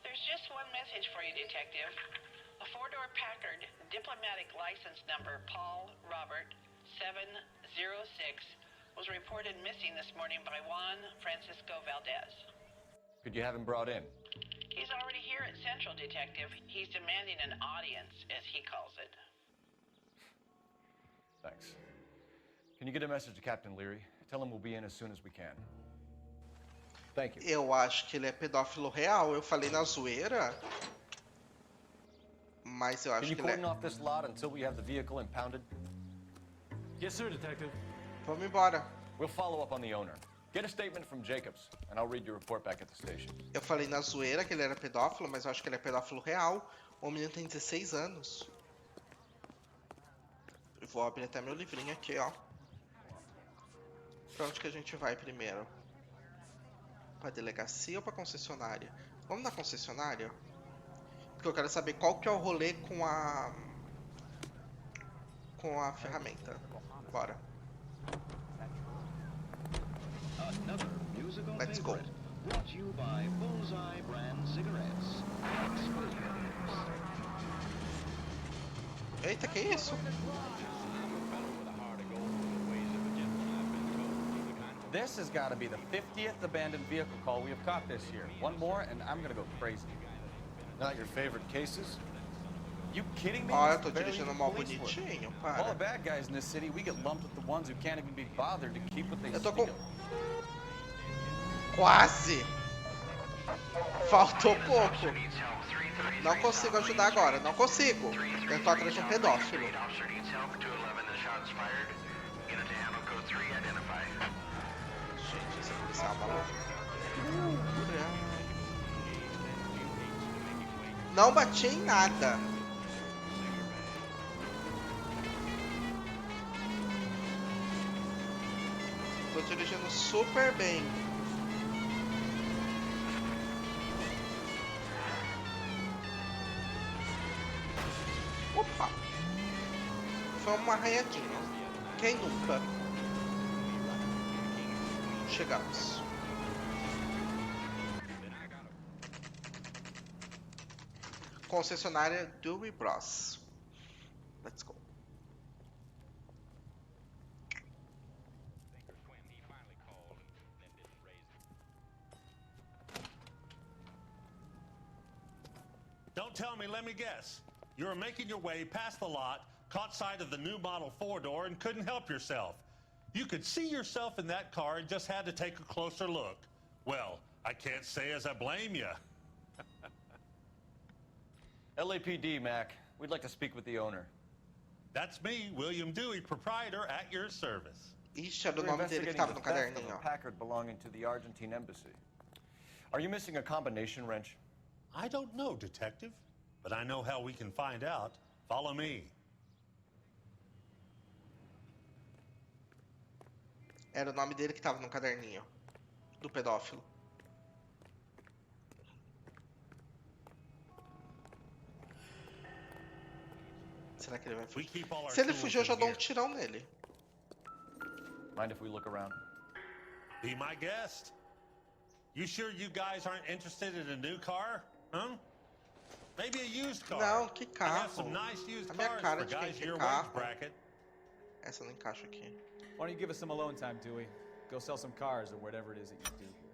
There's just one message for you, Detective. A four-door Packard, diplomatic license number Paul Robert 706, was reported missing this morning by Juan Francisco Valdez. Could you have him brought in? He's already here at Central, Detective. He's demanding an audience, as he calls it. Thanks. Can you get a message to Captain Leary? Tell him we'll be in as soon as we can. Thank you. Eu acho que ele é pedófilo real. Eu falei na zoeira. Mas eu acho Can you que ele cordon off this lot until we have the vehicle impounded? Yes, sir, Detective. Vamos embora. We'll follow up on the owner. Get a statement from Jacobs, and I'll read your report back at the station. Eu falei na zoeira que ele era pedófilo, mas eu acho que ele é pedófilo real. O menino tem 16 anos. Eu vou abrir até meu livrinho aqui, ó. Pra onde que a gente vai primeiro? Pra delegacia ou pra concessionária? Vamos na concessionária? Porque eu quero saber qual que é o rolê com a ferramenta. Bora. Let's go. Brought to you by Bullseye brand cigarettes. Eita, que isso? This has got to be the 50th abandoned vehicle call we have caught this year. One more, and I'm going to go crazy. Not your favorite cases? You kidding me? Ó, eu tô dirigindo mal bonitinho, All para. the bad guys in this city, we get lumped with the ones who can't even be bothered to keep what they Eu tô steal. com... Quase! Faltou pouco. Não consigo ajudar agora, não consigo. Eu tô atrás de um pedófilo. Gente, esse policial é maluco. Não bati em nada. Tô dirigindo super bem. Opa! Foi uma arranhadinha. Quem nunca? Chegamos. Concessionária Dewey Bros. Let's go. Don't tell me, let me guess. You were making your way past the lot, caught sight of the new model four-door, and couldn't help yourself. You could see yourself in that car and just had to take a closer look. Well, I can't say as I blame you. LAPD, Mac. We'd like to speak with the owner. That's me, William Dewey, proprietor, at your service. Ixi, era o We're nome dele que investigating tava the no theft of caderninho. a Packard belonging to the Argentine embassy. Are you missing a combination wrench? I don't know, Detective, but I know how we can find out. Follow me. Era o nome dele que tava no caderninho. Do pedófilo. Será que ele vai fugir? Se ele fugir, eu já dou um tirão nele. Mind if we look around? Be my guest. You sure you guys aren't interested in a new car? Huh? Maybe a used car. Não, que I have carro. some nice used A minha cars cara for de quem guys quer your wage carro. bracket. Essa não encaixa aqui. Why don't you give us some alone time, Dewey? Go sell some cars or whatever it is that you do here.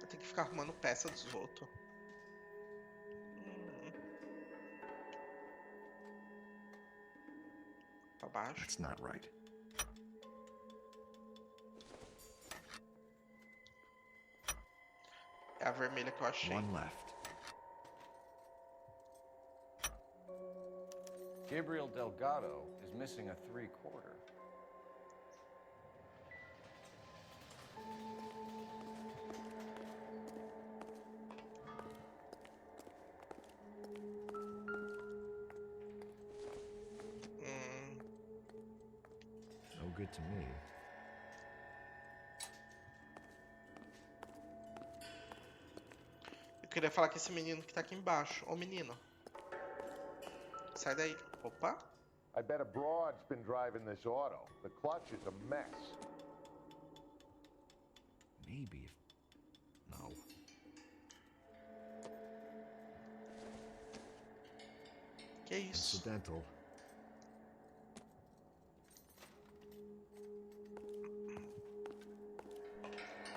Eu tenho que ficar arrumando peça dos outros. Pra baixo. That's not right. É a vermelha que eu achei. One left. Gabriel Delgado is missing a 3/4. No good to me. Eu queria falar com esse menino que tá aqui embaixo. Ô menino. Sai daí. Opa. I bet a broad's been driving this auto. The clutch is a mess. Maybe. No. Que isso? Incidental.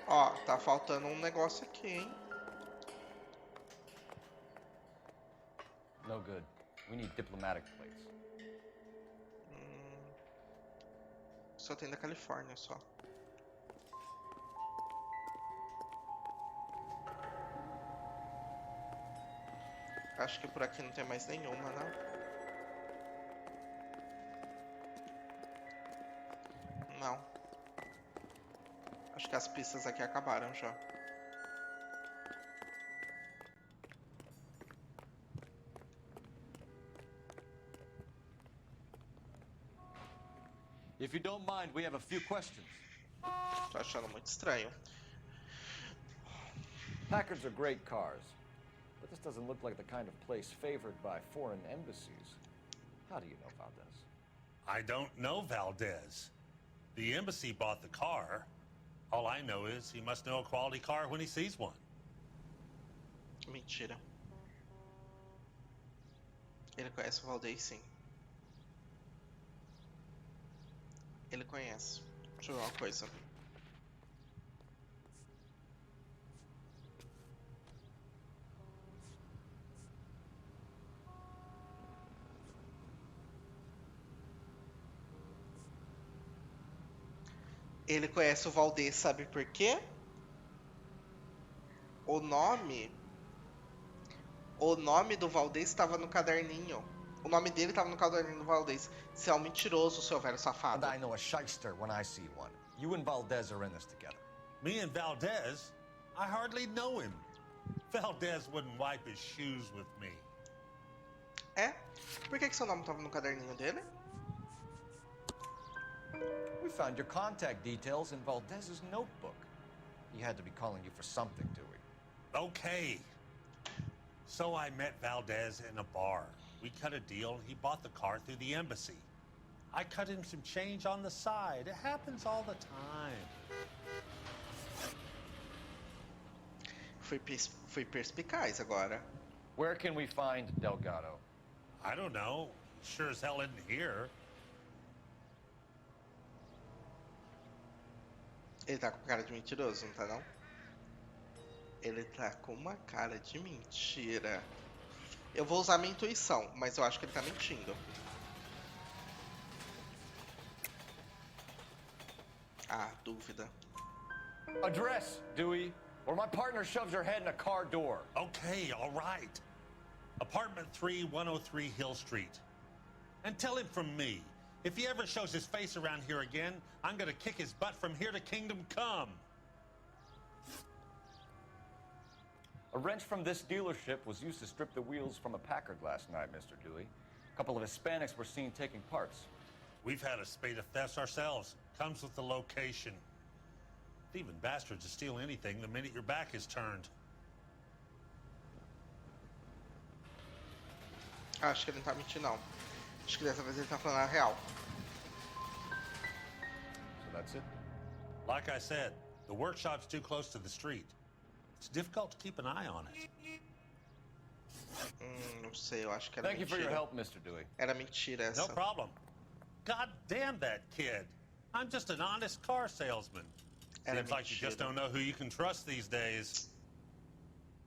Ó, tá faltando um negócio aqui, hein? No good. We need diplomatic plates. Só tem da Califórnia, só. Acho que por aqui não tem mais nenhuma, né? Não. Acho que as pistas aqui acabaram já. If you don't mind, we have a few questions. Tô achando muito estranho. Packards are great cars, but this doesn't look like the kind of place favored by foreign embassies. How do you know Valdez? I don't know Valdez. The embassy bought the car. All I know is he must know a quality car when he sees one. Mentira. Ele conhece o Valdez, sim. Ele conhece. Deixa eu ver uma coisa. Ele conhece o Valdez, sabe por quê? O nome do Valdez estava no caderninho. O nome dele estava no caderninho do Valdez. Você é um mentiroso, seu velho safado. And I know a shyster when I see one. You and Valdez are in this together. Me and Valdez? I hardly know him. Valdez wouldn't wipe his shoes with me. É? Por que seu nome estava no caderninho dele? We found your contact details in Valdez's notebook. He had to be calling you for something, Dewey. Okay. So I met Valdez in a bar. We cut a deal. He bought the car through the embassy. I cut him some change on the side. It happens all the time. Fui perspicaz agora. Where can we find Delgado? I don't know. Sure as hell isn't here. Ele tá com cara de mentiroso, não tá não? Ele tá com uma cara de mentira. Eu vou usar minha intuição, mas eu acho que ele tá mentindo. Ah, dúvida. Address, Dewey, or my partner shoves her head in a car door. Okay, all right. Apartment 3, 103 Hill Street. And tell him from me, if he ever shows his face around here again, I'm gonna kick his butt from here to Kingdom Come. A wrench from this dealership was used to strip the wheels from a Packard last night, Mr. Dewey. A couple of Hispanics were seen taking parts. We've had a spate of thefts ourselves. Comes with the location. Thieving bastards to steal anything the minute your back is turned. Acho que ele não tá mentindo, não. Acho que dessa vez ele tá falando a real. So that's it? Like I said, the workshop's too close to the street. It's difficult to keep an eye on it. Não sei, eu acho que era Thank you for your help, Mr. Dewey. Era mentira essa. No problem. God damn that kid. I'm just an honest car salesman. Seems like you just don't know who you can trust these days.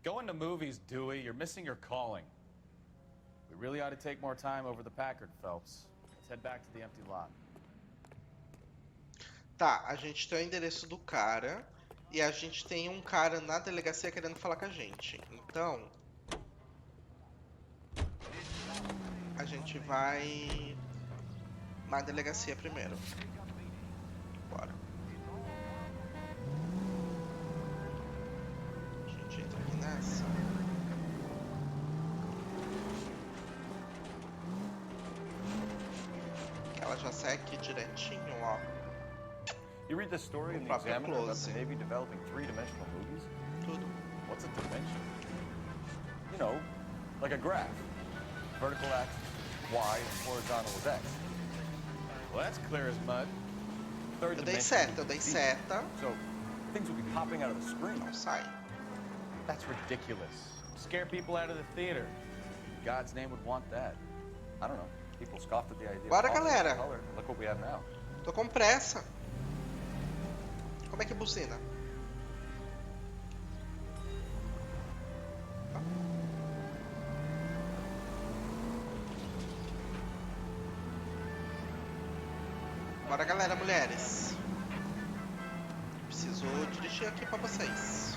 Going to movies, Dewey, you're missing your calling. We really ought to take more time over the Packard, Phelps. Let's head back to the empty lot. Tá, a gente tem o endereço do cara e a gente tem um cara na delegacia querendo falar com a gente. Então, a gente vai na delegacia primeiro. Bora. A gente entra aqui nessa. Ela já sai aqui direitinho, ó. You read the story in the Examiner about the Navy developing three-dimensional movies? Tudo. What's a dimension? You know, like a graph. Vertical axis, Y, and horizontal is X. Well, that's clear as mud. Third Eu dei dimension seta, is Z. So, things will be popping out of the screen. Não sai. That's ridiculous. Scare people out of the theater. In God's name would want that. I don't know. People scoffed at the idea Bora, of galera. color. Look what we have now. Tô com pressa. Como é que buzina? Bora, galera, mulheres. Preciso dirigir aqui pra vocês.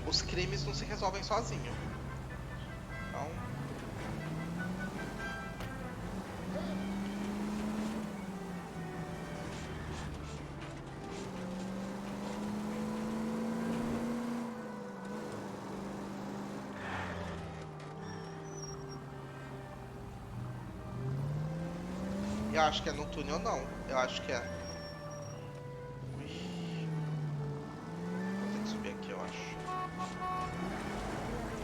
Os crimes não se resolvem sozinho. Então... Eu acho que é no túnel, não. Eu acho que é... Ui. Vou ter que subir aqui, eu acho.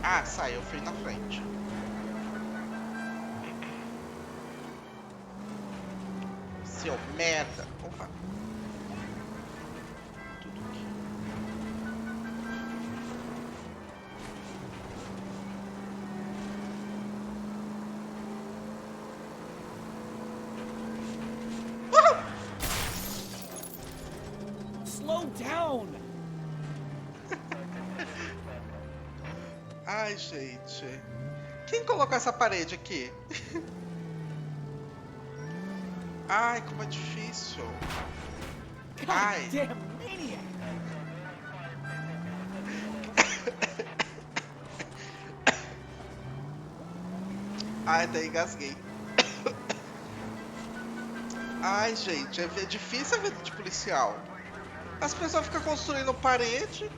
Ah, sai, eu fui na frente. Seu merda. Opa. Tudo aqui. Slow down! Ai, gente. Quem colocou essa parede aqui? Ai, como é difícil. Ai. Damn maniac! Ai, daí engasguei. Ai, gente, é difícil a vida de policial. As pessoas ficam construindo parede.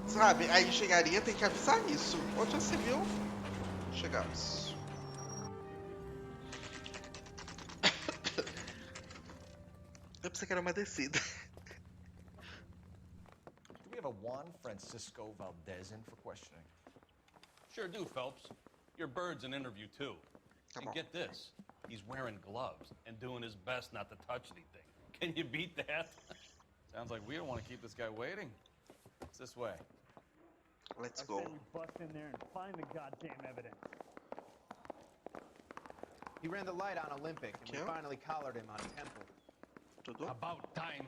Sabe, a engenharia tem que avisar isso. Onde já se viu? Chegamos. Eu pensei que era uma descida. Do we have a Juan Francisco Valdez in for questioning? Sure do, Phelps. Your bird's an interview, too. Come And on. get this, he's wearing gloves and doing his best not to touch anything. Can you beat that? Sounds like we don't want to keep this guy waiting. It's this way. Let's I go. say we bust in there and find the goddamn evidence. He ran the light on Olympic, and Yeah. we finally collared him on Temple. Tudo? About time.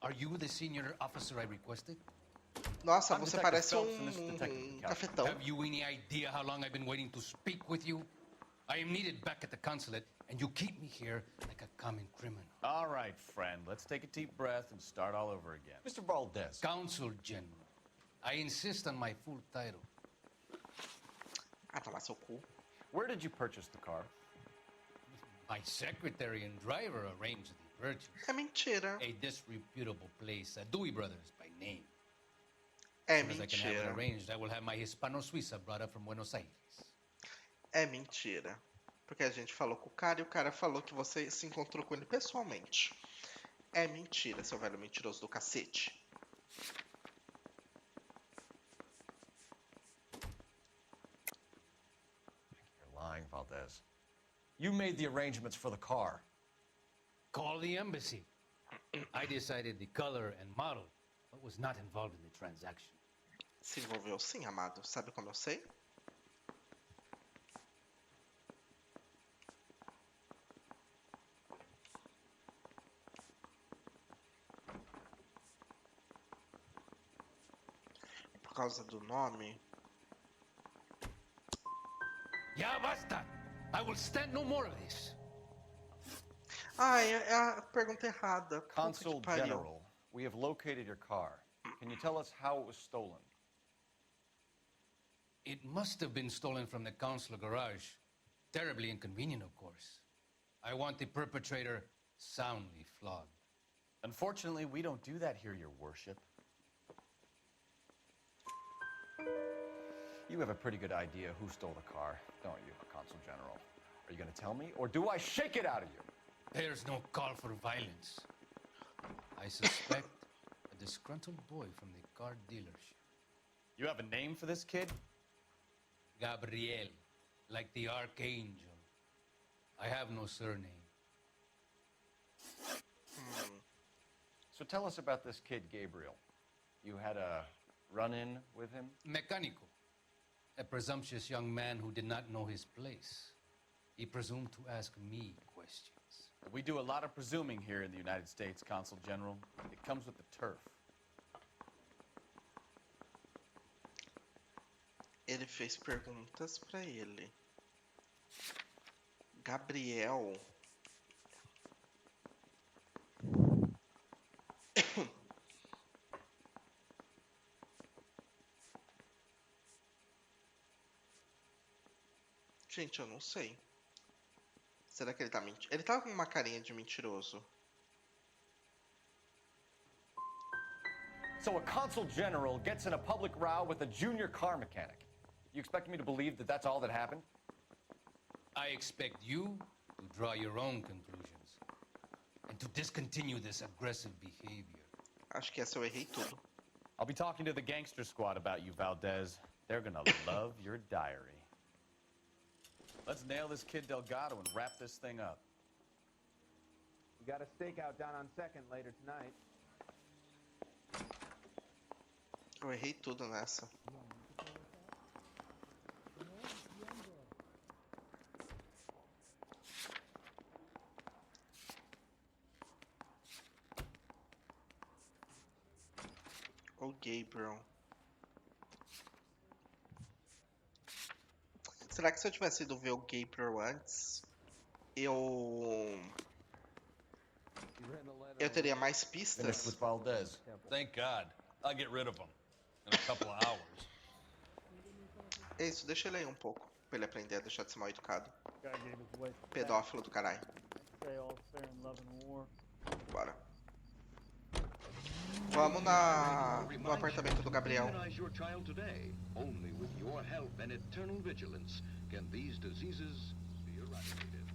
Are you the senior officer I requested? Nossa, I'm você Detective parece Phelps, and this is Detective Calvin. cafetão. Have you any idea how long I've been waiting to speak with you? I am needed back at the consulate, and you keep me here like a common criminal. All right, friend. Let's take a deep breath and start all over again. Mr. Valdez. Consul General. I insist on my full title. Ah, tá lá seu cu. Where did you purchase the car? My secretary and driver arranged the purchase. É mentira. A disreputable place, Dewey Brothers by name. É As soon as I can have it mentira. arranged, I will have my Hispano-Suiza brought up from Buenos Aires. É mentira. Porque a gente falou com o cara e o cara falou que você se encontrou com ele pessoalmente. É mentira, seu velho mentiroso do cacete. You're lying, Valdez. You made the arrangements for the car. Call the embassy. I decided the color and model, but was not involved in the transaction. Se envolveu sim, amado. Sabe como eu sei? Por causa do nome. Ya basta! I will stand no more of this. Ah, é a pergunta errada. Puta que Consul pariu. General, we have located your car. Can you tell us how it was stolen? It must have been stolen from the consular garage. Terribly inconvenient, of course. I want the perpetrator soundly flogged. Unfortunately, we don't do that here, your worship. You have a pretty good idea who stole the car, don't you, Consul General? Are you going to tell me, or do I shake it out of you? There's no call for violence. I suspect a disgruntled boy from the car dealership. You have a name for this kid? Gabriel, like the archangel. I have no surname. So tell us about this kid, Gabriel. You had a run-in with him? Mecánico. A presumptuous young man who did not know his place. He presumed to ask me questions. We do a lot of presuming here in the United States, Consul General. It comes with the turf. Ele fez perguntas pra ele. Gabriel. Gente, eu não sei. Será que ele tá mentindo? Ele tá com uma carinha de mentiroso. So a consul general gets in a public row with a junior car mechanic. You expect me to believe that that's all that happened? I expect you to draw your own conclusions and to discontinue this aggressive behavior. Acho que essa eu errei tudo. I'll be talking to the gangster squad about you, Valdez. They're gonna love your diary. Let's nail this kid Delgado and wrap this thing up. We got a stakeout down on 2nd later tonight. Eu errei tudo nessa. O Gabriel. Será que se eu tivesse ido ver o Gabriel antes, eu teria mais Finished pistas? with Valdez. Thank God. I'll get rid of him in a couple of hours. É isso, deixa ele aí um pouco, pra ele aprender a deixar de ser mal educado. Pedófilo do caralho. Bora. Vamos no apartamento do Gabriel. Immunize your child today. Only with your help and eternal vigilance can these diseases be eradicated.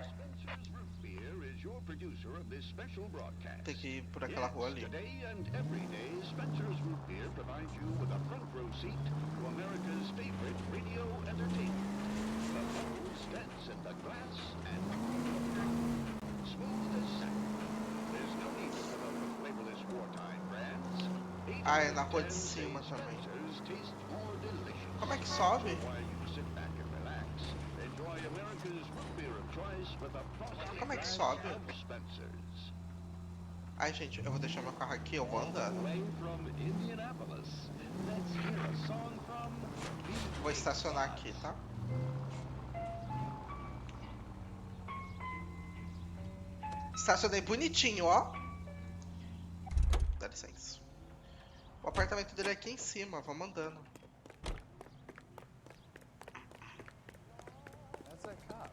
Spencer's Root Beer is your producer of this special broadcast. Tem que ir por aquela rua ali. Today and every day, Spencer's Root Beer provides you with a front row seat to America's favorite radio entertainment. The bottle stands in the glass and smooth as satin. There's no need to fill up with flavorless wartime brands. Ah, é na rua de cima também. Como é que sobe? Como é que sobe? Ai, gente, eu vou deixar meu carro aqui, eu vou andando. Vou estacionar aqui, tá? Estacionei bonitinho, ó. Dá licença. O apartamento dele é aqui em cima, vamos andando. That's that cop.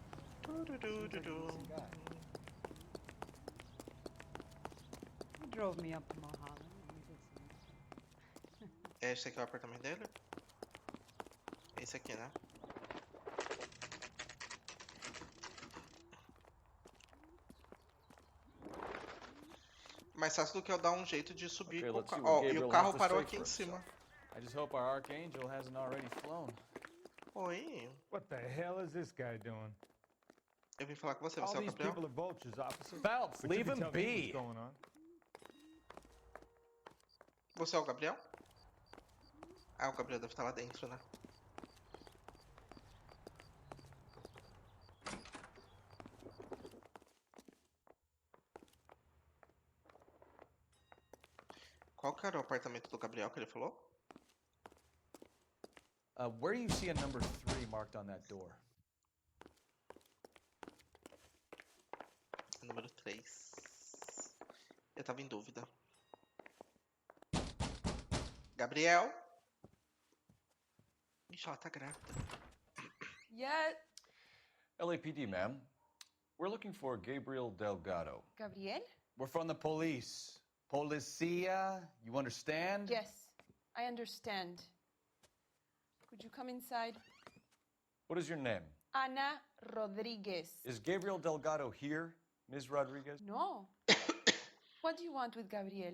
He drove me up to Mulholland. Esse aqui é o apartamento dele? Esse aqui, né? Mais fácil do que eu dar um jeito de subir Okay, com o let's see carro. what Ó, e Gabriel o carro has to parou say aqui for em cima. I just hope our archangel hasn't already flown. Oi. What the hell is this guy doing? Eu vim falar com você, All você é o these Gabriel? people are vultures, officer. Phelps, But you leave can him tell me be. what's going on. Você é o Gabriel? Ah, o Gabriel deve estar lá dentro, né? Qual que era o apartamento do Gabriel que ele falou? Where do you see a number 3 marked on that door? Número 3. Eu tava em dúvida. Gabriel? Ixi, ela tá grávida. Yeah. LAPD, ma'am. We're looking for Gabriel Delgado. Gabriel? We're from the police. Policia, you understand? Yes, I understand. Could you come inside? What is your name? Ana Rodriguez. Is Gabriel Delgado here, Ms. Rodriguez? No. What do you want with Gabriel?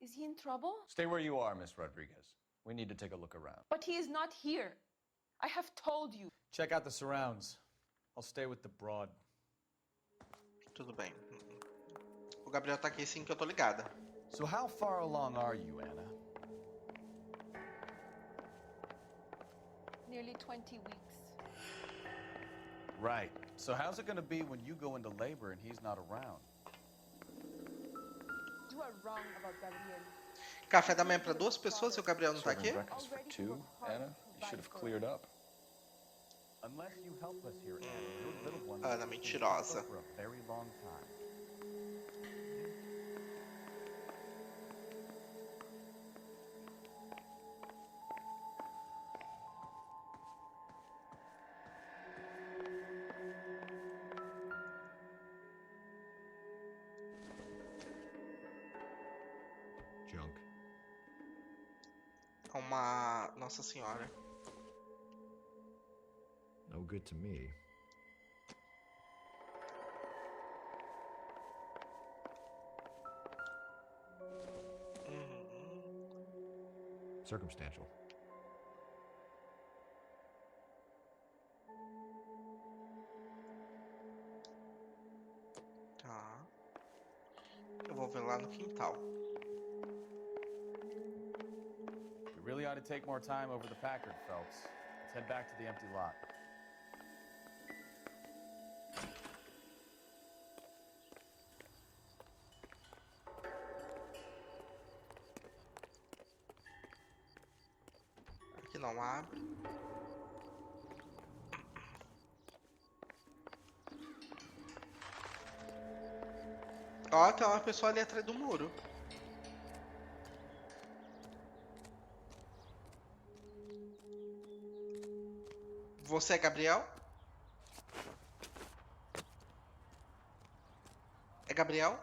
Is he in trouble? Stay where you are, Ms. Rodriguez. We need to take a look around. But he is not here. I have told you. Check out the surrounds. I'll stay with the broad. Tudo bem. O Gabriel tá aqui sim que eu tô ligada. So how far along are you, Anna? Nearly 20 weeks. Right. So how's it going to be when you go into labor and he's not around? You are wrong about Gabriel. Café da manhã pra 2 pessoas e o Gabriel não tá aqui? Breakfast for 2, Anna? You should have cleared up. Unless you help us here, Anna, your little one Ana mentirosa. for a very long time. Junk. Uma Nossa Senhora. No good to me. Circumstantial. Tá. Eu vou ver lá no quintal. We really ought to take more time over the Packard, Phelps. Let's head back to the empty lot. Aqui não abre. Ó, tem uma pessoa ali atrás do muro. Você é Gabriel? É Gabriel?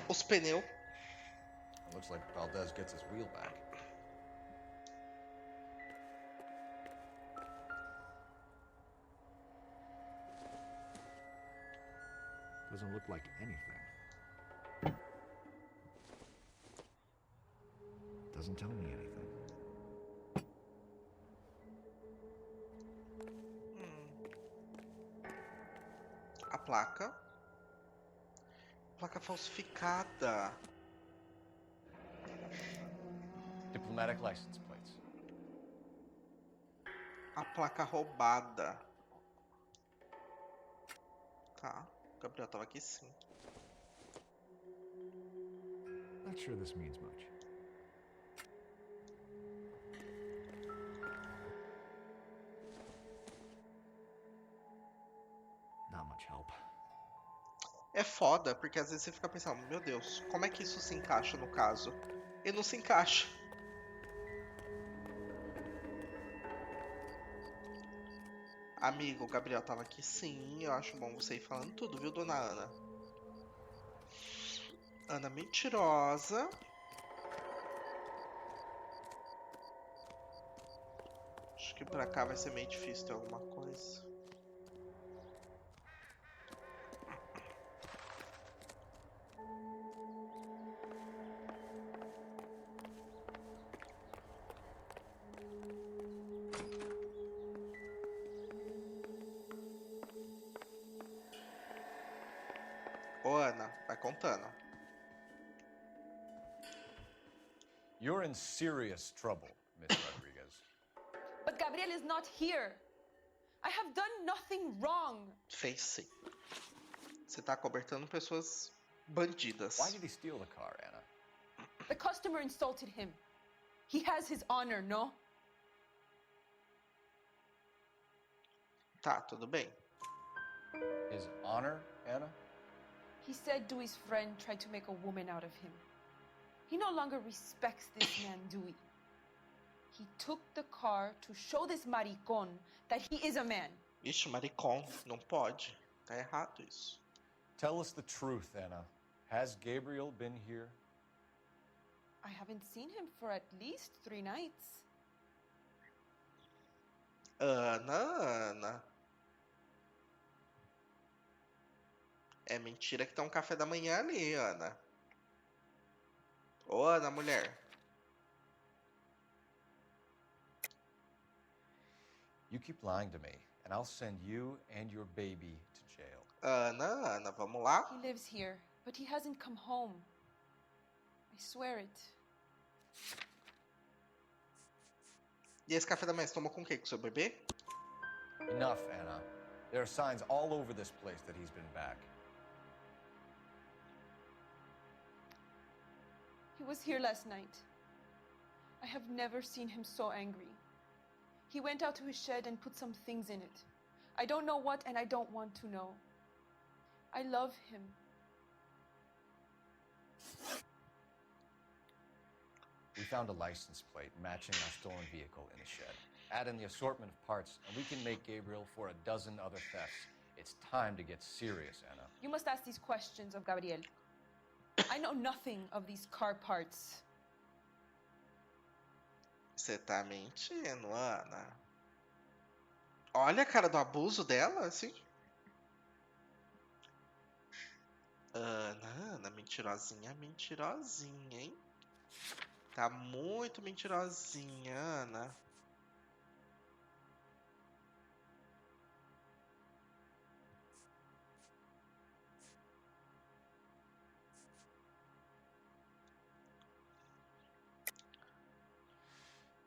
Os pneus. It looks like Valdez gets his wheel back. Doesn't look like anything. Doesn't tell me anything. A placa. Placa falsificada. Diplomatic license plates. A placa roubada. Tá. O Gabriel tava aqui sim. Not sure this means much. Not much help. É foda, porque às vezes você fica pensando, meu Deus, como é que isso se encaixa no caso? E não se encaixa. Amigo, o Gabriel tava aqui sim, eu acho bom você ir falando tudo, viu, dona Ana? Ana mentirosa. Acho que pra cá vai ser meio difícil ter alguma coisa. Ô, Ana, vai contando. You're in serious trouble, Miss Rodriguez. But Gabriel is not here. I have done nothing wrong. Fez sim. Você tá cobertando pessoas bandidas. Why did he steal the car, Anna? The customer insulted him. He has his honor, no? Tá, tudo bem. His honor, Anna? He said Dewey's friend tried to make a woman out of him. He no longer respects this man, Dewey. He took the car to show this maricón that he is a man. Ixi, maricón, não pode. Tá errado isso. Tell us the truth, Anna. Has Gabriel been here? I haven't seen him for at least 3 nights. Ana. É mentira que tá um café da manhã ali, Ana. Ô, Ana, mulher. You keep lying to me, and I'll send you and your baby to jail. Ana, vamos lá? He lives here, but he hasn't come home. I swear it. E esse café da manhã você tomou com o quê? Com seu bebê? Enough, Anna. There are signs all over this place that he's been back. He was here last night. I have never seen him so angry. He went out to his shed and put some things in it. I don't know what, and I don't want to know. I love him. We found a license plate matching our stolen vehicle in the shed. Add in the assortment of parts, and we can make Gabriel for a dozen other thefts. It's time to get serious, Anna. You must ask these questions of Gabriel. I know nothing of these car parts. Você tá mentindo, Ana. Olha a cara do abuso dela, assim. Ana, mentirosinha, hein? Tá muito mentirosinha, Ana.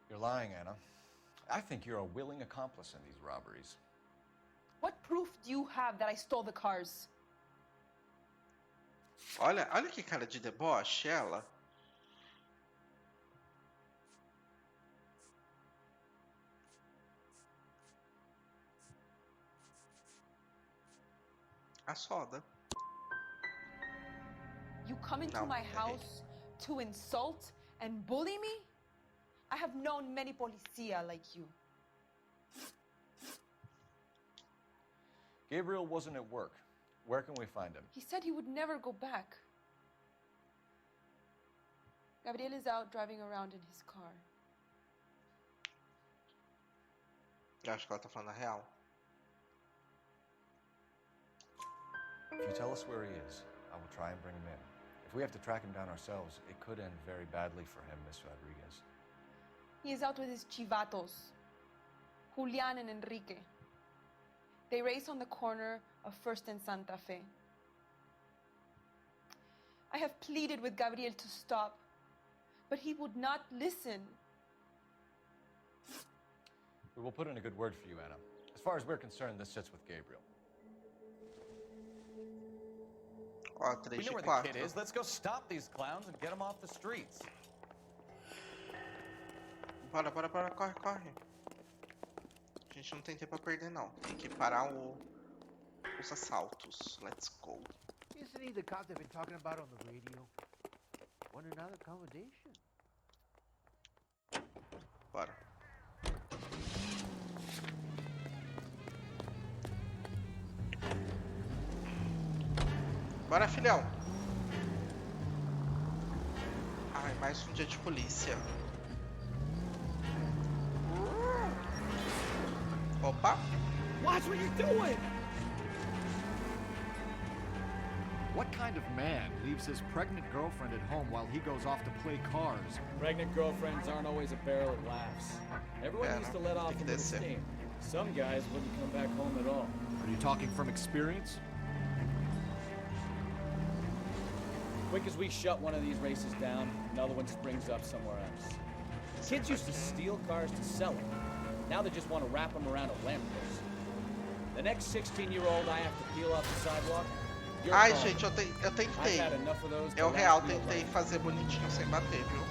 You're lying, Anna. I think you're a willing accomplice in these robberies. What proof do you have that I stole the cars? Olha que cara de deboche, ela. A soda. You come into my house to insult and bully me? I have known many policia like you. Gabriel wasn't at work. Where can we find him? He said he would never go back. Gabriel is out driving around in his car. Eu acho que ela tá falando a real. If you tell us where he is, I will try and bring him in. If we have to track him down ourselves, it could end very badly for him, Miss Rodriguez. He is out with his chivatos, Julian and Enrique. They race on the corner of First and Santa Fe. I have pleaded with Gabriel to stop, but he would not listen. We will put in a good word for you, Anna. As far as we're concerned, this sits with Gabriel. Ó, We 3 know de where 4. the kid is. Let's go stop these clowns and get them off the streets. Bora, corre. A gente não tem tempo pra perder, não. Tem que parar os assaltos. Let's go. Isn't he the cop they've been talking about on the radio? Want another accommodation? Bora. Bora, filhão. Ai, mais um dia de polícia. Opa. Watch what you're doing! What kind of man leaves his pregnant girlfriend at home while he goes off to play cars? Pregnant girlfriends aren't always a barrel of laughs. Everyone needs to let off a little steam. Some guys wouldn't come back home at all. Are you talking from experience? Quick as we shut one of these races down, another one springs up somewhere else. Kids used to steal cars to sell them. Now they just want to wrap them around a lamppost. The next 16-year-old I have to peel off the sidewalk. Ai, gente, eu tentei. É o real, tentei fazer bonitinho sem bater, viu?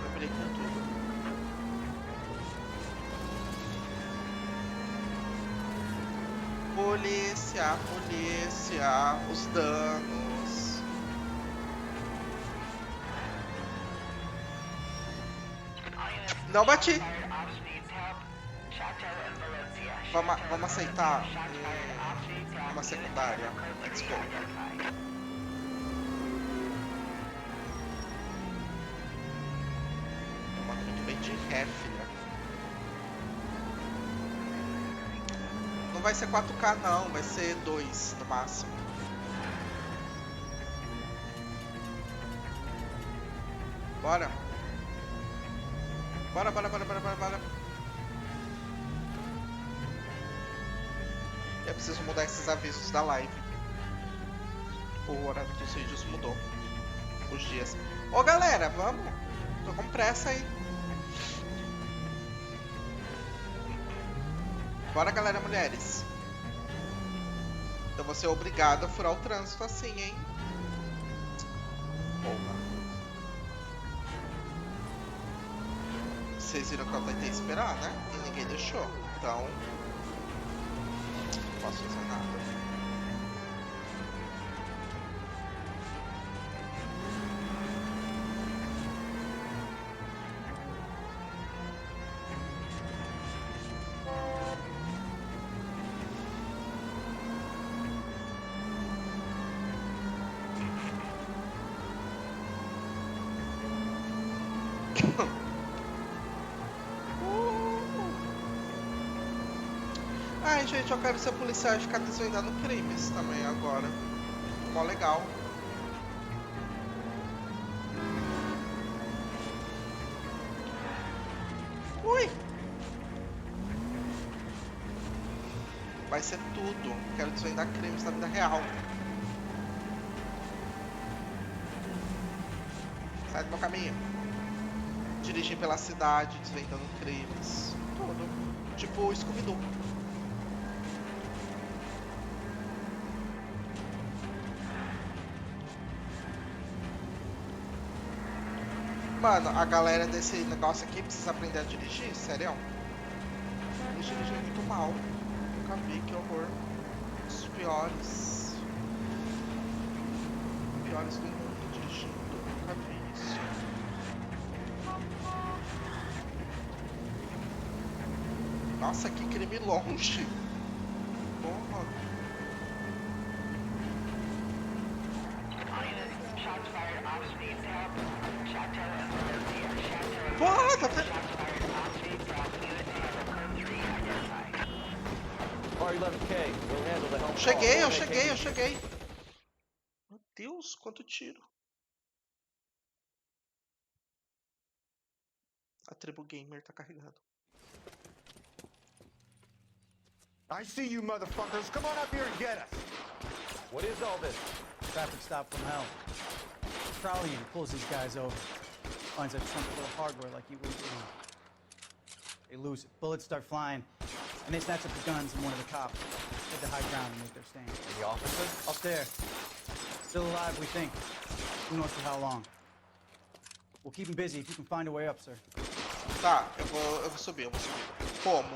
Eu briguei com tudo. Polícia, polícia, os danos. Não bati. Vamos aceitar uma secundária. Let's go. Uma muito bem de ré, filha. Não vai ser 4K não, vai ser 2 no máximo. Bora. Bora, bora, bora, bora, bora, bora. Eu preciso mudar esses avisos da live. O horário dos vídeos mudou. Os dias. Ô galera, vamos. Tô com pressa aí. Bora galera, mulheres. Eu vou ser obrigado a furar o trânsito assim, hein? Porra. Vocês viram que eu tentei esperar, né? E ninguém deixou. Então... não posso fazer nada. Ai, gente, eu quero ser policial e ficar desvendando crimes também agora. Mó legal. Ui! Vai ser tudo. Quero desvendar crimes na vida real. Sai do meu caminho. Dirigir pela cidade, desvendando crimes. Tudo. Tipo o Scooby-Doo. Mano, a galera desse negócio aqui precisa aprender a dirigir? Sério? Eles dirigem muito mal. Nunca vi, que horror. Os piores. Piores do mundo dirigindo. Nunca vi isso. Nossa, que crime longe. Porra. Porra, tá até... Eu cheguei. Meu Deus, quanto tiro. A tribo gamer tá carregado. I see you motherfuckers. Come on up here and get us. What is all this? Traffic stop from hell. Trolley unit pulls these guys over. Finds a trunk full of hardware like you wouldn't believe. They lose it. Bullets start flying, and they snatch up the guns and one of the cops. Hit the high ground and make their stand. And the officer? Up there. Still alive, we think. Who knows for how long. We'll keep him busy if you can find a way up, sir. Tá, eu vou subir. Como?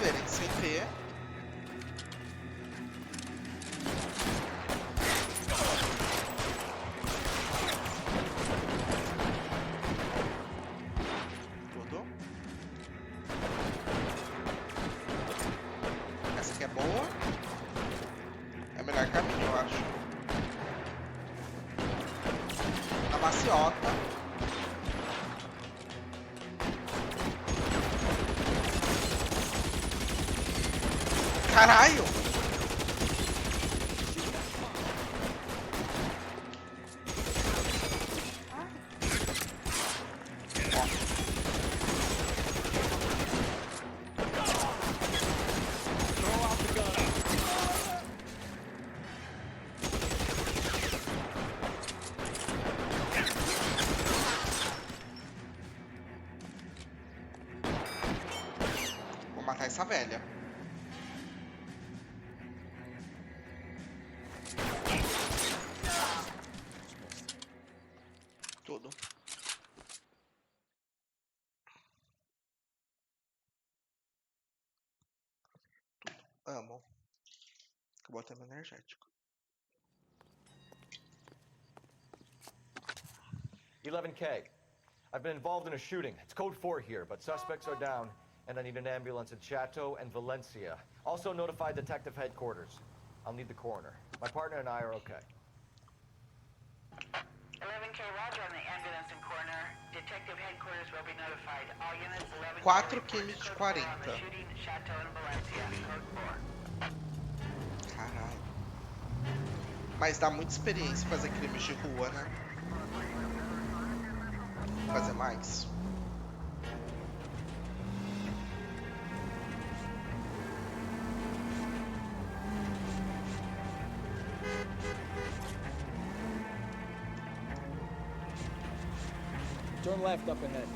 verem sem ver. Tudo. Essa aqui é boa. É o melhor caminho, eu acho. A maciota. Caralho! Vou matar essa velha. Tudo. Amo. Acabou até meu energético. 11K. I've been involved in a shooting. It's code 4 here, but suspects are down, and I need an ambulance in Chateau and Valencia. Also notify detective headquarters. I'll need the coroner. My partner and I are okay. 11K, roger on the ambulance and coroner. Detective headquarters will be notified. All units 11K 4 quilos de 40. shooting Chateau and Valencia. Code 4. Caralho. Mas dá muita experiência fazer crimes de rua, né? Fazer mais. Turn left up ahead.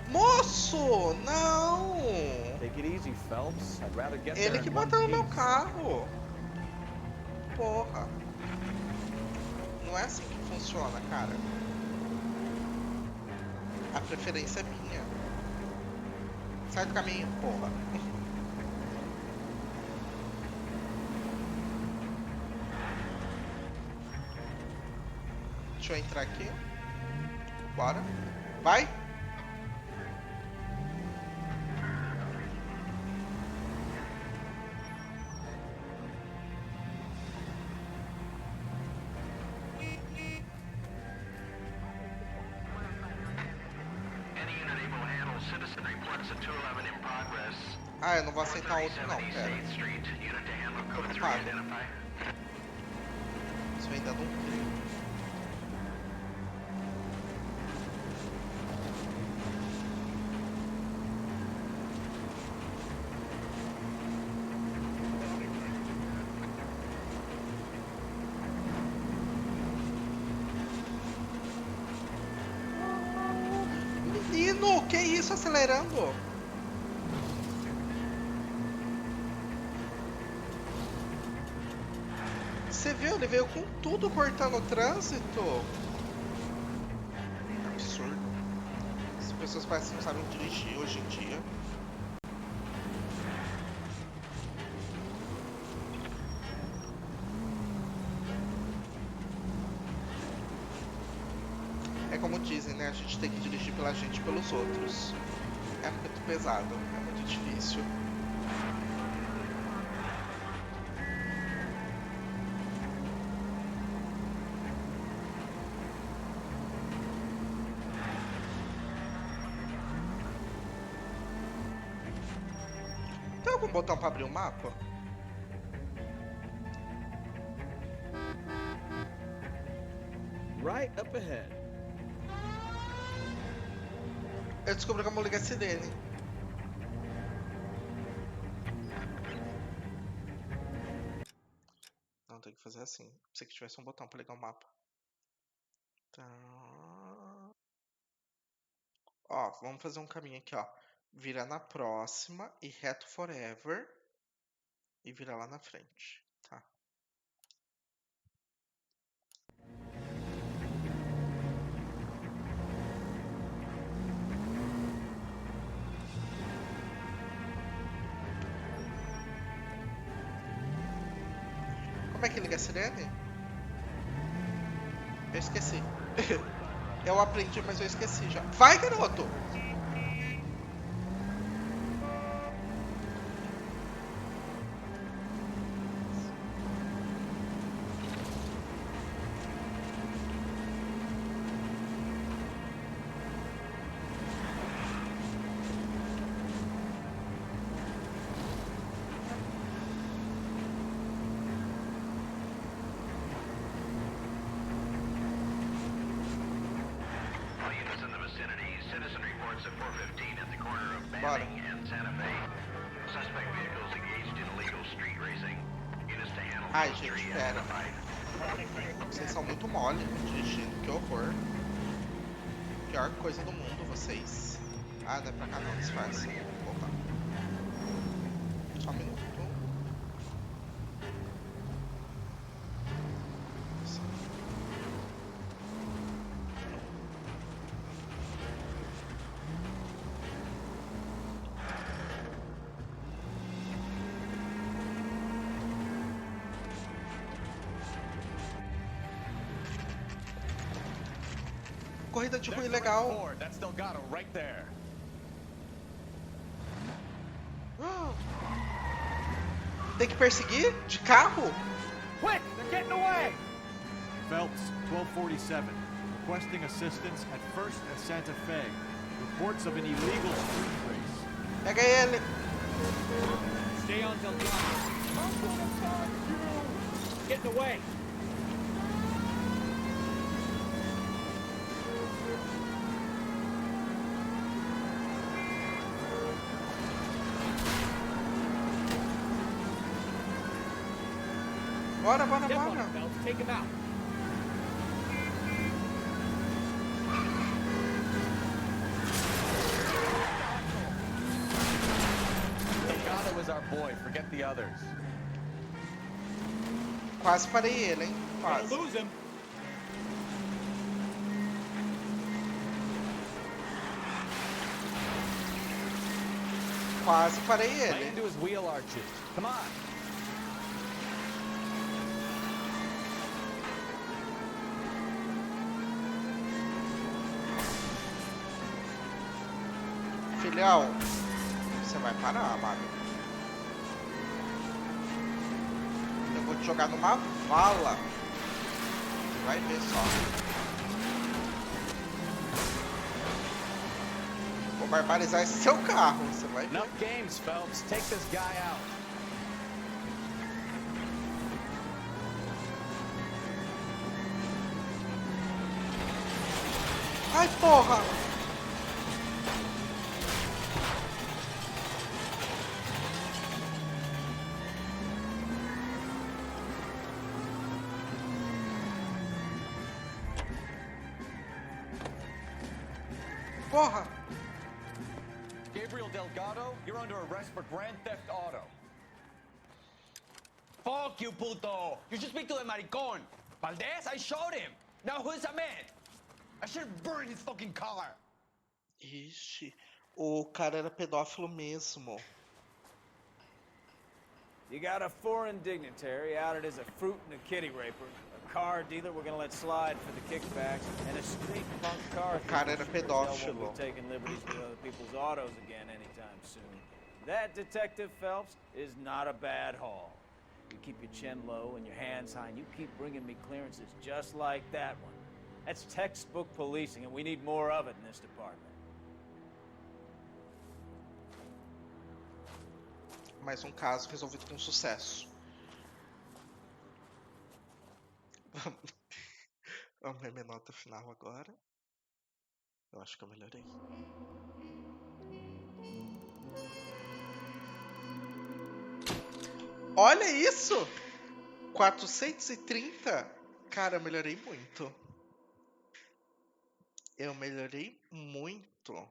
Moço, não! Take it easy, Phelps. I'd rather get Ele there que in one bateu no meu piece. carro. Porra. Não é assim que funciona, cara. A preferência é minha. Sai do caminho, porra. Deixa eu entrar aqui. Bora. Vai! Ah, eu não vou aceitar outro não, pera. Tô ocupado. Isso eu ainda não tenho. Menino, que isso, acelerando? Você viu? Ele veio com tudo cortando o trânsito. Absurdo. As pessoas parecem que não sabem dirigir hoje em dia. É como dizem, né? A gente tem que dirigir pela gente e pelos outros. É muito pesado, é muito difícil. Tem algum botão para abrir o mapa? Right up ahead. Eu descobri como ligar a sirene. Não, tem que fazer assim. Pensei que tivesse um botão para ligar o mapa. Tá. Ó, vamos fazer um caminho aqui, ó. Vira na próxima e reto forever. E vira lá na frente, tá? Como é que liga a sirene? Eu esqueci. Eu aprendi, mas eu esqueci já. Vai, garoto! Bora. Ai, gente, pera. Vocês são muito mole dirigindo, que horror. Pior coisa do mundo, vocês. Ah, não é pra cá não, disfarça. Vou voltar. Só um minuto. Corrida de rua legal. That's Delgado right there. Tem que perseguir? De carro? Quick! They're getting away! Phelps, 1247. Requesting assistance at First and Santa Fe. Reports of an illegal street race. Pega ele. Stay on Delgado. I'm gonna find you! Getting away! Bora, bora, bora. Take him out. Delgado is our boy. Forget the others. Quase parei ele, hein? Quase. Lose him. Quase parei ele. Lay into his wheel arches. Come on. Filhão, você vai parar, mano. Eu vou te jogar numa vala. Você vai ver só. Vou barbarizar esse seu carro, você vai ver. Enough games, Phelps. Take this guy out. Ai, porra! Porra! Gabriel Delgado, you're under arrest for Grand Theft Auto. Fuck you, puto! You should speak to the maricón. Valdez, I showed him. Now who's the man? I should burn his fucking car. Ixi, o cara era pedófilo mesmo. You got a foreign dignitary outed as a fruit and a kitty raper, a car dealer we're gonna let slide for the kickbacks, and a street punk car O cara era pedófilo. won't be taking liberties with other people's autos again anytime soon. That, Detective Phelps, is not a bad haul. You keep your chin low and your hands high, and you keep bringing me clearances just like that one. That's textbook policing, and we need more of it in this department. Mais um caso resolvido com sucesso. Vamos ver minha nota final agora. Eu acho que eu melhorei. Olha isso! 430? Cara, eu melhorei muito. Eu melhorei muito.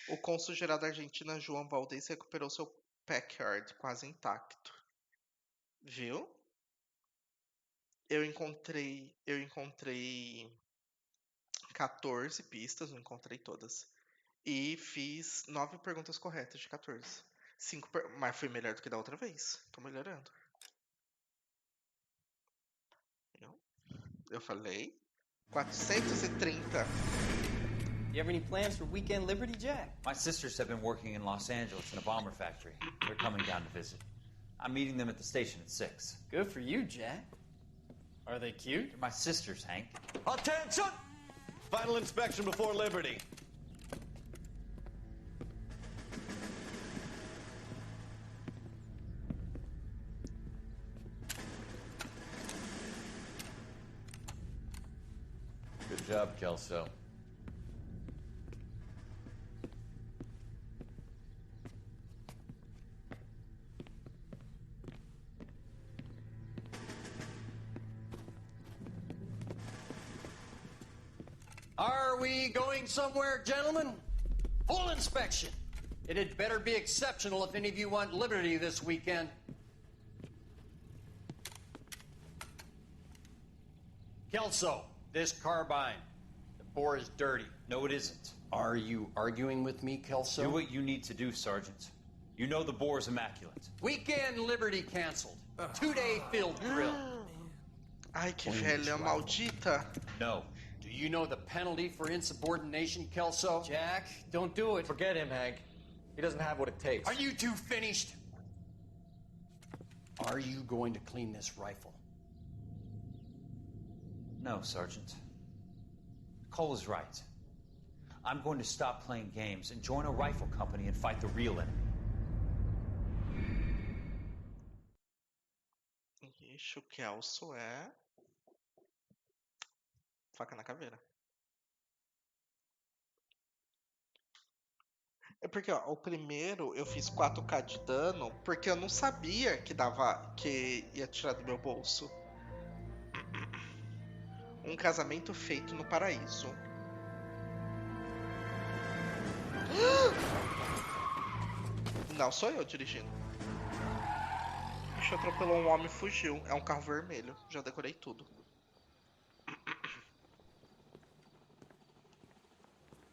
O cônsul geral da Argentina, João Valdez, recuperou seu Packard quase intacto. Viu? Eu encontrei 14 pistas, não encontrei todas. E fiz 9 perguntas corretas de 14. Mas foi melhor do que da outra vez. Tô melhorando. Eu falei 430. You have any plans for weekend liberty, Jack? My sisters have been working in Los Angeles in a bomber factory. They're coming down to visit. I'm meeting them at the station at 6. Good for you, Jack. Are they cute? They're my sisters, Hank. Attention! Final inspection before liberty. Good job, Kelso. Are we going somewhere, gentlemen? Full inspection. It had better be exceptional if any of you want liberty this weekend. Kelso, this carbine. The bore is dirty. No, it isn't. Are you arguing with me, Kelso? Do what you need to do, Sergeant. You know the bore's immaculate. Weekend liberty canceled. 2-day field drill. Ai, que velha maldita. No. Do you know the penalty for insubordination, Kelso? Jack, don't do it. Forget him, Hank. He doesn't have what it takes. Are you two finished? Are you going to clean this rifle? No, Sergeant. Cole is right. I'm going to stop playing games and join a rifle company and fight the real enemy. Ixi, o Kelso é faca na caveira. É porque, ó, o primeiro eu fiz 4K de dano porque eu não sabia que dava, que ia tirar do meu bolso. Um casamento feito no paraíso. Não, sou eu dirigindo. O bicho atropelou um homem e fugiu. É um carro vermelho. Já decorei tudo.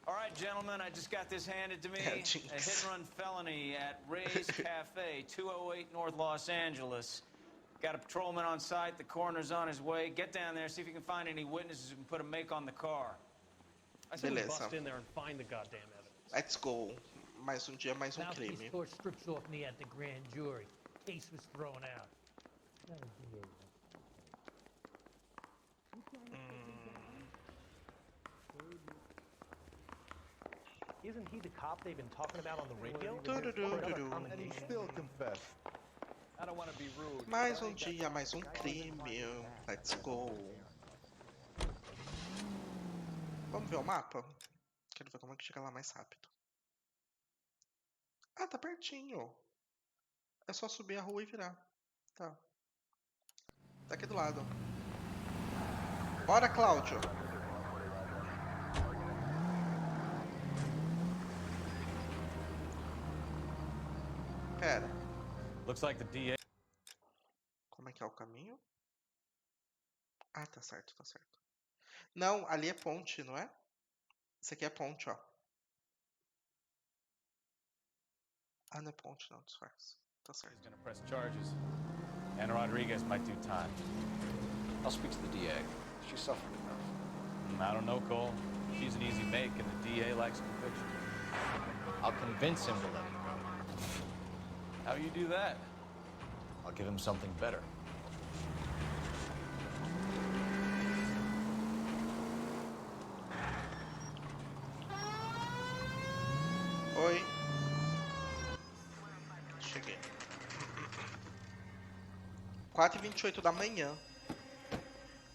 All right, gentlemen, I just got this handed to me. A hit-and-run felony at Ray's Cafe, 208 North Los Angeles. Got a patrolman on site. The coroner's on his way. Get down there, see if you can find any witnesses who can put a make on the car. I said we bust in there and find the goddamn evidence. Let's go. Mais um dia, mais um crime. Mouthpiece tore strips off me at the grand jury. Case was thrown out. Isn't he the cop they've been talking about on the radio? And he still confessed. I don't want to be rude. Mais um dia, mais um crime. Let's go. Vamos ver o mapa? Quero ver como é que chega lá mais rápido. Ah, tá pertinho. É só subir a rua e virar. Tá. Tá aqui do lado. Bora, Cláudio. Pera. Looks like the DA. Como é que é o caminho? Ah, tá certo, tá certo. Não, ali é ponte, não é? Isso aqui é ponte, ó. Ah, não é ponte, não, disfarce. Tá certo. He's gonna press charges. Anna Rodriguez might do time. I'll speak to the DA. She's suffering enough. I don't know, Cole. She's an easy make, and the DA likes conviction. I'll convince him to let it go. How you do that? I'll give him something better. Oi. Cheguei. 4h28 da manhã.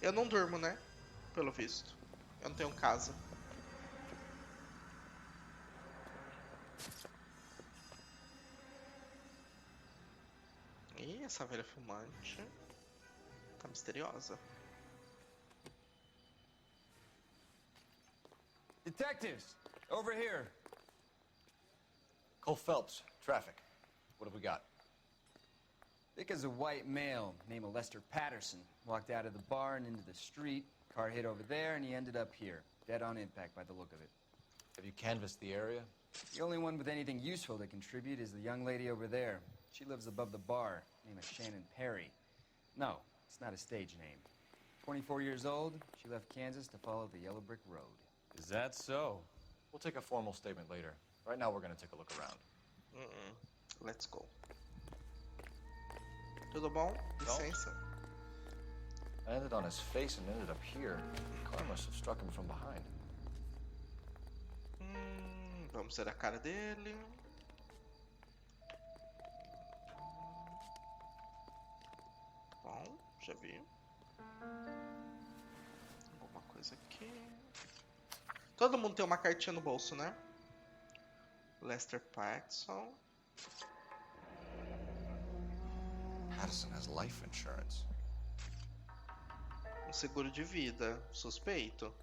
Eu não durmo, né? Pelo visto. Eu não tenho casa. Ih, essa velha fumante tá misteriosa. Detectives, over here. Cole Phelps, traffic. What have we got? Thick as a white male named Lester Patterson walked out of the bar and into the street. Car hit over there, and he ended up here, dead on impact by the look of it. Have you canvassed the area? The only one with anything useful to contribute is the young lady over there. She lives above the bar. Name is Shannon Perry. No, it's not a stage name. 24 years old, she left Kansas to follow the yellow brick road. Is that so? We'll take a formal statement later. Right now, we're going to take a look around. Let's go. Tudo bom? Licença. I landed on his face and ended up here. The car must have struck him from behind. Vamos ver a cara dele. Bom, já vi. Alguma coisa aqui. Todo mundo tem uma cartinha no bolso, né? Lester Patterson. Patterson has life insurance. Um seguro de vida. Suspeito.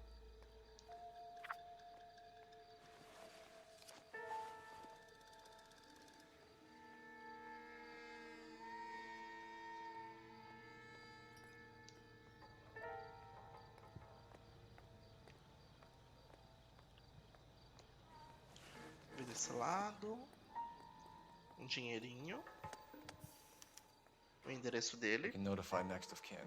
Vou desse lado. Um dinheirinho. O endereço dele. You can notify next of kin.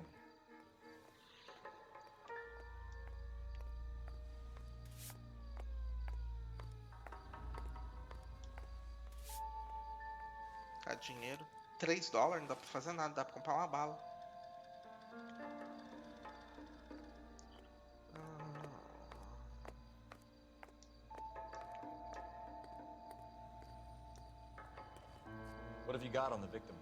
Tá, dinheiro. $3, não dá pra fazer nada, dá pra comprar uma bala. What have you got on the victim?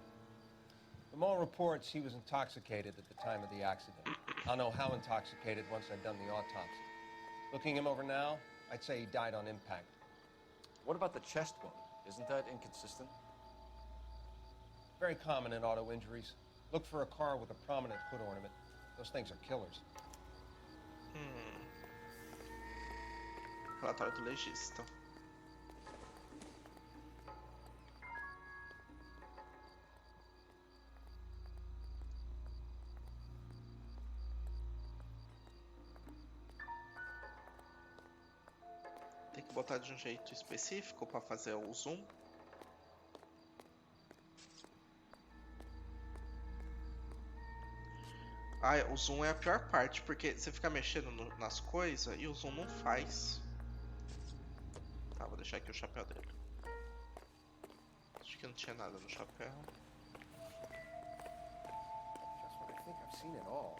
From all reports, he was intoxicated at the time of the accident. I'll know how intoxicated once I've done the autopsy. Looking him over now, I'd say he died on impact. What about the chest wound? Isn't that inconsistent? Very common in auto injuries. Look for a car with a prominent hood ornament. Those things are killers. Relatório do legista. Tem que botar de um jeito específico para fazer o zoom. Ah, o zoom é a pior parte, porque você fica mexendo nas coisas e o zoom não faz. Tá, vou deixar aqui o chapéu dele. Acho que não tinha nada no chapéu. I think I've seen it all.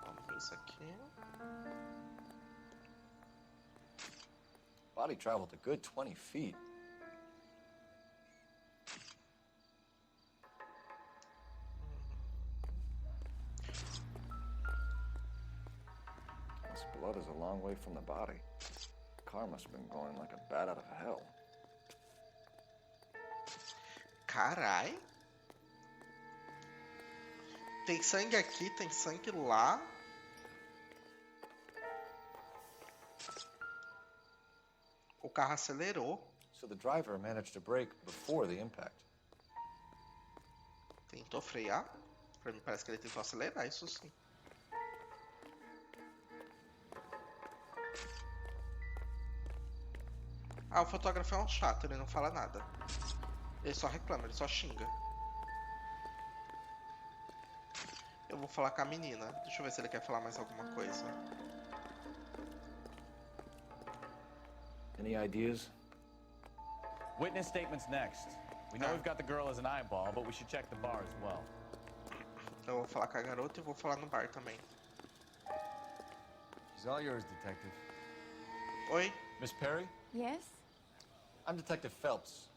Vamos ver isso aqui. Body traveled a good 20 feet. This blood is a long way from the body. The car must have been going like a bat out of hell. Carai. Tem sangue aqui, tem sangue lá. O carro acelerou. So the driver managed to brake before the impact. Tentou frear? Pra mim parece que ele tentou acelerar, isso sim. Ah, o fotógrafo é um chato, ele não fala nada. Ele só reclama, ele só xinga. Eu vou falar com a menina. Deixa eu ver se ele quer falar mais alguma coisa. Any ideas? Witness statements next. We know we've got the girl as an eyeball, but we should check the bar as well. Eu vou falar com a garota e vou falar no bar também. She's all yours, detective. Oi? Miss Perry? Yes? I'm Detective Phelps.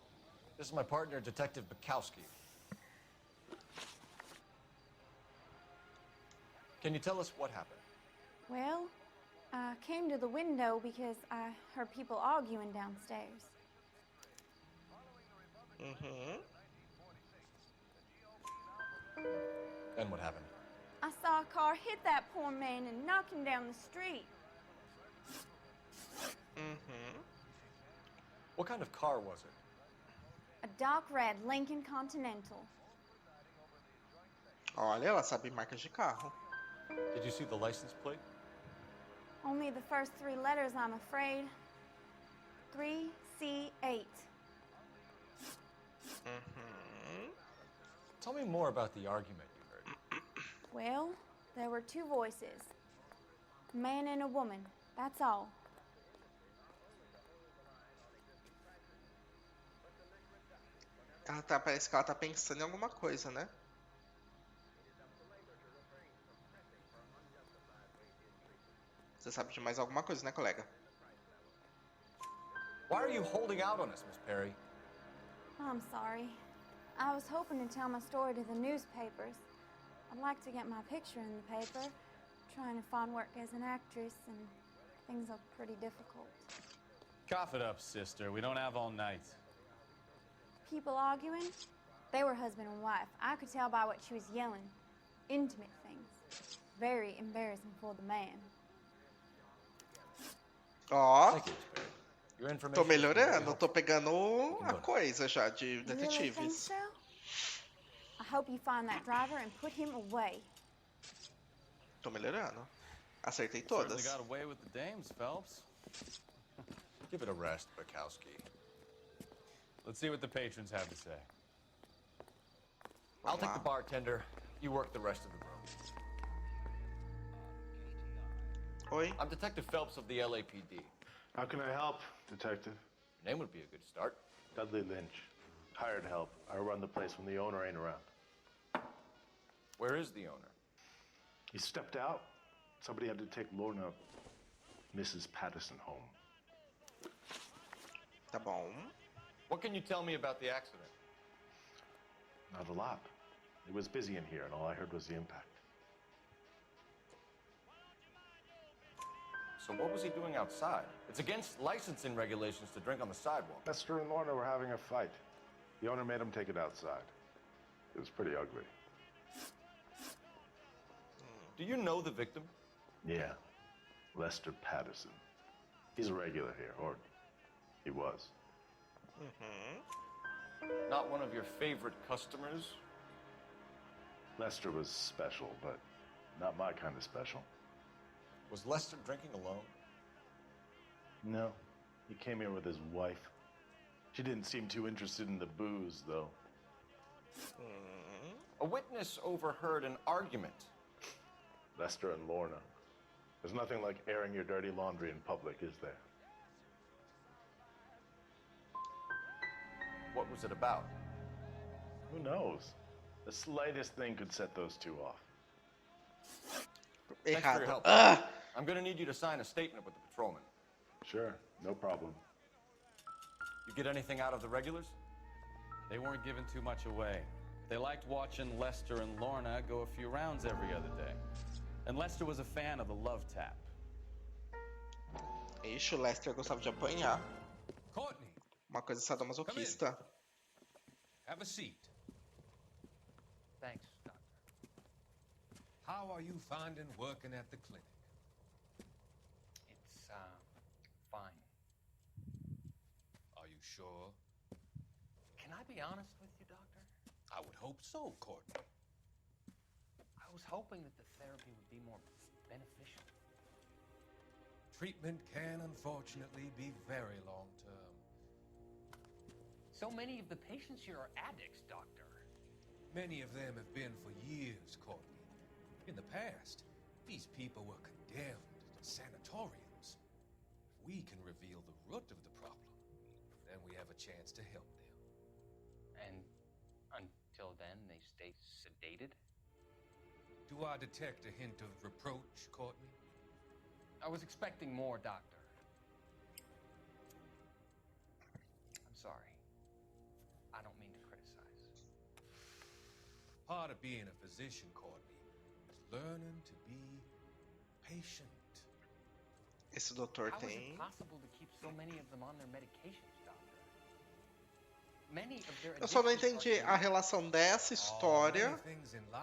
This is my partner, Detective Bukowski. Can you tell us what happened? Well, I came to the window because I heard people arguing downstairs. Then what happened? I saw a car hit that poor man and knock him down the street. What kind of car was it? A dark red Lincoln Continental. Olha, ela sabe marcas de carro. Did you see the license plate? Only the first three letters, I'm afraid. 3C8. Tell me more about the argument you heard. Well, There were two voices. A man and a woman. That's all. Parece que ela tá pensando em alguma coisa, né? Você sabe de mais alguma coisa, né, colega? Why are you holding out on us, Miss Perry? I'm sorry. I was hoping to tell my story to the newspapers. I'd like to get my picture in the paper. Trying to find work as an actress, and things are pretty difficult. Cough it up, sister. We don't have all night. People arguing? They were husband and wife. I could tell by what she was yelling. Intimate things. Very embarrassing for the man. Ó, tô melhorando, tô pegando a coisa já de You really think detetives. so? I hope you find that driver and put him away. Tô melhorando. Acertei Certainly todas. got away with the dames, Phelps. Give it a rest, Bukowski. Let's see what the patrons have to say. I'll take the bartender. You work the rest of the room. Oi? I'm Detective Phelps of the LAPD. How can I help, Detective? Your name would be a good start. Dudley Lynch. Hired help. I run the place when the owner ain't around. Where is the owner? He stepped out. Somebody had to take Lorna, Mrs. Patterson, home. Tá bom. What can you tell me about the accident? Not a lot. It was busy in here, and all I heard was the impact. So what was he doing outside? It's against licensing regulations to drink on the sidewalk. Lester and Lorna were having a fight. The owner made him take it outside. It was pretty ugly. Do you know the victim? Yeah. Lester Patterson. He's a regular here, or he was. Not one of your favorite customers? Lester was special, but not my kind of special. Was Lester drinking alone? No. He came here with his wife. She didn't seem too interested in the booze, though. A witness overheard an argument. Lester and Lorna. There's nothing like airing your dirty laundry in public, is there? What was it about? Who knows? The slightest thing could set those two off. Thanks for your help. Ugh. I'm gonna need you to sign a statement with the patrolman. Sure, no problem. You get anything out of the regulars? They weren't giving too much away. They liked watching Lester and Lorna go a few rounds every other day. And Lester was a fan of the love tap. Ixi, o Lester gostava de apanhar. Courtney, Uma coisa sadomasoquista. have a seat. Thanks, Doctor. How are you finding working at the clinic? It's, fine. Are you sure? Can I be honest with you, Doctor? I would hope so, Courtney. I was hoping that the therapy would be more beneficial. Treatment can unfortunately be very long-term. So many of the patients here are addicts, Doctor. Many of them have been for years, Courtney. In the past, these people were condemned to sanatoriums. If we can reveal the root of the problem, then we have a chance to help them. And until then, they stay sedated? Do I detect a hint of reproach, Courtney? I was expecting more, Doctor. I'm sorry. I don't mean to criticize. Part of being a physician, Courtney, is learning to be patient. Esse doutor How is tem. it possible to keep so many of them on their medications, Doctor? Many of their Eu só não addictions entendi a relação dessa história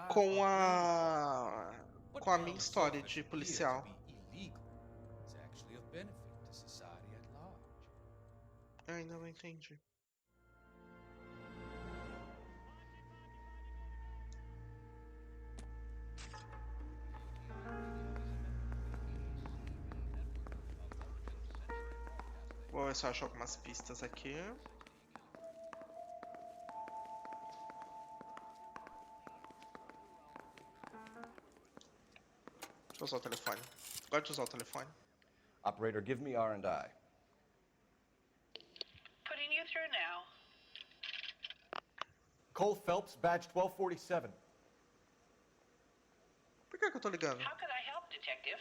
com a minha história de policial. It's actually of benefit to society at large. Eu ainda não entendi. Vou ver se eu acho algumas pistas aqui. Vou usar o telefone. Gosto de usar o telefone. Operator, give me R&I. Putting you through now. Cole Phelps, badge 1247. Por que eu tô ligando? How could I help, detective?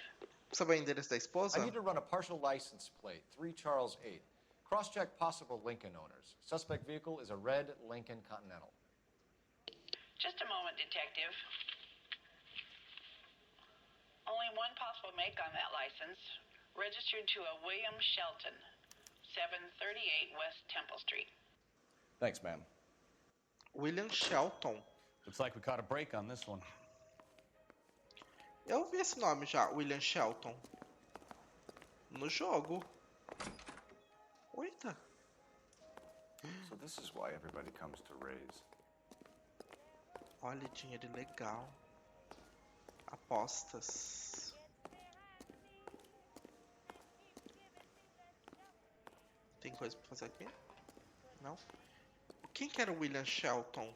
Saber o endereço da esposa? I need to run a partial license plate, 3 Charles 8. Cross-check possible Lincoln owners. Suspect vehicle is a red Lincoln Continental. Just a moment, detective. Only one possible make on that license. Registered to a William Shelton, 738 West Temple Street. Thanks, ma'am. William Shelton. Looks like we caught a break on this one. Eu ouvi esse nome já, William Shelton. No jogo. Eita. So this is why everybody comes to raise. Olha, dinheiro legal. Apostas. Tem coisa pra fazer aqui? Não? Quem que era o William Shelton?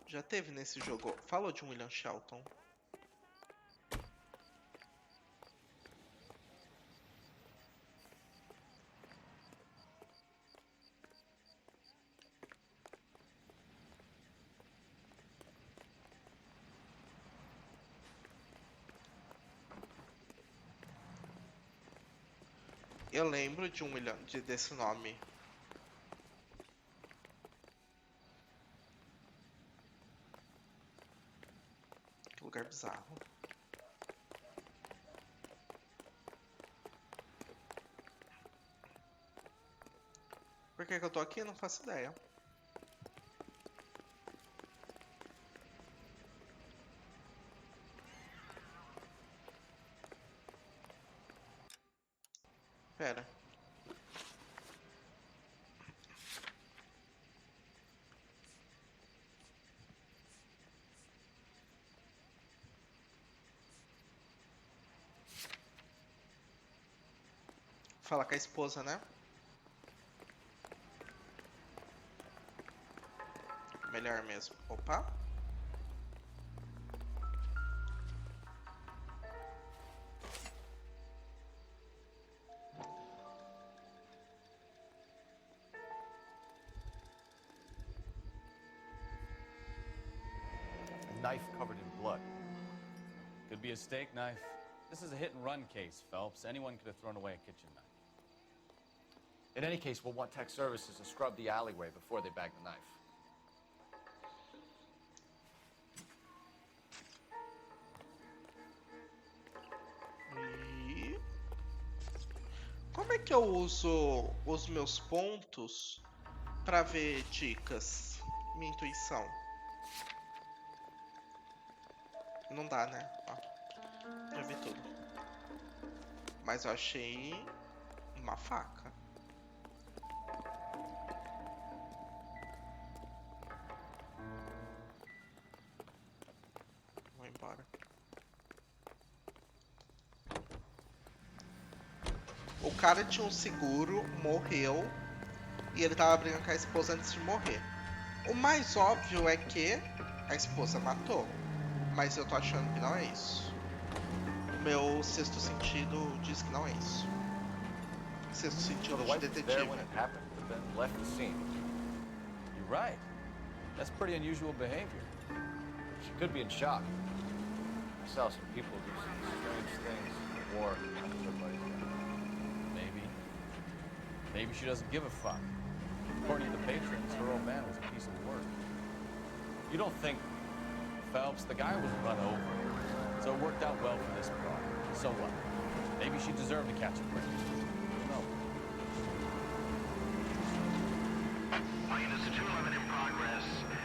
Já teve nesse jogo. Falou de um William Shelton. Eu lembro de um William desse nome. Que lugar bizarro. Por que eu tô aqui? Não faço ideia. Pera. Falar com a esposa, né? Melhor mesmo. Opa. A knife covered in blood. Could be a steak knife. This is a hit-and-run case, Phelps. Anyone could have thrown away a kitchen knife. In any case, we'll want tech services to scrub the alleyway before they bag the knife. E como é que eu uso os meus pontos para ver dicas? Minha intuição. Não dá, né? Ó, já vi tudo. Mas eu achei uma faca. Vou embora. O cara tinha um seguro, morreu e ele tava brigando com a esposa antes de morrer. O mais óbvio é que a esposa matou, mas eu tô achando que não é isso. O meu sexto sentido diz que não é isso. Sexto sentido de detetive. You're right. That's pretty unusual behavior. She could be in shock. I saw some people do some strange things in the war. Maybe she doesn't give a fuck. According to the patrons, her old man was a piece of work. You don't think, Phelps, the guy was run over, so it worked out well for this broad. So what? Maybe she deserved to catch a break. No.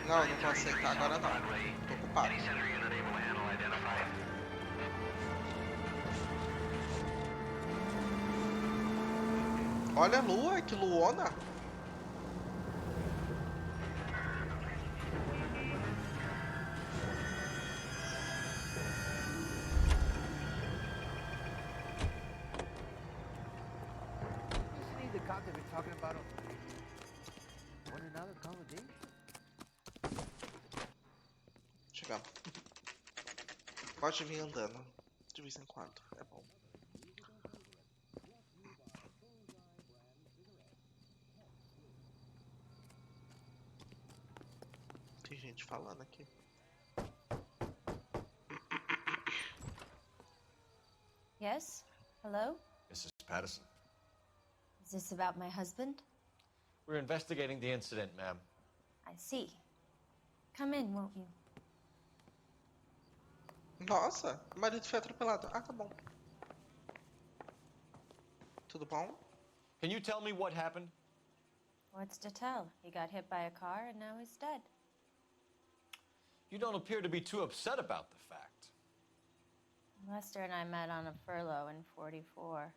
Não, não vou aceitar agora não. Tô ocupado. Olha a lua, que luona. Isn't he the cop they've been talking about on the radio? Want another conversation? Chegamos. Gosto de vir andando. De vez em quando. É bom. Tem gente falando aqui. Yes? Hello? Mrs. Patterson. Is this about my husband? We're investigating the incident, ma'am. I see. Come in, won't you? Nossa, o marido foi atropelado. Ah, tá bom. Tudo bom? Can you tell me what happened? What's to tell? He got hit by a car and now he's dead. You don't appear to be too upset about the fact. Lester and I met on a furlough in '44.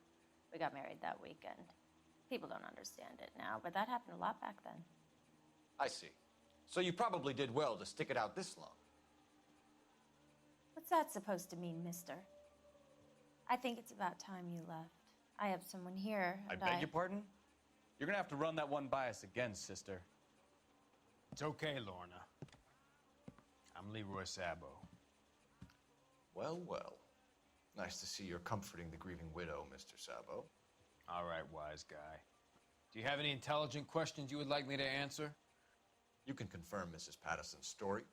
We got married that weekend. People don't understand it now, but that happened a lot back then. I see. So you probably did well to stick it out this long. What's that supposed to mean, mister? I think it's about time you left. I have someone here, I and beg your pardon? You're gonna have to run that one by us again, sister. It's okay, Lorna. I'm Leroy Sabo. Well, well. Nice to see you're comforting the grieving widow, Mr. Sabo. All right, wise guy. Do you have any intelligent questions you would like me to answer? You can confirm Mrs. Patterson's story.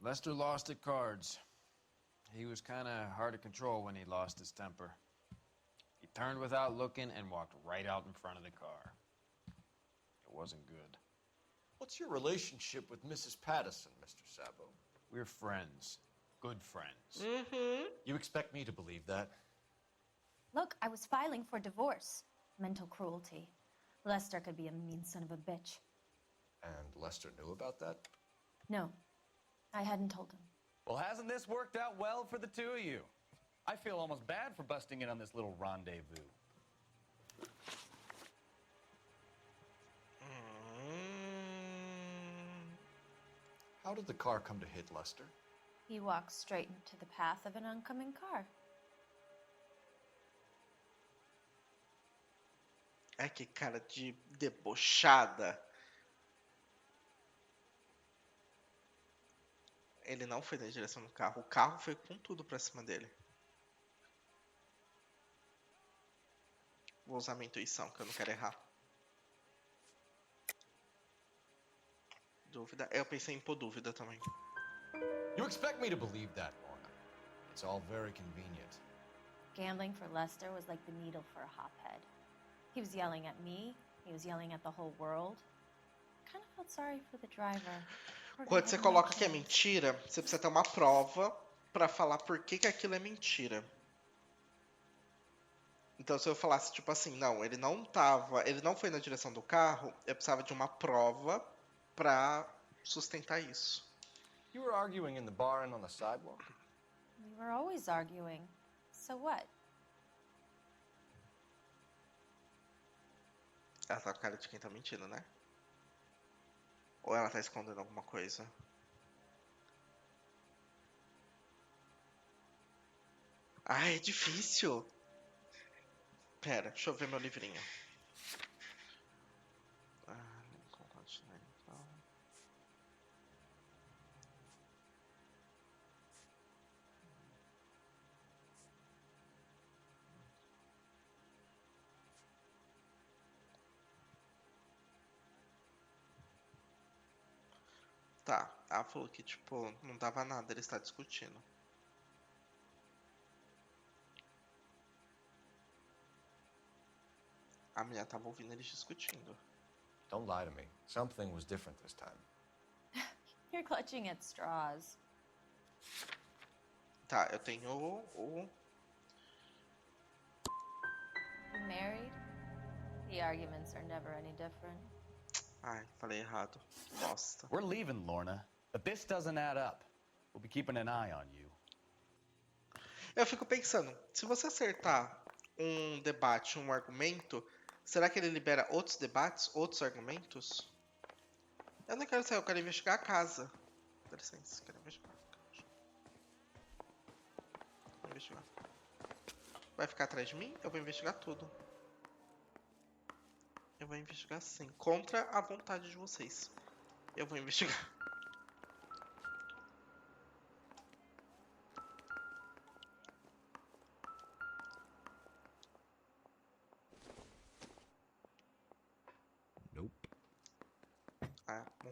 Lester lost at cards. He was kind of hard to control when he lost his temper. He turned without looking and walked right out in front of the car. It wasn't good. What's your relationship with Mrs. Patterson, Mr. Sabo? We're friends. Good friends. Mm-hmm. You expect me to believe that? Look, I was filing for divorce. Mental cruelty. Lester could be a mean son of a bitch. And Lester knew about that? No, I hadn't told him. Well, hasn't this worked out well for the two of you? I feel almost bad for busting in on this little rendezvous. How did the car come to hit Lester? He walks straight into the path of an oncoming car. Ai, que cara de debochada. Ele não foi na direção do carro. O carro foi com tudo pra cima dele. Vou usar minha intuição, que eu não quero errar. Dúvida. Eu pensei em pôr dúvida também. You expect me to believe that, Lorna? It's all very convenient. Gambling for Lester was like the needle for a hophead. He was yelling at me. He was yelling at the whole world. I kind of felt sorry for the driver. Quando você coloca que é mentira, você precisa ter uma prova pra falar por que aquilo é mentira. Então, se eu falasse, tipo assim, não, ele não foi na direção do carro, eu precisava de uma prova pra sustentar isso. You were arguing in the bar and on the sidewalk? We were always arguing. So what? Ela tá com cara de quem tá mentindo, né? Ou ela tá escondendo alguma coisa? Ai, é difícil. Pera, deixa eu ver meu livrinho. Tá, ela falou que, tipo, não dava nada, ele está discutindo. A menina tava ouvindo eles discutindo. Don't lie to me. Something was different this time. You're clutching at straws. Tá, eu tenho o... You married? The arguments are never any different. Ai, falei errado. Bosta. We're leaving, Lorna, but this doesn't add up. We'll be keeping an eye on you. Eu fico pensando, se você acertar um debate, um argumento, será que ele libera outros debates, outros argumentos? Eu não quero sair, eu quero investigar a casa. Dá licença, quero investigar. Vou investigar. Vai ficar atrás de mim? Eu vou investigar tudo. Eu vou investigar sim, contra a vontade de vocês. Eu vou investigar.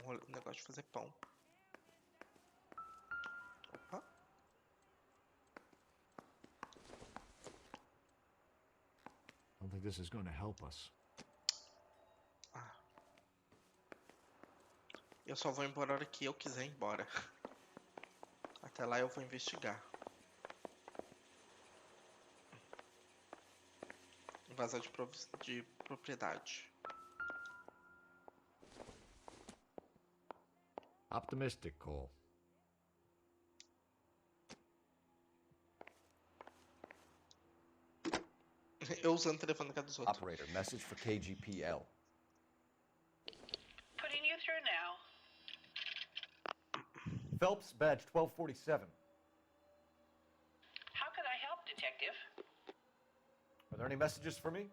um negócio de fazer pão. Opa. I don't think this is going to help us. Eu só vou embora a hora que eu quiser ir embora. Até lá eu vou investigar. Invasão de propriedade. Optimistic, Cole. Eu usando o telefone na casa dos outros. Operator, message for KGPL. Putting you through now. Phelps, badge 1247. How could I help, Detective? Are there any messages for me?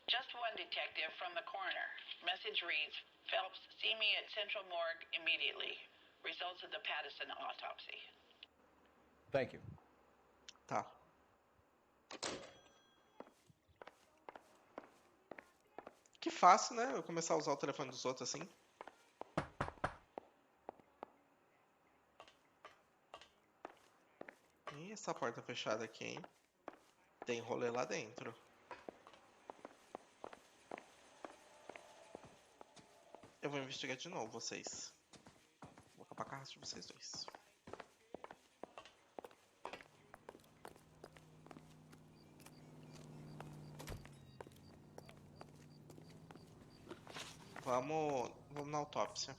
Just one detective from the coroner. Message reads, Phelps, see me at Central Morgue immediately. Results of the Patterson autopsy. Thank you. Tá. Que fácil, né? Eu começar a usar o telefone dos outros assim. E essa porta fechada aqui, hein? Tem rolê lá dentro. Eu vou investigar de novo vocês. Vou acabar com a raça de vocês dois. Vamos na autópsia.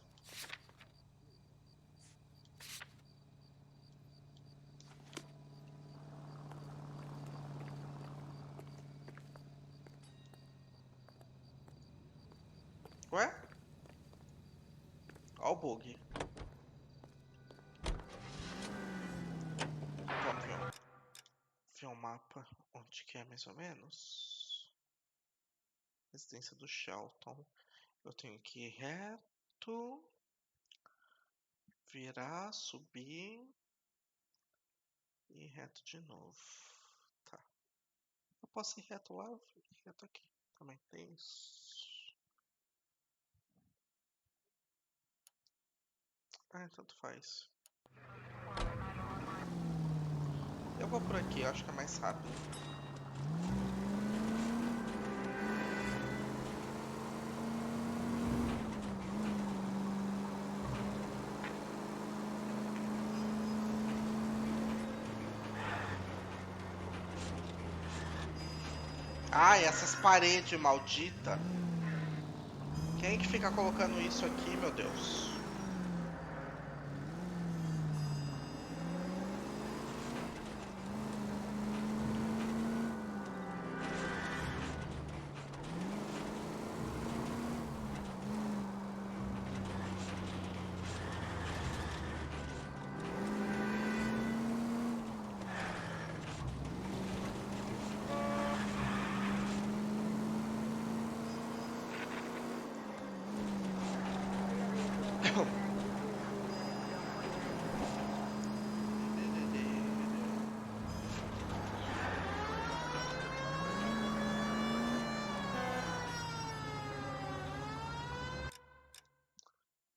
Ué? Ó o bug. Vamos ver um mapa. Onde que é mais ou menos? Residência do Shelton. Eu tenho que ir reto. Virar, subir. E reto de novo. Tá. Eu posso ir reto lá, reto aqui. Também tem isso. Ah, tanto faz. Eu vou por aqui, eu acho que é mais rápido. Ai, essas paredes malditas. Quem que fica colocando isso aqui, meu Deus?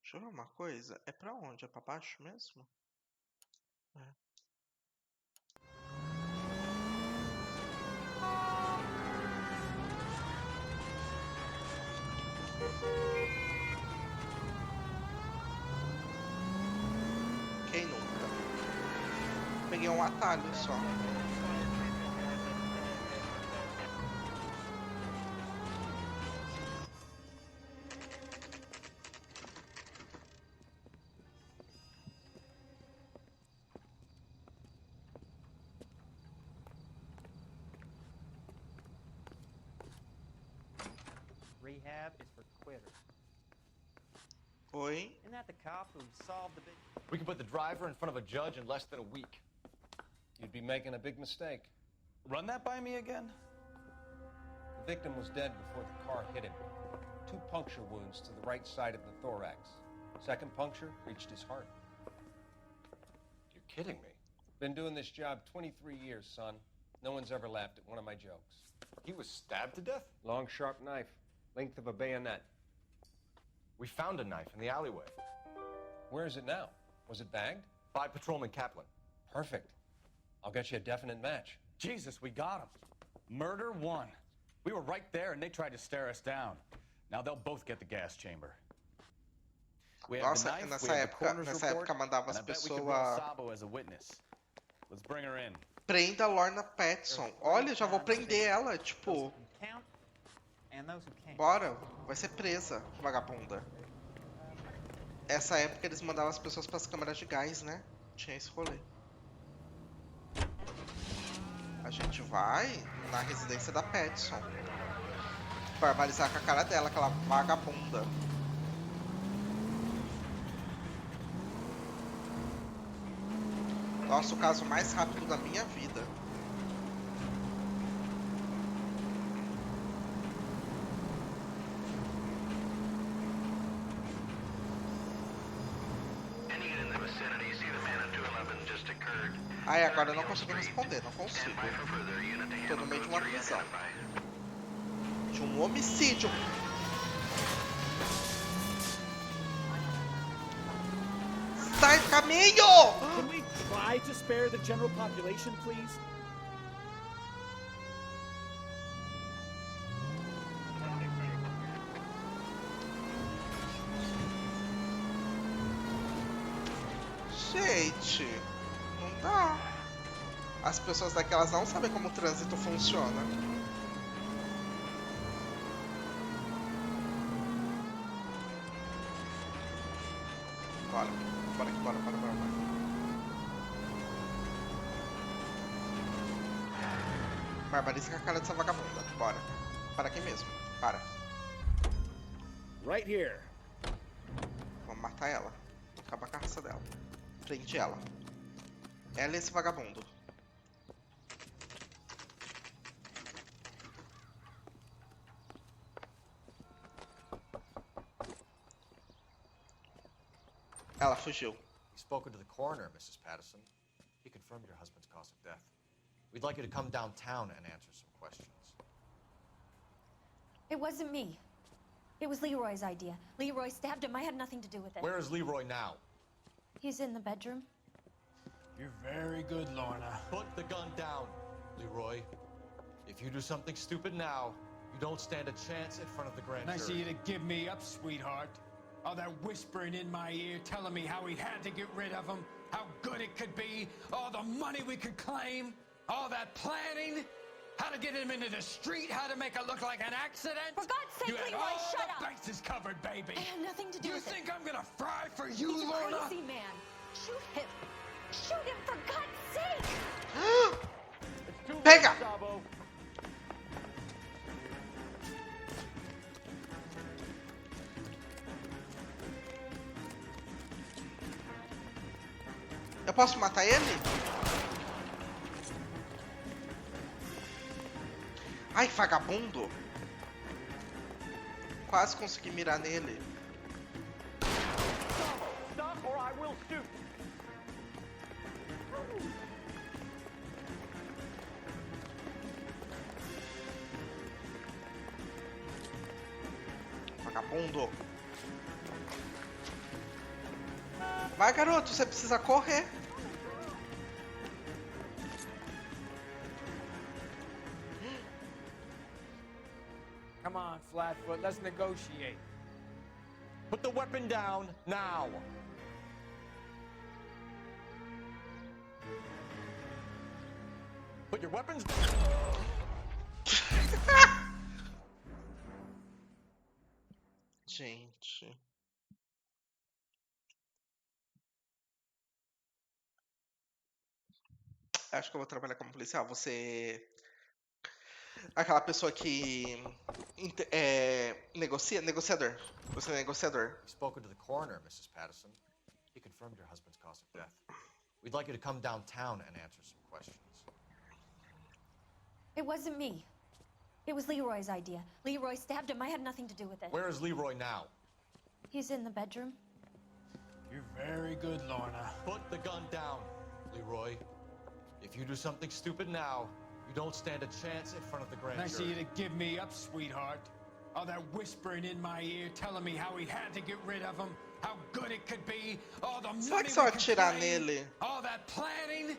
Deixa eu ver uma coisa. É pra onde? É pra baixo mesmo? É. Quem nunca? Peguei um atalho só. Rehab is for quitters. Oi? Isn't that the cop who solved the big... We can put the driver in front of a judge in less than a week. You'd be making a big mistake. Run that by me again? The victim was dead before the car hit him. 2 puncture wounds to the right side of the thorax. Second puncture reached his heart. You're kidding me. Been doing this job 23 years, son. No one's ever laughed at one of my jokes. He was stabbed to death? Long, sharp knife. Length of a bayonet. We found a knife in the alleyway. Where is it now? Was it bagged? By Patrolman Kaplan. Perfect. I'll get you a definite match. Jesus, we got him. Murder 1. We were right there and they tried to stare us down. Now they'll both get the gas chamber. We have the Nossa, knife, nessa we have the época, coroner's nessa report, época mandava and as I bet we could pessoas. roll Sabo as a witness. Let's bring her in. Prenda a Lorna Patterson. Olha, já vou prender ela, tipo. Bora, vai ser presa, vagabunda. Essa época eles mandavam as pessoas para as câmeras de gás, né? Tinha esse rolê. A gente vai na residência da Patterson. Barbarizar com a cara dela, aquela vagabunda. Nossa, o caso mais rápido da minha vida. Ai, agora eu não consigo responder, não consigo. Tô no meio de uma prisão. De um homicídio. Sai do caminho! Can we try to spare the general population, please? Gente, não dá. As pessoas daquelas não sabem como o trânsito funciona. Bora, bora aqui, bora. Barbariza com a cara dessa vagabunda. Bora. Para aqui mesmo. Para. Right here. Vamos matar ela. Acabar com a raça dela. Prende ela. Ela e esse vagabundo. Ela fugiu. You've spoken to the coroner, Mrs. Patterson. He confirmed your husband's cause of death. We'd like you to come downtown and answer some questions. It wasn't me. It was Leroy's idea. Leroy stabbed him. I had nothing to do with it. Where is Leroy now? He's in the bedroom. You're very good, Lorna. Put the gun down, Leroy. If you do something stupid now, you don't stand a chance in front of the grand Nice of jury. you to give me up, sweetheart. All that whispering in my ear telling me how we had to get rid of him, how good it could be, all the money we could claim, all that planning, how to get him into the street, how to make it look like an accident. For God's sake, you had Leroy, all shut the up. bases covered, baby. I had nothing to do You with think it. I'm gonna fry for you, He's a Lorna? crazy man. Shoot him. Shoot him, for God's sake. Pega! Eu posso matar ele? Ai, vagabundo! Quase consegui mirar nele. Stop or I will shoot. Vagabundo! Vai, garoto, você precisa correr. Come on, Flatfoot, let's negotiate. Put the weapon down now. Put your weapons Gente. Acho que eu vou trabalhar como policial. Você. Aquela pessoa que. Negocia. Negociador. Você é negociador. You've spoken to the coroner, Mrs. Patterson. He confirmed your husband's cause of death. We'd like you to come downtown and answer some questions. It wasn't me. It was Leroy's idea. Leroy stabbed him. I had nothing to do with it. Where is Leroy now? He's in the bedroom. You're very good, Lorna. Put the gun down, Leroy. If you do something stupid now, you don't stand a chance in front of the grand Nice of jury. you to give me up, sweetheart. All that whispering in my ear, telling me how he had to get rid of him, how good it could be, all the Será money que se eu we could atirar claim, nele? all that planning,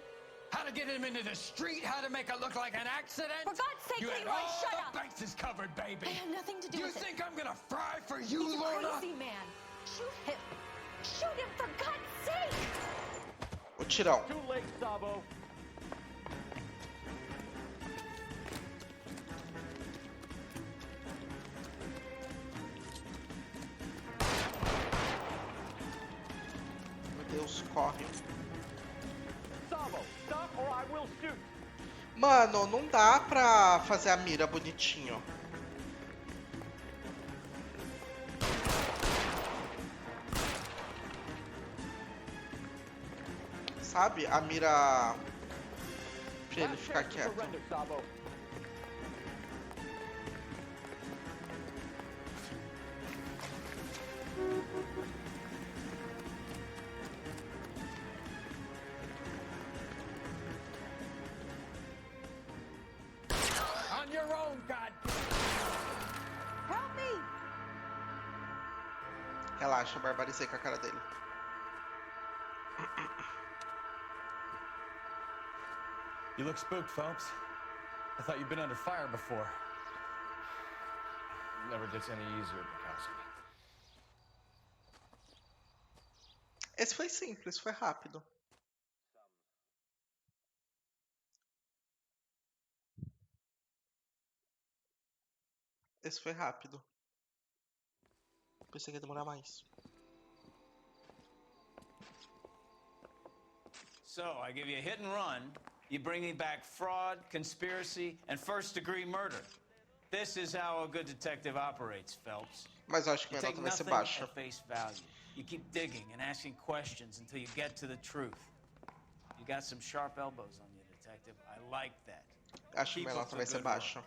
how to get him into the street, how to make it look like an accident. For God's sake, you had Leroy, all shut the up! bases covered, baby. I had nothing to do You with it. think I'm gonna fry for you, He's a Lorna? crazy man. Shoot him. Shoot him, for God's sake! O tirão. Too late, Sabo. Meu Deus, corre. Sabo, stop or I will shoot. Mano, não dá pra fazer a mira bonitinho. Sabe? A mira pra ele ficar quieto. Surrender, Sabo. On your own, God. Help me! Relaxa, barbarizei com a cara dele. You look spooked, Phelps. I thought you'd been under fire before. It never gets any easier, Bukowski. Esse foi simples, foi rápido. Esse foi rápido. Pensei que ia demorar mais. So, I give you a hit and run, you bring me back fraud, conspiracy, and first-degree murder. This is how a good detective operates, Phelps. Mas eu acho que You minha take nota vai ser nothing baixa. at face value. You keep digging and asking questions until you get to the truth. You got some sharp elbows on you, detective. I like that. Acho que Keep minha up nota the vai ser good work. baixa.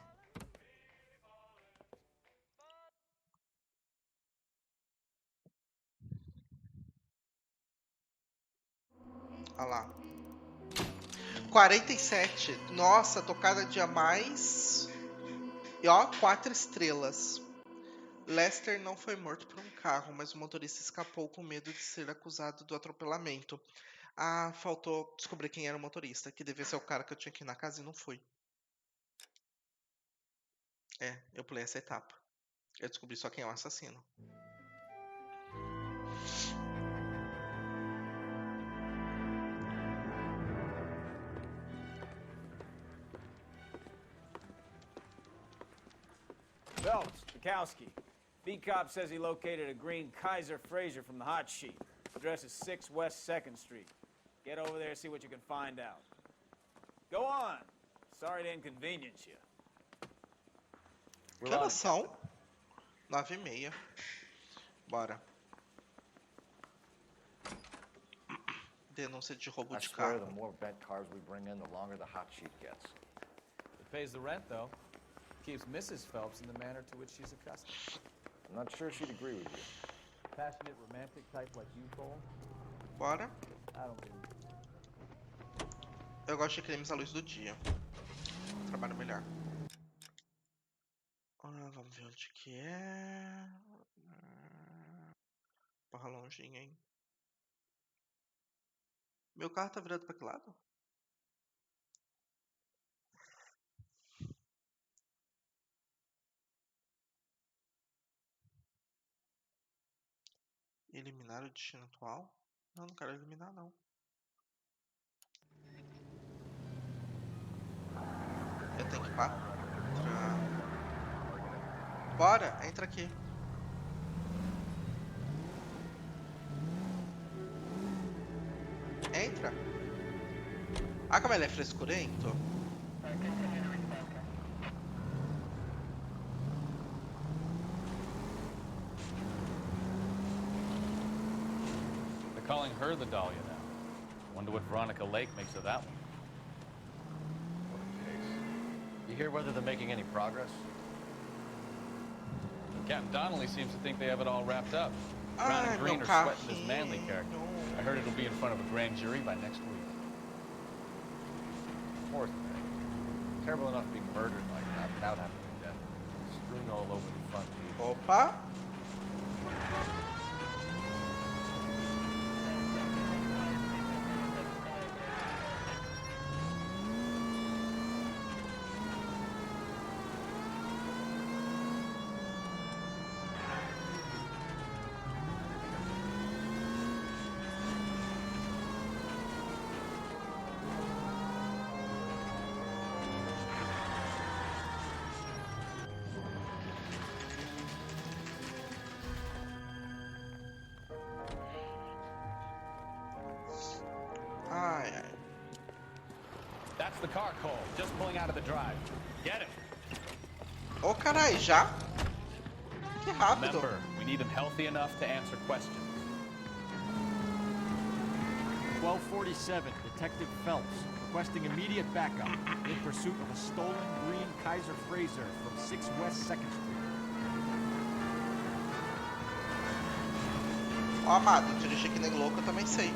Olha lá. 47. Nossa, tô cada dia mais. E ó, 4 estrelas. Lester não foi morto por um carro, mas o motorista escapou com medo de ser acusado do atropelamento. Ah, faltou descobrir quem era o motorista, que devia ser o cara que eu tinha que ir na casa e não fui. É, eu pulei essa etapa. Eu descobri só quem é o assassino. Phelps, Bukowski. Beat cop says he located a green Kaiser Fraser from the hot sheet. Address is 6 West 2nd Street. Get over there and see what you can find out. Go on. Sorry to inconvenience you. Que horas são? 9h30. Bora. Denúncia de roubo I de swear, carro. the more bent cars we bring in, the longer the hot sheet gets. It pays the rent, though. Keeps Mrs. Phelps in the manner to which she's accustomed. I'm not sure she'd agree with you. Passionate, romantic type like you, Cole? Bora. I don't believe it. Eu gosto de crimes à luz do dia. Trabalho melhor. Vamos ver onde que é. Porra longinha, hein? Meu carro tá virado pra que lado? Eliminar o destino atual? Não, não quero eliminar, não. Eu tenho que ir pra trás. Bora, entra aqui. Entra. Ah, como ele é frescurento. They're calling her the Dahlia now. Wonder what Veronica Lake makes of that one. What a case. You hear whether they're making any progress? Captain Donnelly seems to think they have it all wrapped up. Brown and Green are sweating this Manley character. I heard it'll be in front of a grand jury by next week. Poor thing. Terrible enough being murdered like that without having been dead. Strewn all over the front page. Opa! Ai, ai. That's the car, Cole. Just pulling out of the drive. Get him. Ô, carai, já? Que rápido. Remember, we need him healthy enough to answer questions. 1247, Detective Phelps, requesting immediate backup in pursuit of a stolen green Kaiser Frazer from 6 West 2nd Street. Ó, amado, dirigir que nem louco eu também sei.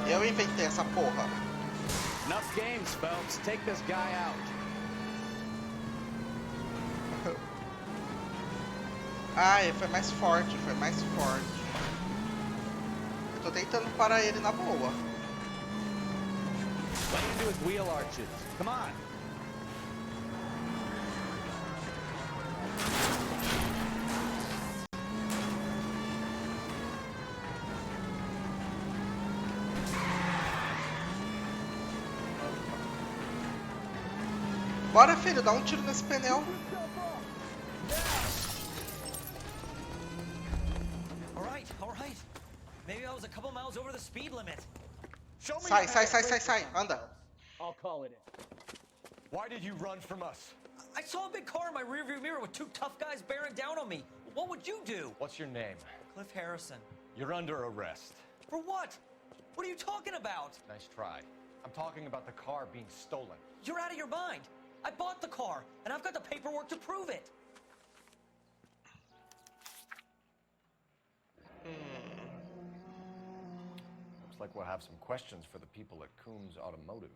Eu inventei essa porra. Enough games, Phelps. Take this guy out. Ai, foi mais forte, foi mais forte. Eu tô tentando parar ele na boa. What do you do with wheel arches? Come on. Bora, filho, dá um tiro nesse pneu. All right. Maybe I was a couple miles over the speed limit. Sai, anda. I'll call it in. Why did you run from us? I saw a big car in my rearview mirror with 2 tough guys bearing down on me. What would you do? What's your name? Cliff Harrison. You're under arrest. For what? What are you talking about? Nice try. I'm talking about the car being stolen. You're out of your mind. I bought the car, and I've got the paperwork to prove it. Looks like we'll have some questions for the people at Coombs Automotive.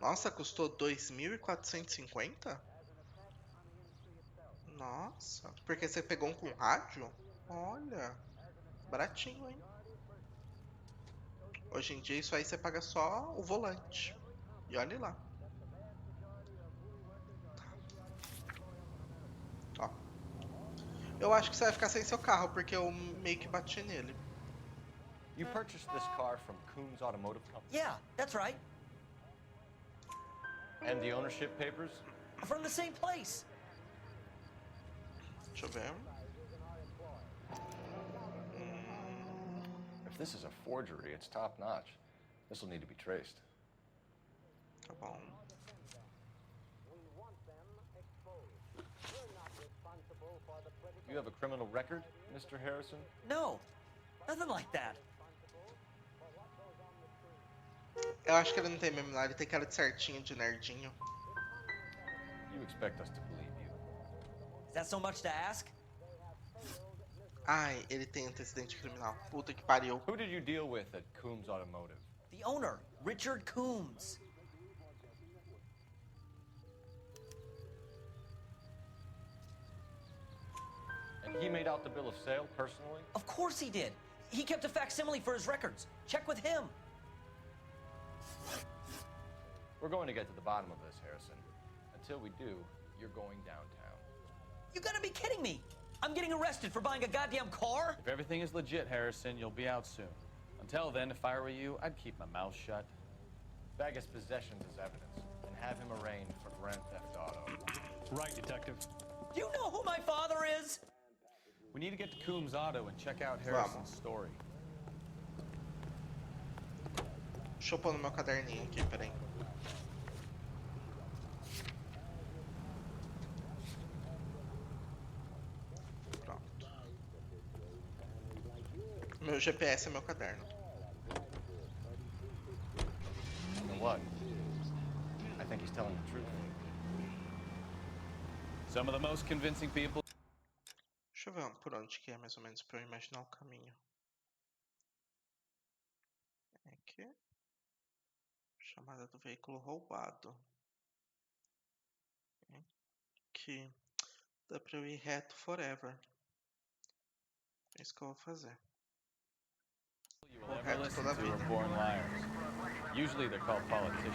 Nossa, custou 2.450? Nossa, porque você pegou um com rádio? Olha, baratinho, hein? Hoje em dia isso aí você paga só o volante. E olhe lá. Ó. Eu acho que você vai ficar sem seu carro, porque eu meio que bati nele. You purchased this car from Coombs Automotive Company? Yeah, that's right. And the ownership papers? From the same place. Deixa eu ver. If this is a forgery, it's top-notch. This will need to be traced. Tá bom. You have a criminal record, Mr. Harrison? No, nothing like that. Eu acho que ele não tem mesmo, não. Ele tem cara de certinho, de nerdinho. You expect us to believe you. Is that so much to ask? Ai, ele tem antecedente criminal. Puta que pariu. Who did you deal with at Coombs Automotive? The owner, Richard Coombs. And he made out the bill of sale personally? Of course he did. He kept a facsimile for his records. Check with him. We're going to get to the bottom of this, Harrison. Until we do, you're going downtown. You gotta be kidding me. I'm getting arrested for buying a goddamn car? If everything is legit, Harrison, you'll be out soon. Until then, if I were you, I'd keep my mouth shut. Bag his possessions as evidence, and have him arraigned for Grand Theft Auto. Right, Detective. Do you know who my father is? We need to get to Coombs Auto and check out Harrison's story. Deixa eu pôr no meu caderninho aqui, peraí. Pronto. Meu GPS é meu caderno. You know what? I think he's telling the truth. Some of the most convincing people. Deixa eu ver por onde que é mais ou menos pra eu imaginar o caminho. Aqui. Chamada do veículo roubado. Aqui. Dá pra eu ir reto forever. É isso que eu vou fazer. You will ever listen to are born liars. Usually they're called politicians.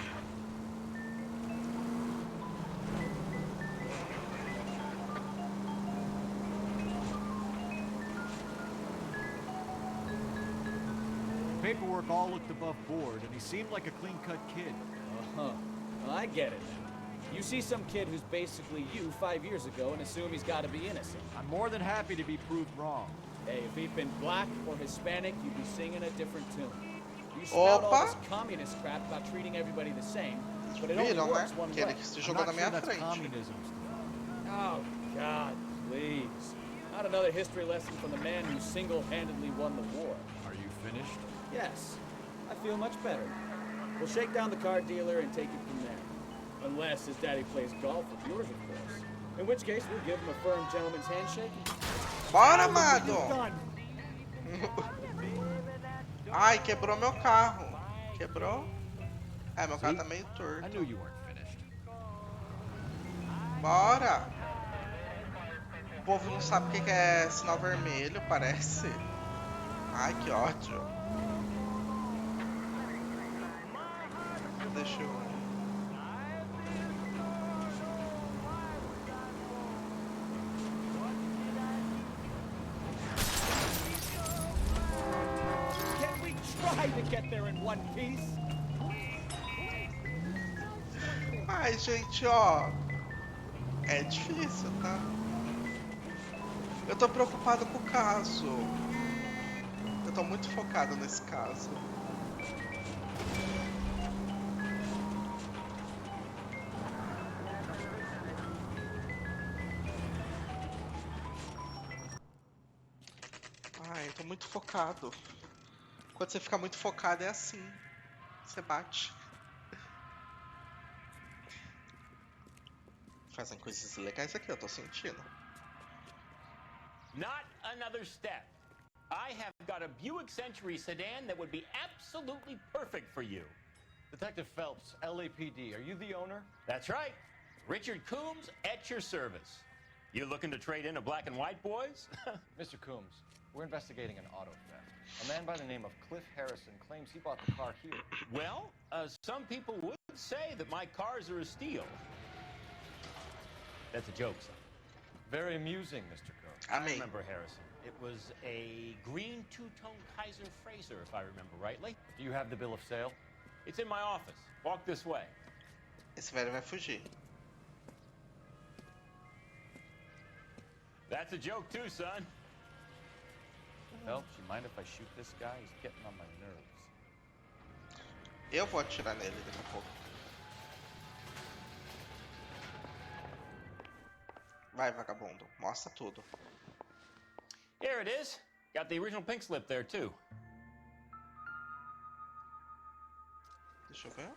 Paperwork all looked above board, and he seemed like a clean-cut kid. Well, I get it now. You see some kid who's basically you 5 years ago and assume he's got to be innocent. I'm more than happy to be proved wrong. Hey, if he'd been black or Hispanic, you'd be singing a different tune. You spout all this communist crap about treating everybody the same, but it only works one way. I'm not sure that's communism, Oh, God, please. Not another history lesson from the man who single-handedly won the war. Are you finished? Yes. I feel much better. We'll shake down the car dealer and take it from there. Unless his daddy plays golf with yours, of course. In which case, we'll give him a firm gentleman's handshake. Bora, amado! Ai, quebrou meu carro. Quebrou? É, meu carro tá meio torto. I knew you weren't finished. Bora! O povo não sabe o que é sinal vermelho, parece. Ai, que ódio. Deixa eu... To get there in one piece. Ai, gente, ó. É difícil, tá? Eu tô preocupado com o caso. Eu tô muito focado nesse caso. Ai, eu tô muito focado. Quando você fica muito focado é assim. Você bate. Fazem coisas legais aqui, eu tô sentindo. Not another step. I have got a Buick Century sedan that would be absolutely perfect for you. Detective Phelps, LAPD, are you the owner? That's right. Richard Coombs at your service. You looking to trade in a black and white, boys? Mr. Coombs, we're investigating an auto theft. A man by the name of Cliff Harrison claims he bought the car here. Well, some people would say that my cars are a steal. That's a joke, son. Very amusing, Mr. Coombs. I remember Harrison. It was a green two-tone Kaiser Frazer, if I remember rightly. Do you have the bill of sale? It's in my office. Walk this way. Esse velho vai fugir. That's a joke too, son. Phelps, you mind if I shoot this guy? He's getting on my nerves. Eu vou atirar nele daqui a pouco. Vai, vagabundo. Mostra tudo. Here it is. Got the original pink slip there too. Deixa eu ver.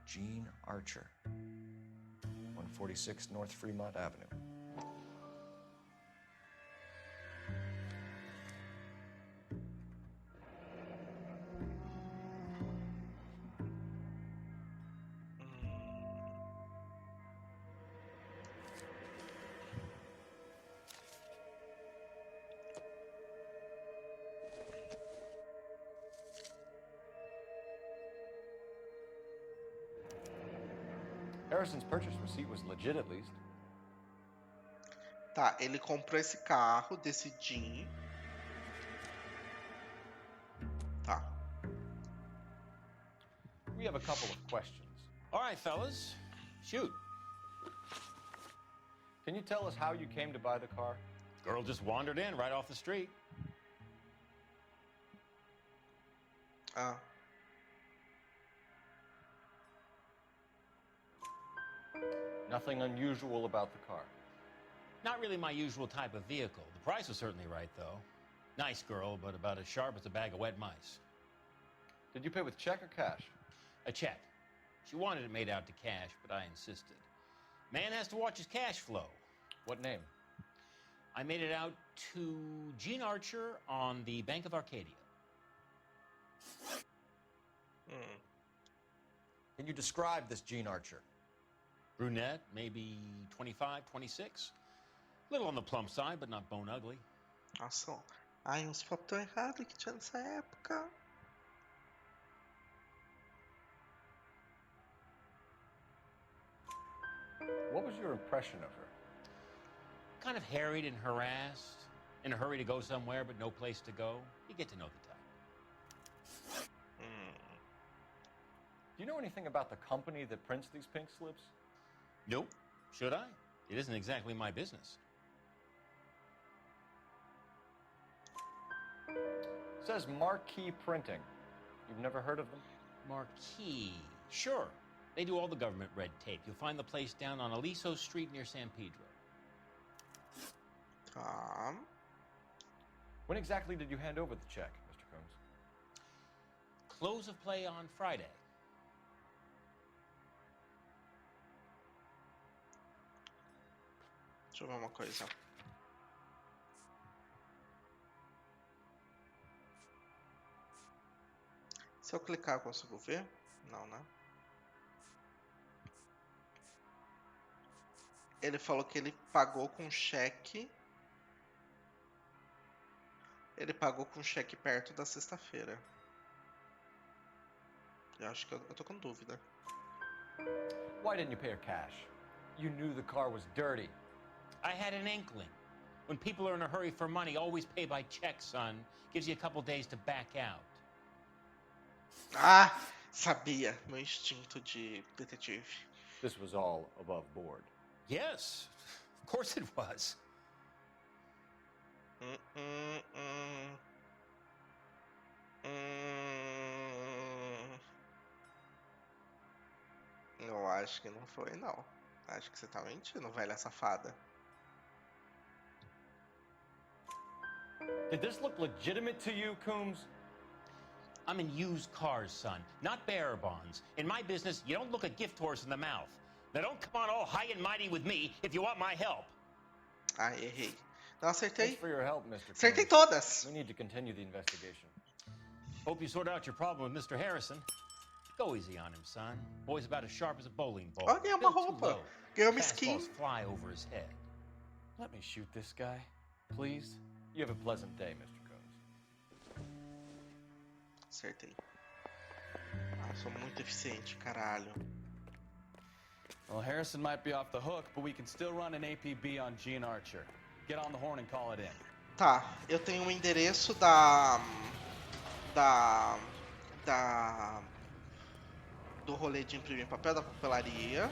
Gene Archer. 146 North Fremont Avenue. Harrison's purchase receipt was legit, at least. Tá, ele comprou esse carro desse Jean. Tá. We have a couple of questions. All right, fellas. Shoot. Can you tell us how you came to buy the car? Girl just wandered in right off the street. Ah. Nothing unusual about the car. Not really my usual type of vehicle. The price was certainly right, though. Nice girl, but about as sharp as a bag of wet mice. Did you pay with check or cash? A check. She wanted it made out to cash, but I insisted. Man has to watch his cash flow. What name? I made it out to Gene Archer on the Bank of Arcadia. Can you describe this Gene Archer? Brunette, maybe 25, 26. Little on the plump side, but not bone ugly. Nossa, ai, uns papos tão errados que tinha nessa época. What was your impression of her? Kind of harried and harassed, in a hurry to go somewhere, but no place to go. You get to know the type. Do you know anything about the company that prints these pink slips? Nope. Should I? It isn't exactly my business. It says Marquee Printing. You've never heard of them? Marquee. Sure. They do all the government red tape. You'll find the place down on Aliso Street near San Pedro. When exactly did you hand over the check, Mr. Combs? Close of play on Friday. Deixa eu ver uma coisa. Se eu clicar, eu consigo ver? Não, né? Ele falou que ele pagou com cheque. Ele pagou com cheque perto da sexta-feira. Eu acho que eu tô com dúvida. Why didn't you pay her cash? You knew the car was dirty. I had an inkling. When people are in a hurry for money, always pay by check, son. Gives you a couple days to back out. Ah, sabia. Meu instinto de detetive. This was all above board. Yes, of course it was. Eu acho que não foi, não. Acho que você tá mentindo, velha safada. Did this look legitimate to you, Coombs? I'm in used cars, son, not bearer bonds. In my business, you don't look a gift horse in the mouth. Now don't come on all high and mighty with me if you want my help. Ai, errei. Não acertei. Thanks for your help, Mr. Acertei Combs. todas. We need to continue the investigation. Hope you sort out your problem with Mr. Harrison. Go easy on him, son. Boy's about as sharp as a bowling ball. Ó, ganhou uma Built too roupa. low. Ganhou uma skin. Fastballs fly over his head. Let me shoot this guy, please. You have a pleasant day, Mr. Combs. Acertei. Ah, sou muito eficiente, caralho. Well, Harrison might be off the hook, but we can still run an APB on Gene Archer. Get on the horn and call it in. Tá, eu tenho o endereço do rolê de imprimir papel da papelaria,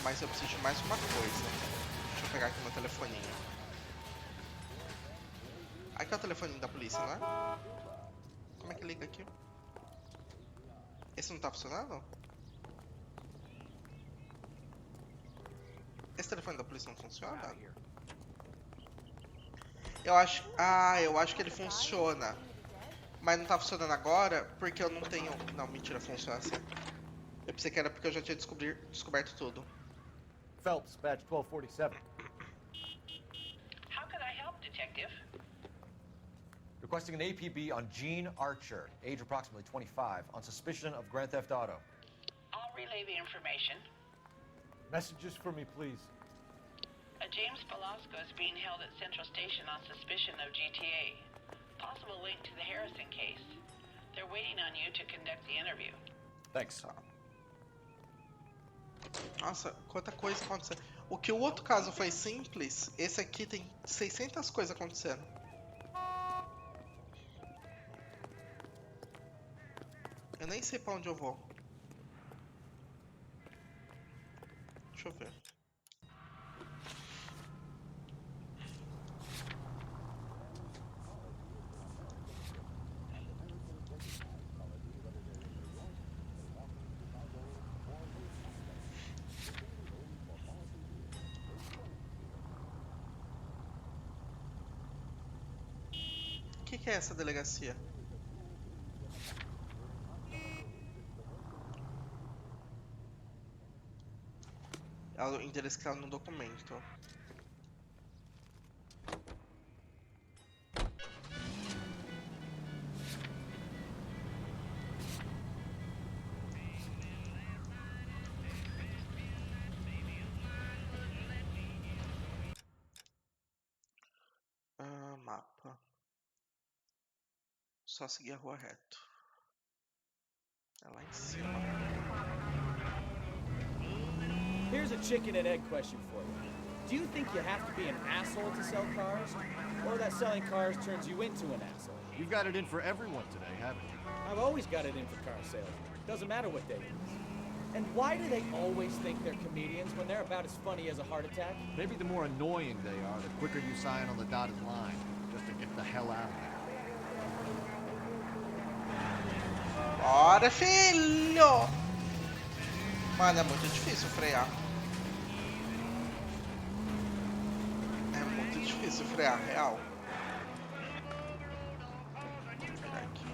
mas eu preciso de mais uma coisa. Deixa eu pegar aqui meu telefoninho. Aqui é o telefoninho da polícia, não é? Como é que liga aqui? Esse não tá funcionando? Esse telefone da polícia não funciona? Eu acho que ele funciona. Mas não tá funcionando agora porque eu não tenho... Não, mentira, funciona assim. Eu pensei que era porque eu já tinha descoberto tudo. Phelps, badge 1247. How could I help, Detective? Requesting an APB on Gene Archer, age approximately 25, on suspicion of Grand Theft Auto. I'll relay the information. Messages for me, please. A James Velasco is being held at Central Station on suspicion of GTA. Possible link to the Harrison case. They're waiting on you to conduct the interview. Thanks. Nossa, quanta coisa acontecendo. O que o outro caso foi simples, esse aqui tem 600 coisas acontecendo. Eu nem sei pra onde eu vou. Deixa eu ver. O que é essa delegacia? É o endereço que tá no documento. Só seguir a rua reto. É lá em cima. Here's a chicken and egg question for you. Do you think you have to be an asshole to sell cars? Or that selling cars turns you into an asshole? You've got it in for everyone today, haven't you? I've always got it in for car sales. Doesn't matter what day it is. And why do they always think they're comedians when they're about as funny as a heart attack? Maybe the more annoying they are, the quicker you sign on the dotted line, just to get the hell out of there. Bora, filho! Mano, é muito difícil frear. É muito difícil frear, real. Vou virar aqui.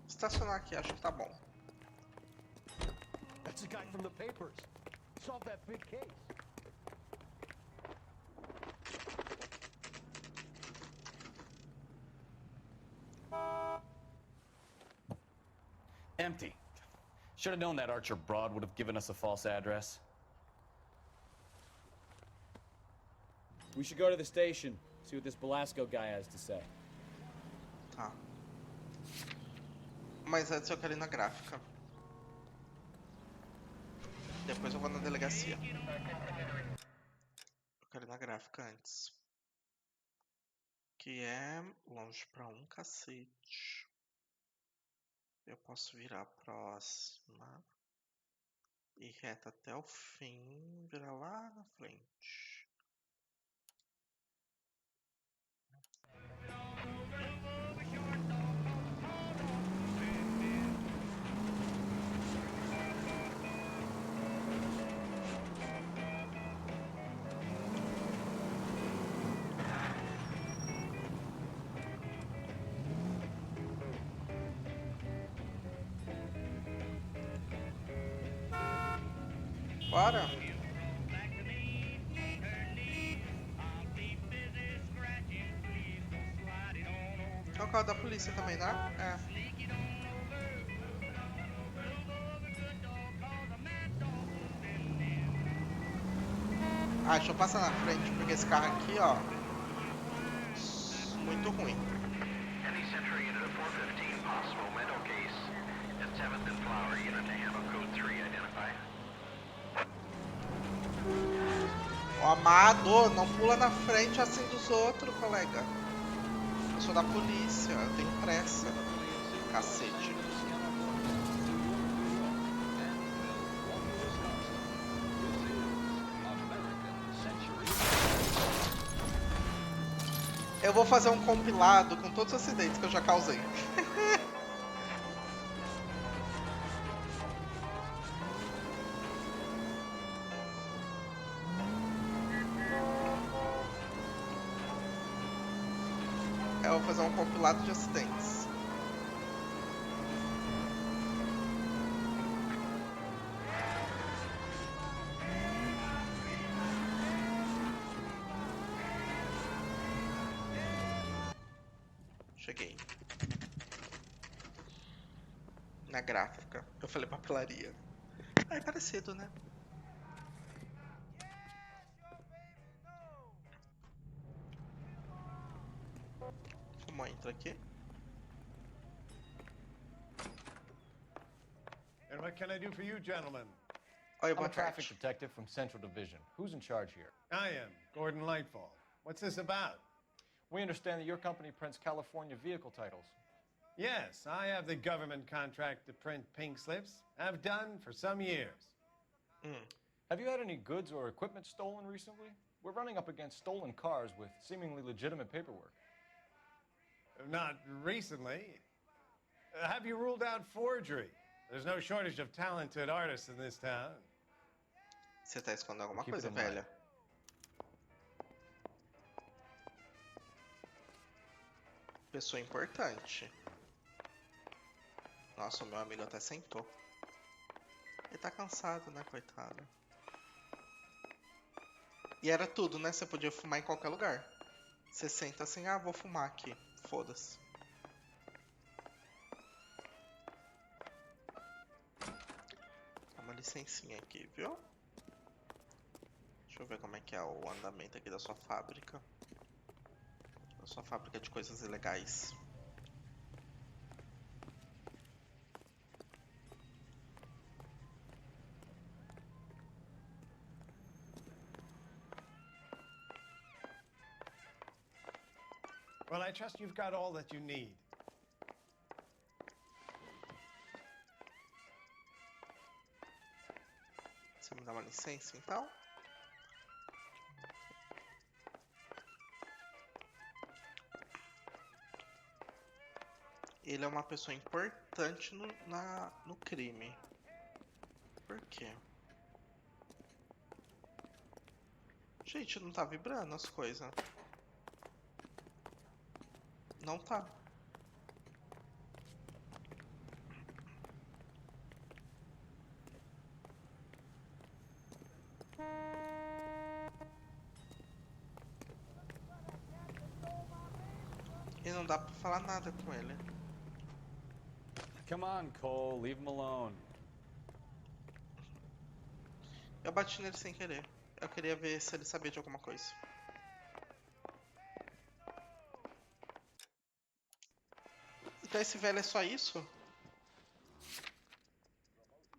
Estacionar aqui, acho que tá bom. That's the guy from the papers. Solve that big case. Empty. Should have known that Archer broad would have given us a false address. We should go to the station, see what this Belasco guy has to say. Tá. Mas antes eu quero ir na gráfica. Depois eu vou na delegacia. Eu quero ir na gráfica antes. Que é longe pra um cacete. Eu posso virar próxima. Ir reto até o fim. Virar lá na frente. Bora! É o carro da polícia também, né? É. Ah, deixa eu passar na frente, porque esse carro aqui, ó, muito ruim. Ó, amado, não pula na frente assim dos outros, colega. Eu sou da polícia, eu tenho pressa. Cacete. Eu vou fazer um compilado com todos os acidentes que eu já causei. Eu vou fazer um compilado de acidentes. Cheguei. Na gráfica. Eu falei papelaria. Ah, é parecido, né? Vamos entrar aqui. And what can I do for you, gentlemen? Oi, I'm boa a traffic tarde. detective from Central Division. Who's in charge here? I am, Gordon Lightfall. What's this about? We understand that your company prints California vehicle titles. Yes, I have the government contract to print pink slips. I've done for some years. Have you had any goods or equipment stolen recently? We're running up against stolen cars with seemingly legitimate paperwork. Not recently. Have you ruled out forgery? There's no shortage of talented artists in this town. Você tá escondendo alguma Keep it coisa, in mind. velha? Pessoa importante. Nossa, o meu amigo até sentou. Ele tá cansado, né, coitado? E era tudo, né? Você podia fumar em qualquer lugar. Você senta assim, ah, vou fumar aqui. Foda-se. Calma licencinha aqui, viu? Deixa eu ver como é que é o andamento aqui da sua fábrica. Da sua fábrica de coisas ilegais. Well, I trust you've got all that you need. Você me dá uma licença, então? Ele é uma pessoa importante no crime. Por quê? Gente, não tá vibrando as coisas. Não tá. E não dá pra falar nada com ele. Come on, Cole, leave him alone. Eu bati nele sem querer. Eu queria ver se ele sabia de alguma coisa. Então esse velho é só isso?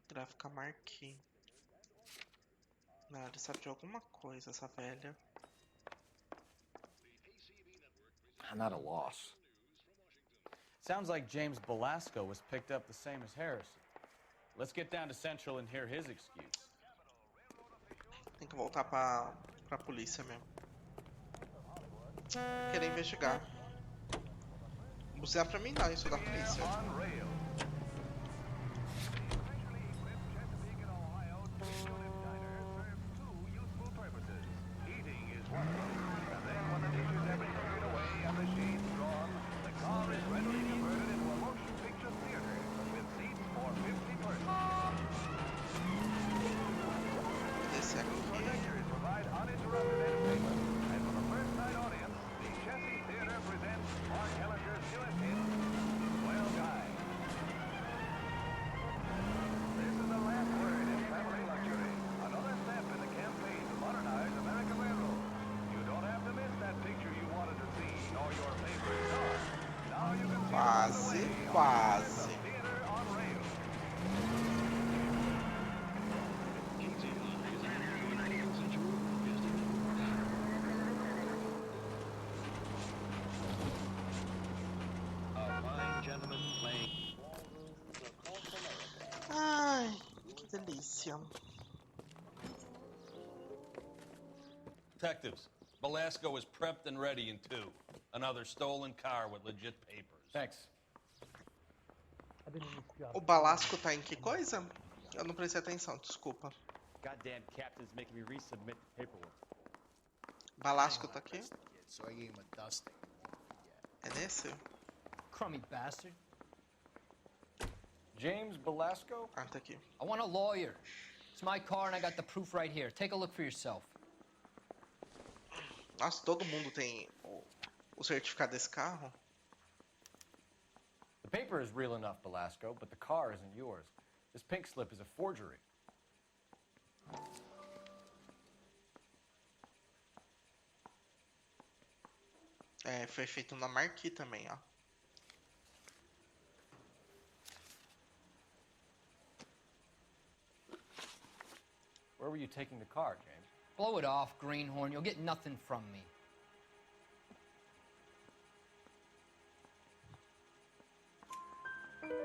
Gráfica marquee. Não, ele sabe de alguma coisa, essa velha. I'm at a loss. Sounds like James Belasco was picked up the same as Harrison. Let's get down to Central and hear his excuse. Tem que voltar pra polícia mesmo. Querer investigar. Buziar pra mim não, isso da polícia. Esse aqui. Quase, quase. Ai, que delícia. Detectives, Belasco is prepped and ready in 2. Another stolen car with legit papers. Thanks. O Balasco tá em que coisa? Eu não prestei atenção, desculpa. Goddamn captain's making me resubmit the paperwork. Balasco tá aqui? So I gave him a dusting. É nesse? Crummy bastard. James Belasco? Ah, tá aqui. I want a lawyer. It's my car and I got the proof right here. Take a look for yourself. Nossa, todo mundo tem o certificado desse carro? The paper is real enough, Belasco, but the car isn't yours. This pink slip is a forgery. É, foi feito na marquee também, ó. Where were you taking the car, James? Blow it off, greenhorn. You'll get nothing from me.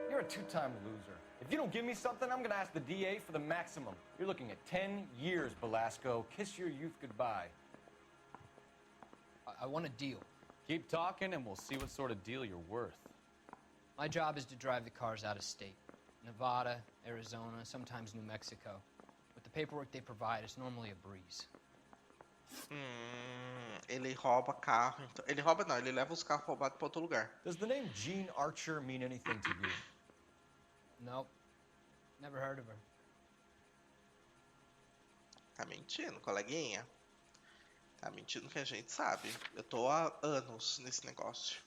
You're a two-time loser. If you don't give me something, I'm gonna ask the DA for the maximum. You're looking at 10 years, Belasco. Kiss your youth goodbye. I want a deal. Keep talking and we'll see what sort of deal you're worth. My job is to drive the cars out of state. Nevada, Arizona, sometimes New Mexico. With the paperwork they provide, it's normally a breeze. Ele rouba carro. Então, ele rouba não, ele leva os carros roubados pra outro lugar. Does the name Jean Archer mean anything to you? Nope. Never heard of her. Tá mentindo, coleguinha? Tá mentindo que a gente sabe. Eu tô há anos nesse negócio.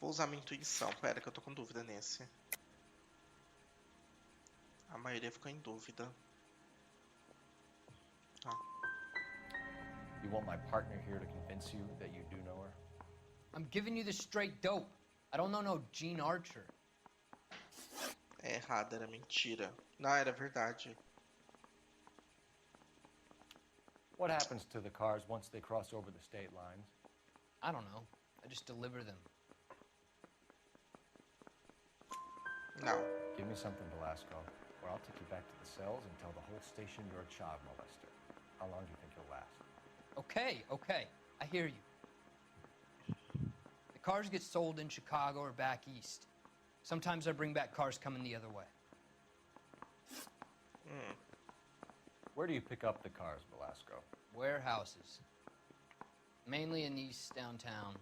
Vou usar minha intuição. Pera que eu tô com dúvida nesse. A maioria ficou em dúvida. You want my partner here to convince you that you do know her? I'm giving you the straight dope. I don't know no Gene Archer. É errado, era mentira. Não, era verdade. What happens to the cars once they cross over the state lines? I don't know. I just deliver them. No. Give me something, Velasco, or I'll take you back to the cells and tell the whole station you're a child molester. How long do you think you'll last? Okay. I hear you. The cars get sold in Chicago or back east. Sometimes I bring back cars coming the other way. Where do you pick up the cars, Velasco? Warehouses. Mainly in East downtown.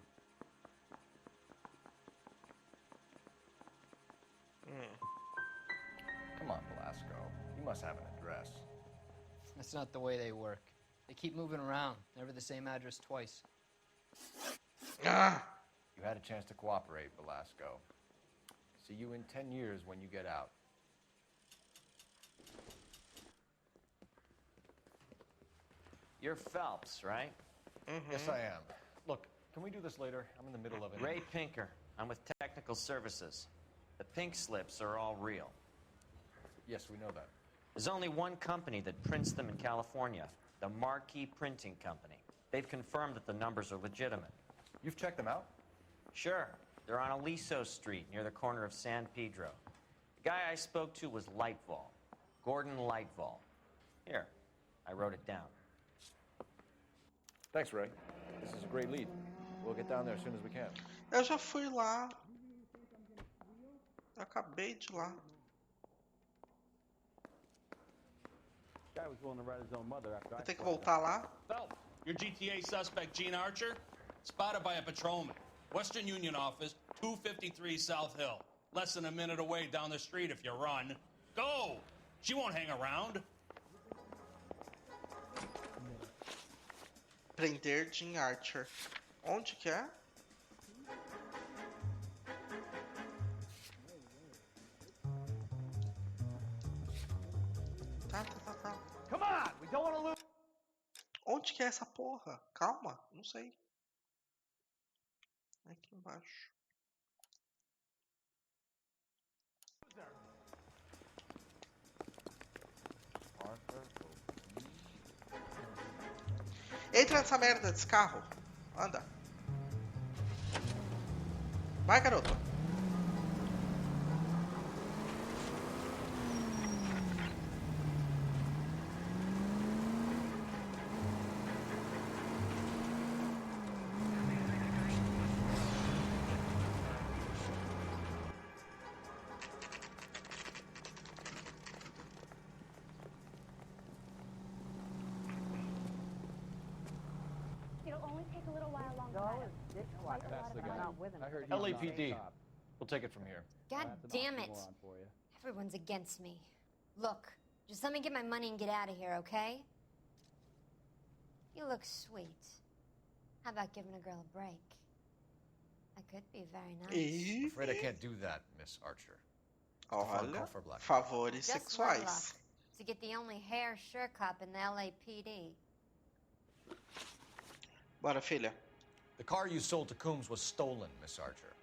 Come on, Velasco. You must have an address. That's not the way they work. They keep moving around, never the same address twice. You had a chance to cooperate, Velasco. See you in 10 years when you get out. You're Phelps, right? Yes, I am. Look, can we do this later? I'm in the middle of it. Ray Pinker. I'm with Technical Services. The pink slips are all real. Yes, we know that. There's only one company that prints them in California, the Marquee Printing Company. They've confirmed that the numbers are legitimate. You've checked them out? Sure. They're on Aliso Street, near the corner of San Pedro. The guy I spoke to was Lightval. Gordon Lightval. Here, I wrote it down. Thanks, Ray. This is a great lead. We'll get down there as soon as we can. Eu já fui lá. Eu acabei de ir lá. Guy was willing to write his own mother after Eu tenho que voltar lá? Phelps, your GTA suspect, Gene Archer, spotted by a patrolman. Western Union office, 253 South Hill. Less than a minute away down the street if you run. Go! She won't hang around. Prender Gene Archer. Onde que é? Tá. Come on, we don't want to lose. Onde que é essa porra? Calma, não sei. Aqui embaixo. Entra nessa merda desse carro. Anda. Vai, garoto. That's the guy. I heard he's LAPD. We'll take it from here. God damn it. Everyone's against me. Look, just let me get my money and get out of here, okay? You look sweet. How about giving a girl a break? I could be very nice. I'm afraid I can't do that, Miss Archer. Olha, favores Just one luck sexuais. to get the only hair sure cop in the LAPD. Bora, filha. The car you sold to Coombs was stolen, Miss Archer.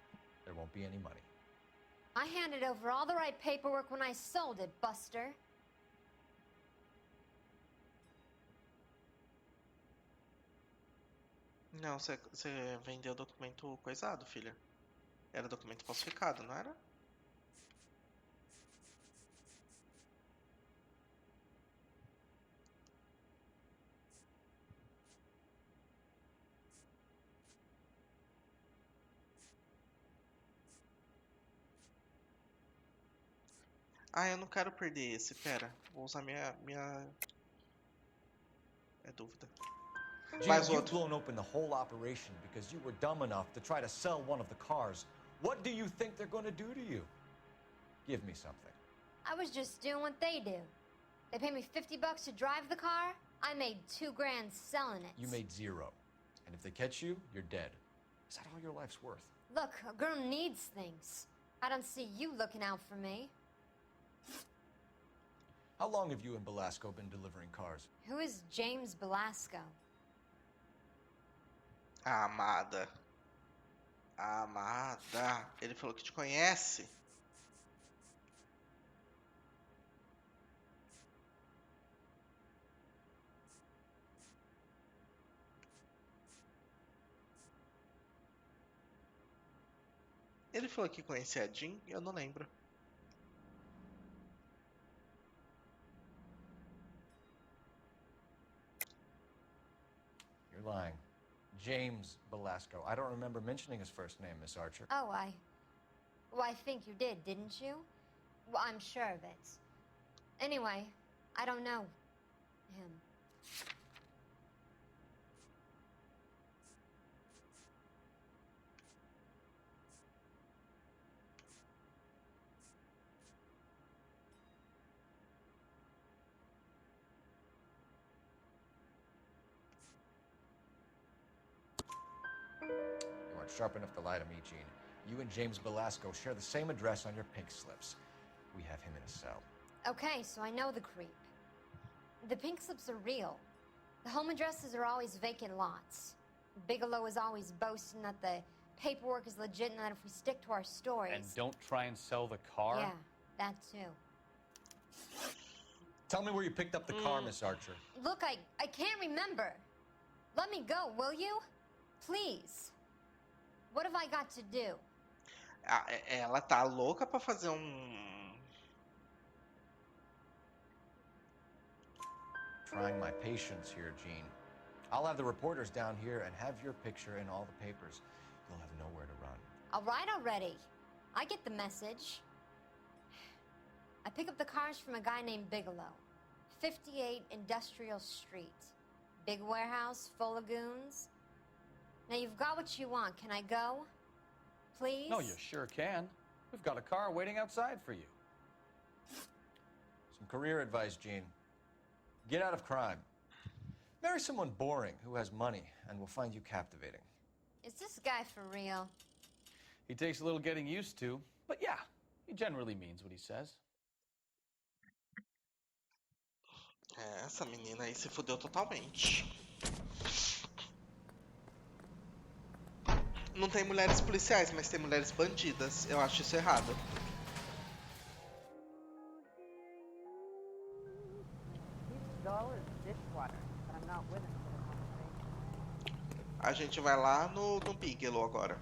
There won't be any money. I handed over all the right paperwork when I sold it, Buster. Não, você vendeu documento coisado, filha. Era documento falsificado, não era? Ah, eu não quero perder esse, pera. Vou usar minha... É dúvida. Gene, Mais you've outro. blown open the whole operation because you were dumb enough to try to sell one of the cars. What do you think they're going to do to you? Give me something. I was just doing what they do. They paid me $50 to drive the car. I made $2 grand selling it. You made zero. And if they catch you, you're dead. Is that all your life's worth? Look, a girl needs things. I don't see you looking out for me. How long have you and Belasco been delivering cars? Who is James Belasco? Amada. Amada. Ele falou que te conhece. Ele falou que conhecia a Jean? Eu não lembro. You're lying. James Belasco. I don't remember mentioning his first name, Miss Archer. Oh, well, I think you did, didn't you? Well, I'm sure of it. Anyway, I don't know him. You aren't sharp enough to lie to me, Jean. You and James Belasco share the same address on your pink slips. We have him in a cell. Okay, so I know the creep. The pink slips are real. The home addresses are always vacant lots. Bigelow is always boasting that the paperwork is legit and that if we stick to our stories... And don't try and sell the car? Yeah, that too. Tell me where you picked up the car, Miss Archer. Look, I can't remember. Let me go, will you? Please. What have I got to do? Ela tá louca pra fazer Trying my patience here, Jean. I'll have the reporters down here and have your picture in all the papers. You'll have nowhere to run. All right already. I get the message. I pick up the cars from a guy named Bigelow. 58 Industrial Street. Big warehouse, full of goons. Now you've got what you want. Can I go? Please? No, you sure can. We've got a car waiting outside for you. Some career advice, Jean. Get out of crime. Marry someone boring who has money and will find you captivating. Is this guy for real? He takes a little getting used to, but yeah, he generally means what he says. Essa menina aí se fudeu totalmente. Não tem mulheres policiais, mas tem mulheres bandidas. Eu acho isso errado. A gente vai lá no Bigelow agora.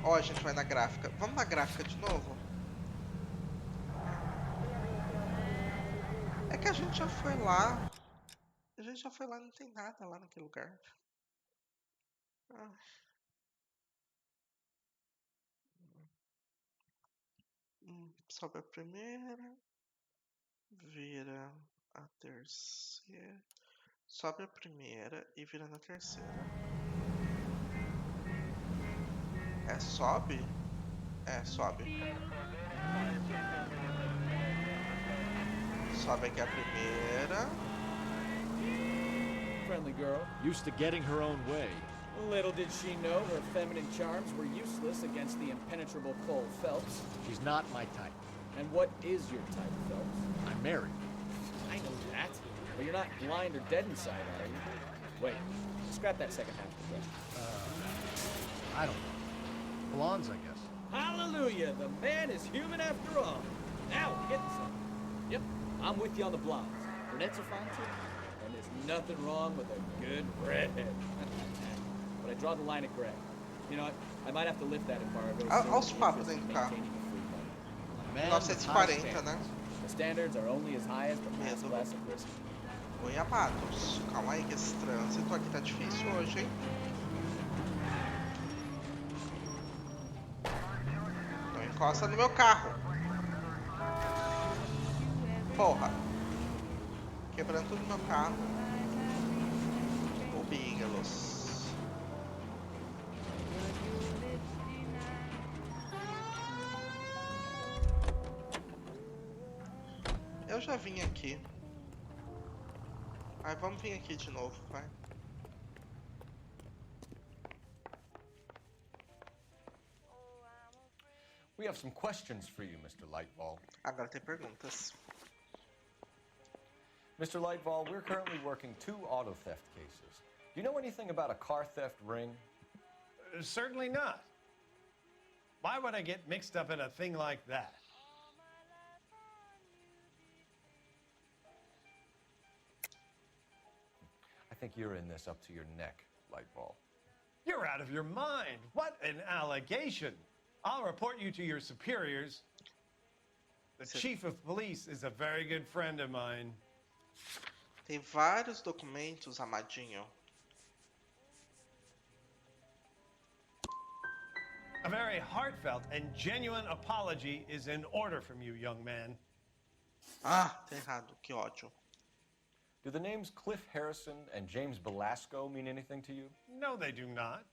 Ó, a gente vai na gráfica. Vamos na gráfica de novo? É que a gente já foi lá. A gente já foi lá, não tem nada lá naquele lugar. Sobe a primeira. Vira a terceira. Sobe a primeira e vira na terceira. É, sobe? É, sobe. Sobe aqui a primeira. Friendly girl. Used to getting her own way. Little did she know her feminine charms were useless against the impenetrable Cole Phelps. She's not my type. And what is your type, Phelps? I'm married. I know that. But you're not blind or dead inside, are you? Wait, scrap that second half of the question. I don't know. Blondes, I guess. Hallelujah! The man is human after all. Now, getting something. Yep, I'm with you on the blondes. Brunettes are fine too. And there's nothing wrong with a good redhead. But I draw the line at gray. You know what? I might have to lift that embargo. Olha os papos dentro do carro. 1940, né? The standards are only as high as the mass class of whiskey. Oi, amados. Calma aí que esse trânsito aqui tá difícil hoje, hein? Não encosta no meu carro. Porra. Quebrando tudo no meu carro. O Bigelow. Eu já vim aqui. Aí vamos vir aqui de novo, vai. have some questions for you, Mr. Lightball. Agora tem perguntas. Mr. Lightball, we're currently working 2 auto theft cases. Do you know anything about a car theft ring? Certainly not. Why would I get mixed up in a thing like that? I think you're in this up to your neck, Lightball. You're out of your mind. What an allegation. I'll report you to your superiors. The chief of police is a very good friend of mine. Tem vários documentos, amadinho. A very heartfelt and genuine apology is in order from you, young man. Ah, tá errado. Que ódio. Do the names Cliff Harrison and James Belasco mean anything to you? No, they do not.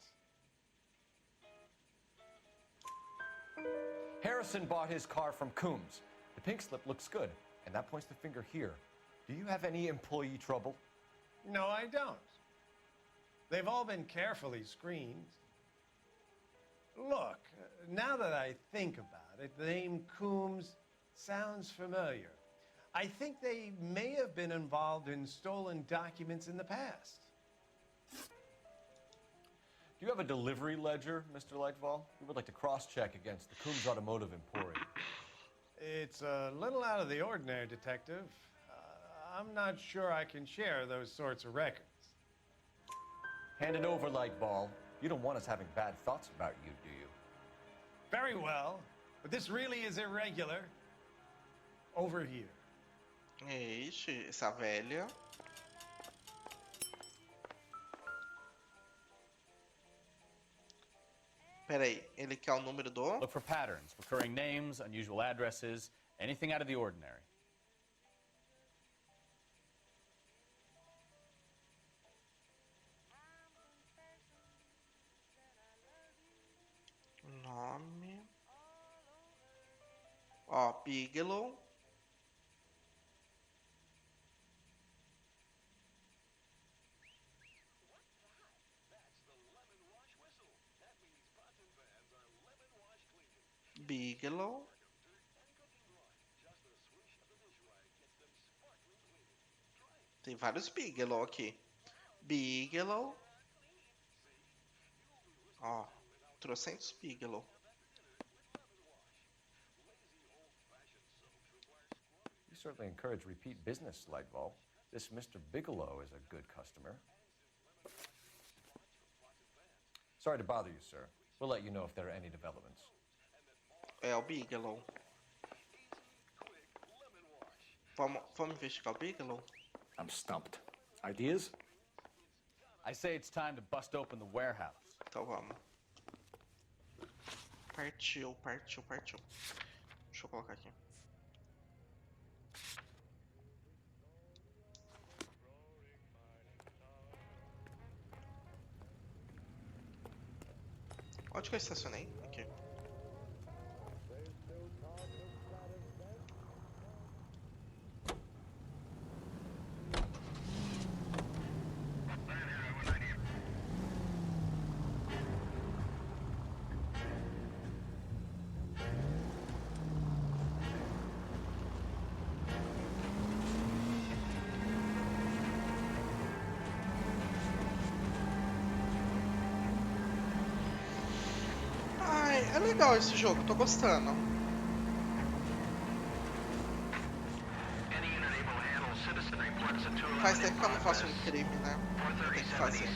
Harrison bought his car from Coombs. The pink slip looks good, and that points the finger here. Do you have any employee trouble? No, I don't. They've all been carefully screened. Look, now that I think about it, the name Coombs sounds familiar. I think they may have been involved in stolen documents in the past. Do you have a delivery ledger, Mr. Lightball? We would like to cross-check against the Coombs Automotive Emporium. It's a little out of the ordinary, Detective. I'm not sure I can share those sorts of records. Hand it over, Lightball. You don't want us having bad thoughts about you, do you? Very well, but this really is irregular. Over here. Ixi, essa velha. Peraí, ele quer o número do... Look for patterns, recurring names, unusual addresses, anything out of the ordinary. Nome. Ó, Bigelow. Bigelow. Tem vários Bigelow aqui. Bigelow. Ó, trocentos Bigelow. You certainly encourage repeat business, Lightball. This Mr. Bigelow is a good customer. Sorry to bother you, sir. We'll let you know if there are any developments. É o Bigelow. Vamos investigar o Bigelow? I'm stumped. Ideas? I say it's time to bust open the warehouse. Então vamos. Partiu. Deixa eu colocar aqui. Onde que eu estacionei? Aqui. É legal esse jogo, tô gostando. Faz tempo que eu não faço um crime, né? Tem que fazer.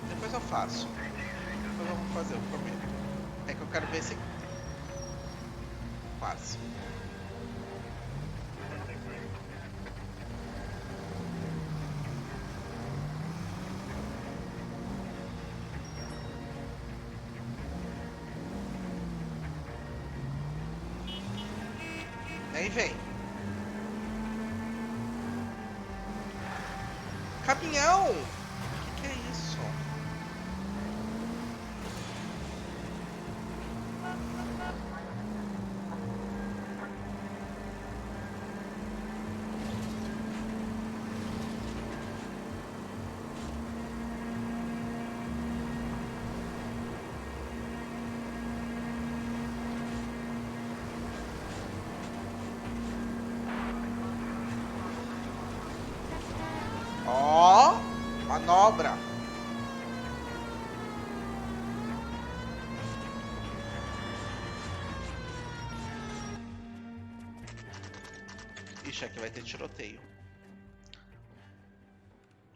Depois eu faço. Depois eu vou fazer, eu prometo. É que eu quero ver se... Quase. Aí vem. Caminhão! Que é isso? obra. Ixi, aqui vai ter tiroteio.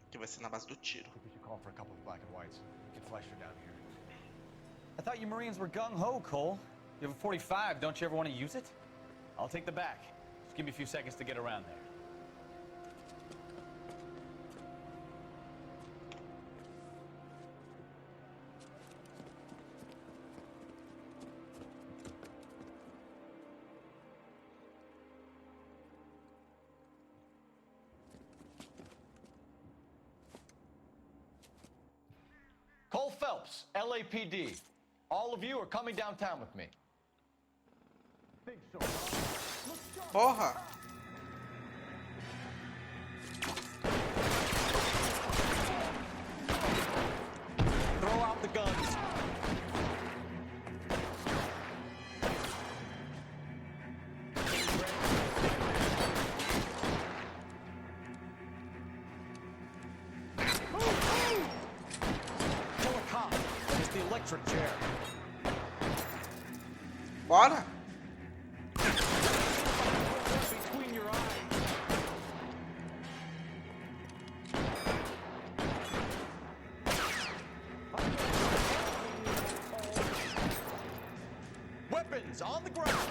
Aqui vai ser na base do tiro. I thought you Marines were gung-ho, Cole. You have a 45, don't you ever want to use it? I'll take the back. Just give me a few seconds to get around there. Cole Phelps, LAPD. All of you are coming downtown with me. Porra! Throw out the guns. Kill a cop. It's the electric chair. Bora! Between your eyes. Weapons on the ground.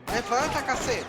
Levanta, cacete!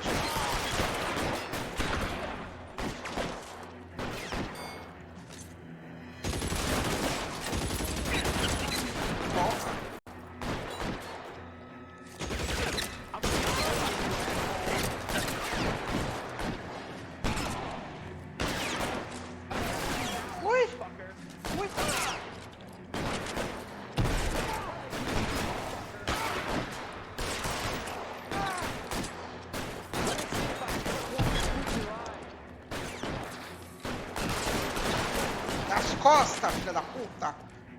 Costa, filha da puta,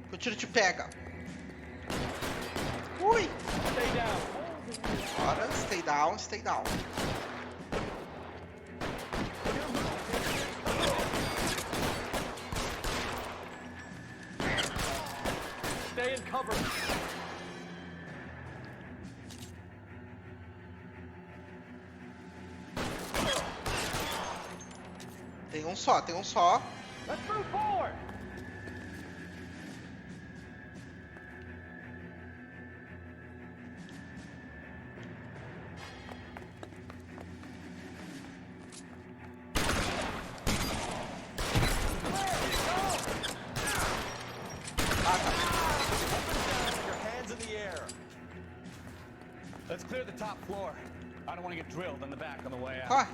que o tiro te pega. Ui! Bora, stay down, stay down. Stay in cover. Tem um só, tem um só. Let's move forward. Let's clear the top floor. I don't want to get drilled in the back on the way out. Corre.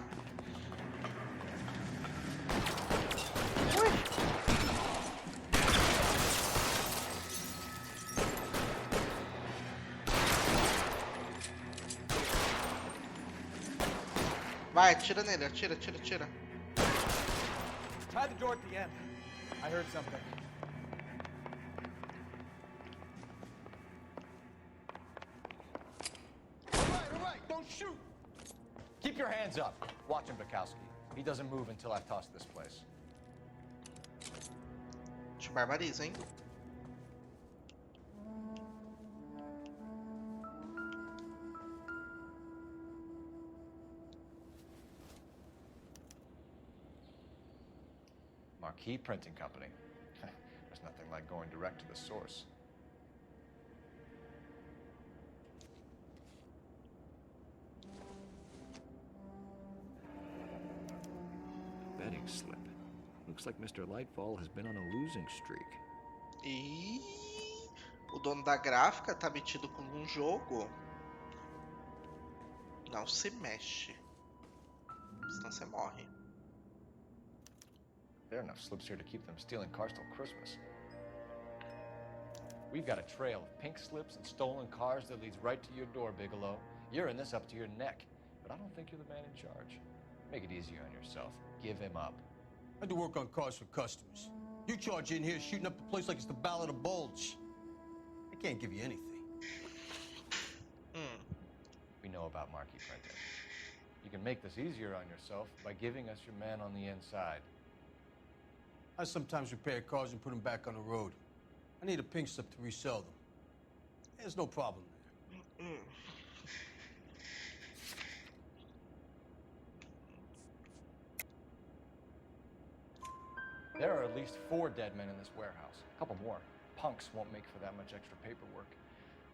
Vai, atira nele, atira, atira, atira. Tie the door at the end. I heard something. All right, don't shoot. Keep your hands up. Watch him, Bukowski. He doesn't move until I've tossed this place. Te barbariza, hein? Marquee Printing Company. There's nothing like going direct to the source. Betting slip. Looks like Mr. Lightfall has been on a losing streak. E o dono da gráfica tá metido com um jogo. Não se mexe. Senão você morre. There are enough slips here to keep them stealing cars till Christmas. We've got a trail of pink slips and stolen cars that leads right to your door, Bigelow. You're in this up to your neck, but I don't think you're the man in charge. Make it easier on yourself. Give him up. I do work on cars for customers. You charge in here shooting up the place like it's the Ballad of Bulge. I can't give you anything. We know about Marquee Printing. You can make this easier on yourself by giving us your man on the inside. I sometimes repair cars and put them back on the road. I need a pink slip to resell them. There's no problem there. There are at least 4 dead men in this warehouse. A couple more. Punks won't make for that much extra paperwork.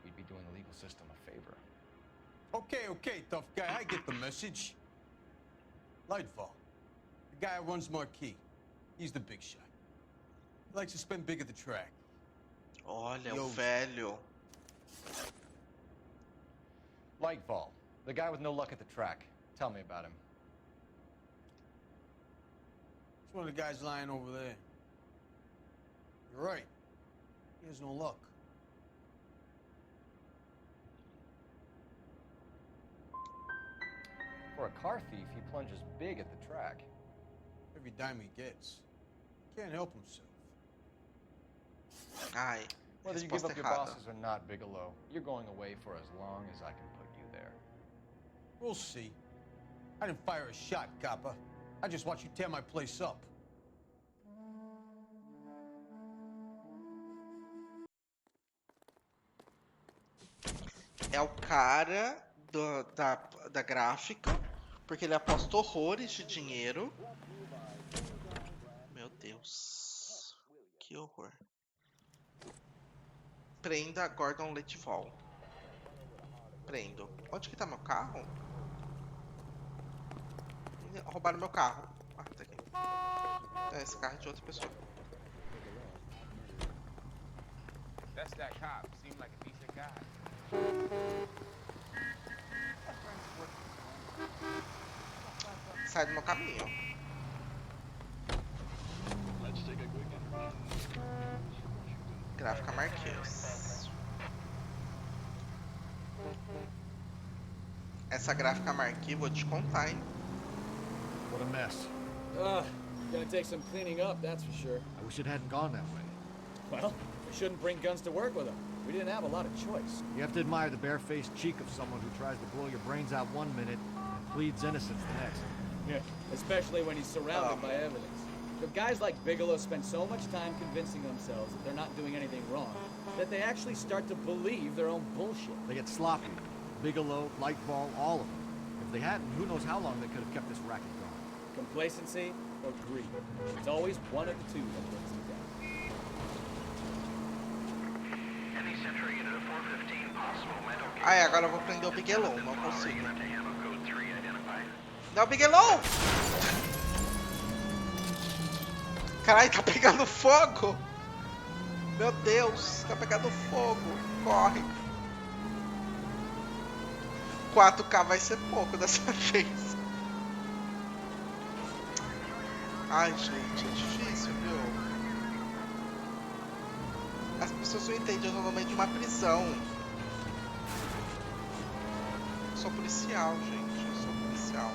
We'd be doing the legal system a favor. Okay, tough guy, I get the message. Lightfall, the guy who runs Marquee. He's the big shot. He likes to spend big at the track. Olha, o velho. Lightfall, the guy with no luck at the track. Tell me about him. It's one of the guys lying over there. You're right. He has no luck. For a car thief, he plunges big at the track. Every dime he gets. He can't help himself. Ai, Whether you give up your bosses or not, Bigelow, you're going away for as long as I can put you there. We'll see. I didn't fire a shot, copper. I just watched you tear my place up. É o cara da gráfica, porque ele aposta horrores de dinheiro. Meu Deus, que horror. Prenda Gordon Letval. Prendo. Onde que tá meu carro? Roubaram meu carro. Ah, tá aqui. É, esse carro é de outra pessoa. That's that cop. Seemed like a decent guy. Sai do meu caminho. Gráfica Marquês. Essa gráfica Marquês, vou te contar, hein? What a mess. Gonna take some cleaning up, that's for sure. I wish it hadn't gone that way. Well, we shouldn't bring guns to work with them. We didn't have a lot of choice. You have to admire the barefaced cheek of someone who tries to blow your brains out one minute and pleads innocence the next. Yeah, especially when he's surrounded by evidence. But guys like Bigelow spend so much time convincing themselves that they're not doing anything wrong that they actually start to believe their own bullshit. They get sloppy. Bigelow, Lightball, all of them. If they hadn't, who knows how long they could have kept this racket going. Complacency or greed. It's always one of the two that brings you down. Ai, agora eu vou prender o Bigelow, não consigo. Não, Bigelow! Caralho, tá pegando fogo! Meu Deus, tá pegando fogo. Corre. 4K vai ser pouco dessa vez. Ai, gente, é difícil, viu? As pessoas não entendem, eu tô no meio de uma prisão. Eu sou policial, gente, eu sou policial.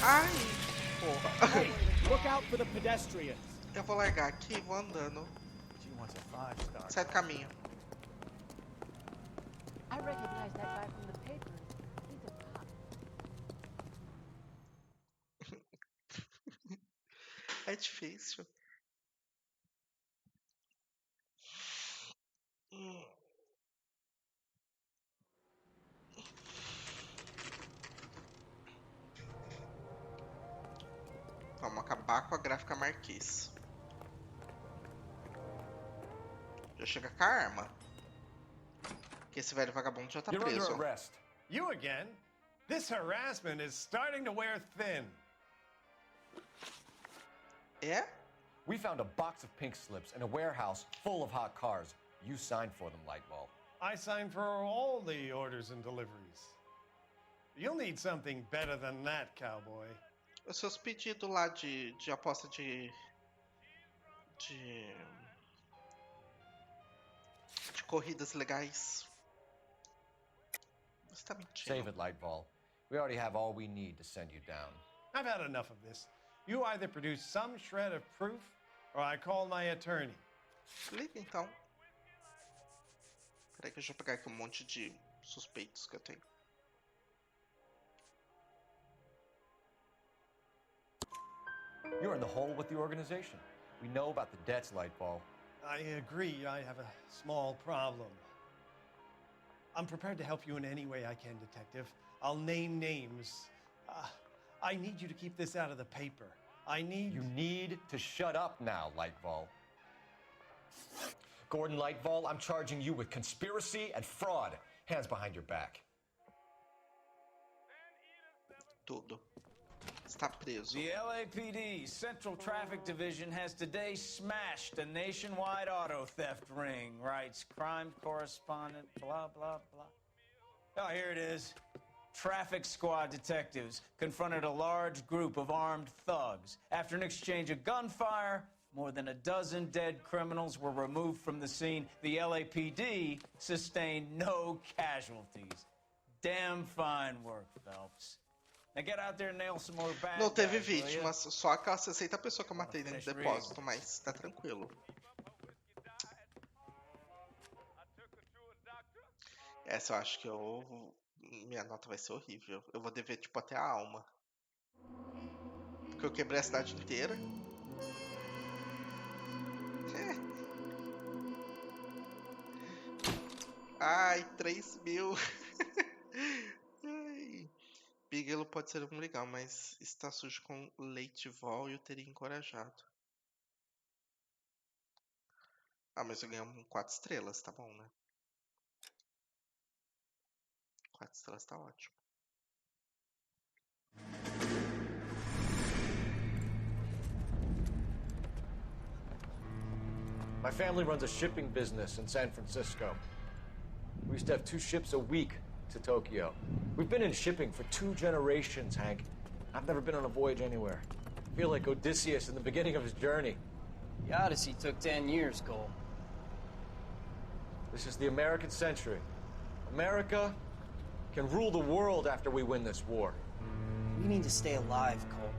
Ai, porra. Hey, look out for the pedestrians. Eu vou largar aqui e vou andando. Sai do caminho. I recognize that guy from the paper. He's a cop. É difícil. Vamos acabar com a gráfica Marquês. Já chega com a arma. Que esse velho vagabundo já tá You're preso. under arrest. You again? This harassment is starting to wear thin. Yeah? We found a box of pink slips in a warehouse full of hot cars. You signed for them, Lightball. I signed for all the orders and deliveries. You'll need something better than that, cowboy. Os seus pedidos lá de aposta de corridas legais. Você tá mentindo. Save it, Lightball. We already have all we need to send you down. I've had enough of this. You either produce some shred of proof, or I call my attorney. Liga então. Peraí que eu já pegar aqui um monte de suspeitos que eu tenho. You're in the hole with the organization. We know about the debts, Lightball. I agree. I have a small problem. I'm prepared to help you in any way I can, Detective. I'll name names. I need you to keep this out of the paper. You need to shut up now, Lightball. Gordon Lightball, I'm charging you with conspiracy and fraud. Hands behind your back. Todo. Está preso. The LAPD Central Traffic Division has today smashed a nationwide auto theft ring, writes crime correspondent, blah, blah, blah. Oh, here it is. Traffic squad detectives confronted a large group of armed thugs. After an exchange of gunfire, more than a dozen dead criminals were removed from the scene. The LAPD sustained no casualties. Damn fine work, Phelps. Now get out there and nail some more bad Não teve guys, will ya? vítimas, só aquelas 60 pessoas que eu matei dentro do depósito, mas tá tranquilo. Essa eu acho que minha nota vai ser horrível. Eu vou dever, tipo, até a alma. Porque eu quebrei a cidade inteira. Ai, 3.000. Ai. Bigelow pode ser um legal, mas está sujo com leite vol e eu teria encorajado. Ah, mas eu ganhei 4 estrelas, tá bom, né? 4 estrelas tá ótimo. My family runs a shipping business in San Francisco. We used to have 2 ships a week to Tokyo. We've been in shipping for 2 generations, Hank. I've never been on a voyage anywhere. I feel like Odysseus in the beginning of his journey. The Odyssey took 10 years, Cole. This is the American century. America can rule the world after we win this war. We need to stay alive, Cole.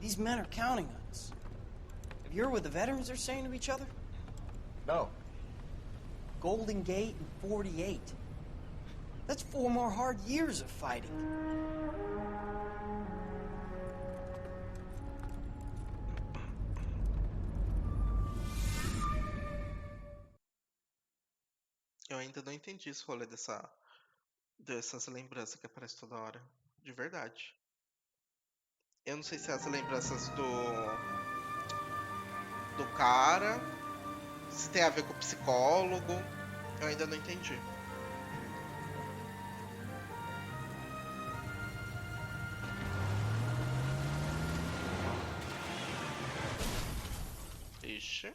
These men are counting on us. Have you heard what the veterans are saying to each other? No. Golden Gate and 48. That's 4 more hard years of fighting. Eu ainda não entendi esse rolê dessas lembranças que aparecem toda hora. De verdade. Eu não sei se é as lembranças do cara, se tem a ver com o psicólogo. Eu ainda não entendi. Ixi.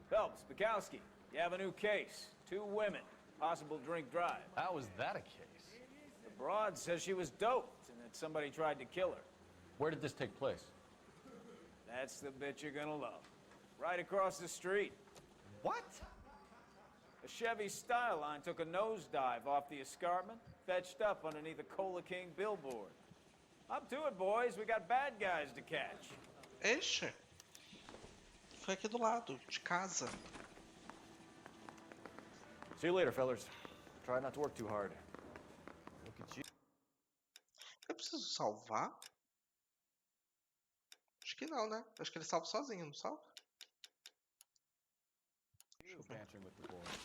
Phelps, Bukowski, you have a new case. 2 women, possible drink drive. How was that a case? The broad says she was doped and that somebody tried to kill her. Where did this take place? That's the bit you're gonna love. Right across the street. What? A Chevy Styline took a nosedive off the escarpment, fetched up underneath a Cola King billboard. Up to it, boys. We got bad guys to catch. Ixi. Foi aqui do lado, de casa. See you later, fellas. Try not to work too hard. Look at you. Eu preciso salvar? Acho que não, né? Acho que ele salva sozinho, não salva? Bantering with the boys.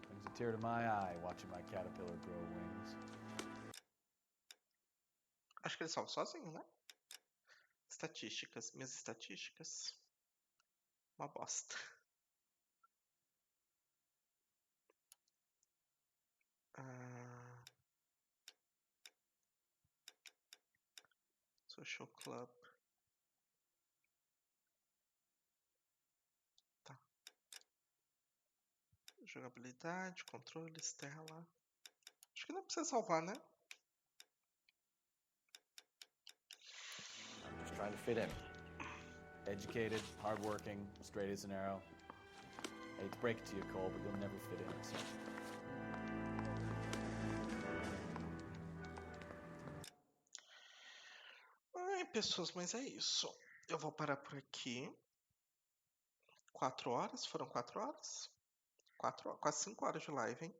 Brings a tear to my eye watching my caterpillar grow wings. Acho que ele salva sozinho, né? Estatísticas. Minhas estatísticas. Uma bosta. Social Club. Tá. Jogabilidade, controles, tela. Acho que não precisa salvar, né? I'm just trying to fit in. Educated, hardworking, straight as an arrow. I hate to break it to you, Cole, but you'll never fit in. So. Ai, pessoas, mas é isso. Eu vou parar por aqui. 4 horas? Foram 4 horas? 4 horas, quase 5 horas de live, hein?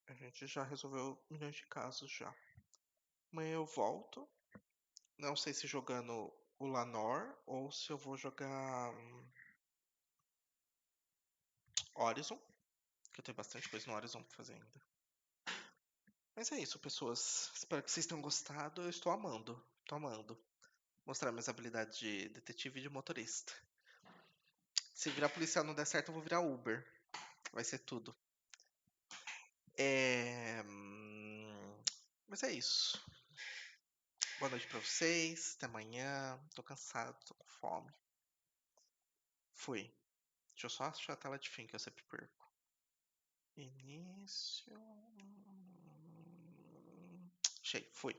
A gente já resolveu milhões de casos já. Amanhã eu volto. Não sei se jogando o L.A Noire ou se eu vou jogar Horizon. Que eu tenho bastante coisa no Horizon pra fazer ainda. Mas é isso, pessoas. Espero que vocês tenham gostado. Eu estou amando. Tô amando. Mostrar minhas habilidades de detetive e de motorista. Se virar policial não der certo, eu vou virar Uber. Vai ser tudo. Mas é isso. Boa noite pra vocês. Até amanhã. Tô cansado, tô com fome. Fui. Deixa eu só achar a tela de fim que eu sempre perco. Início. Achei, fui.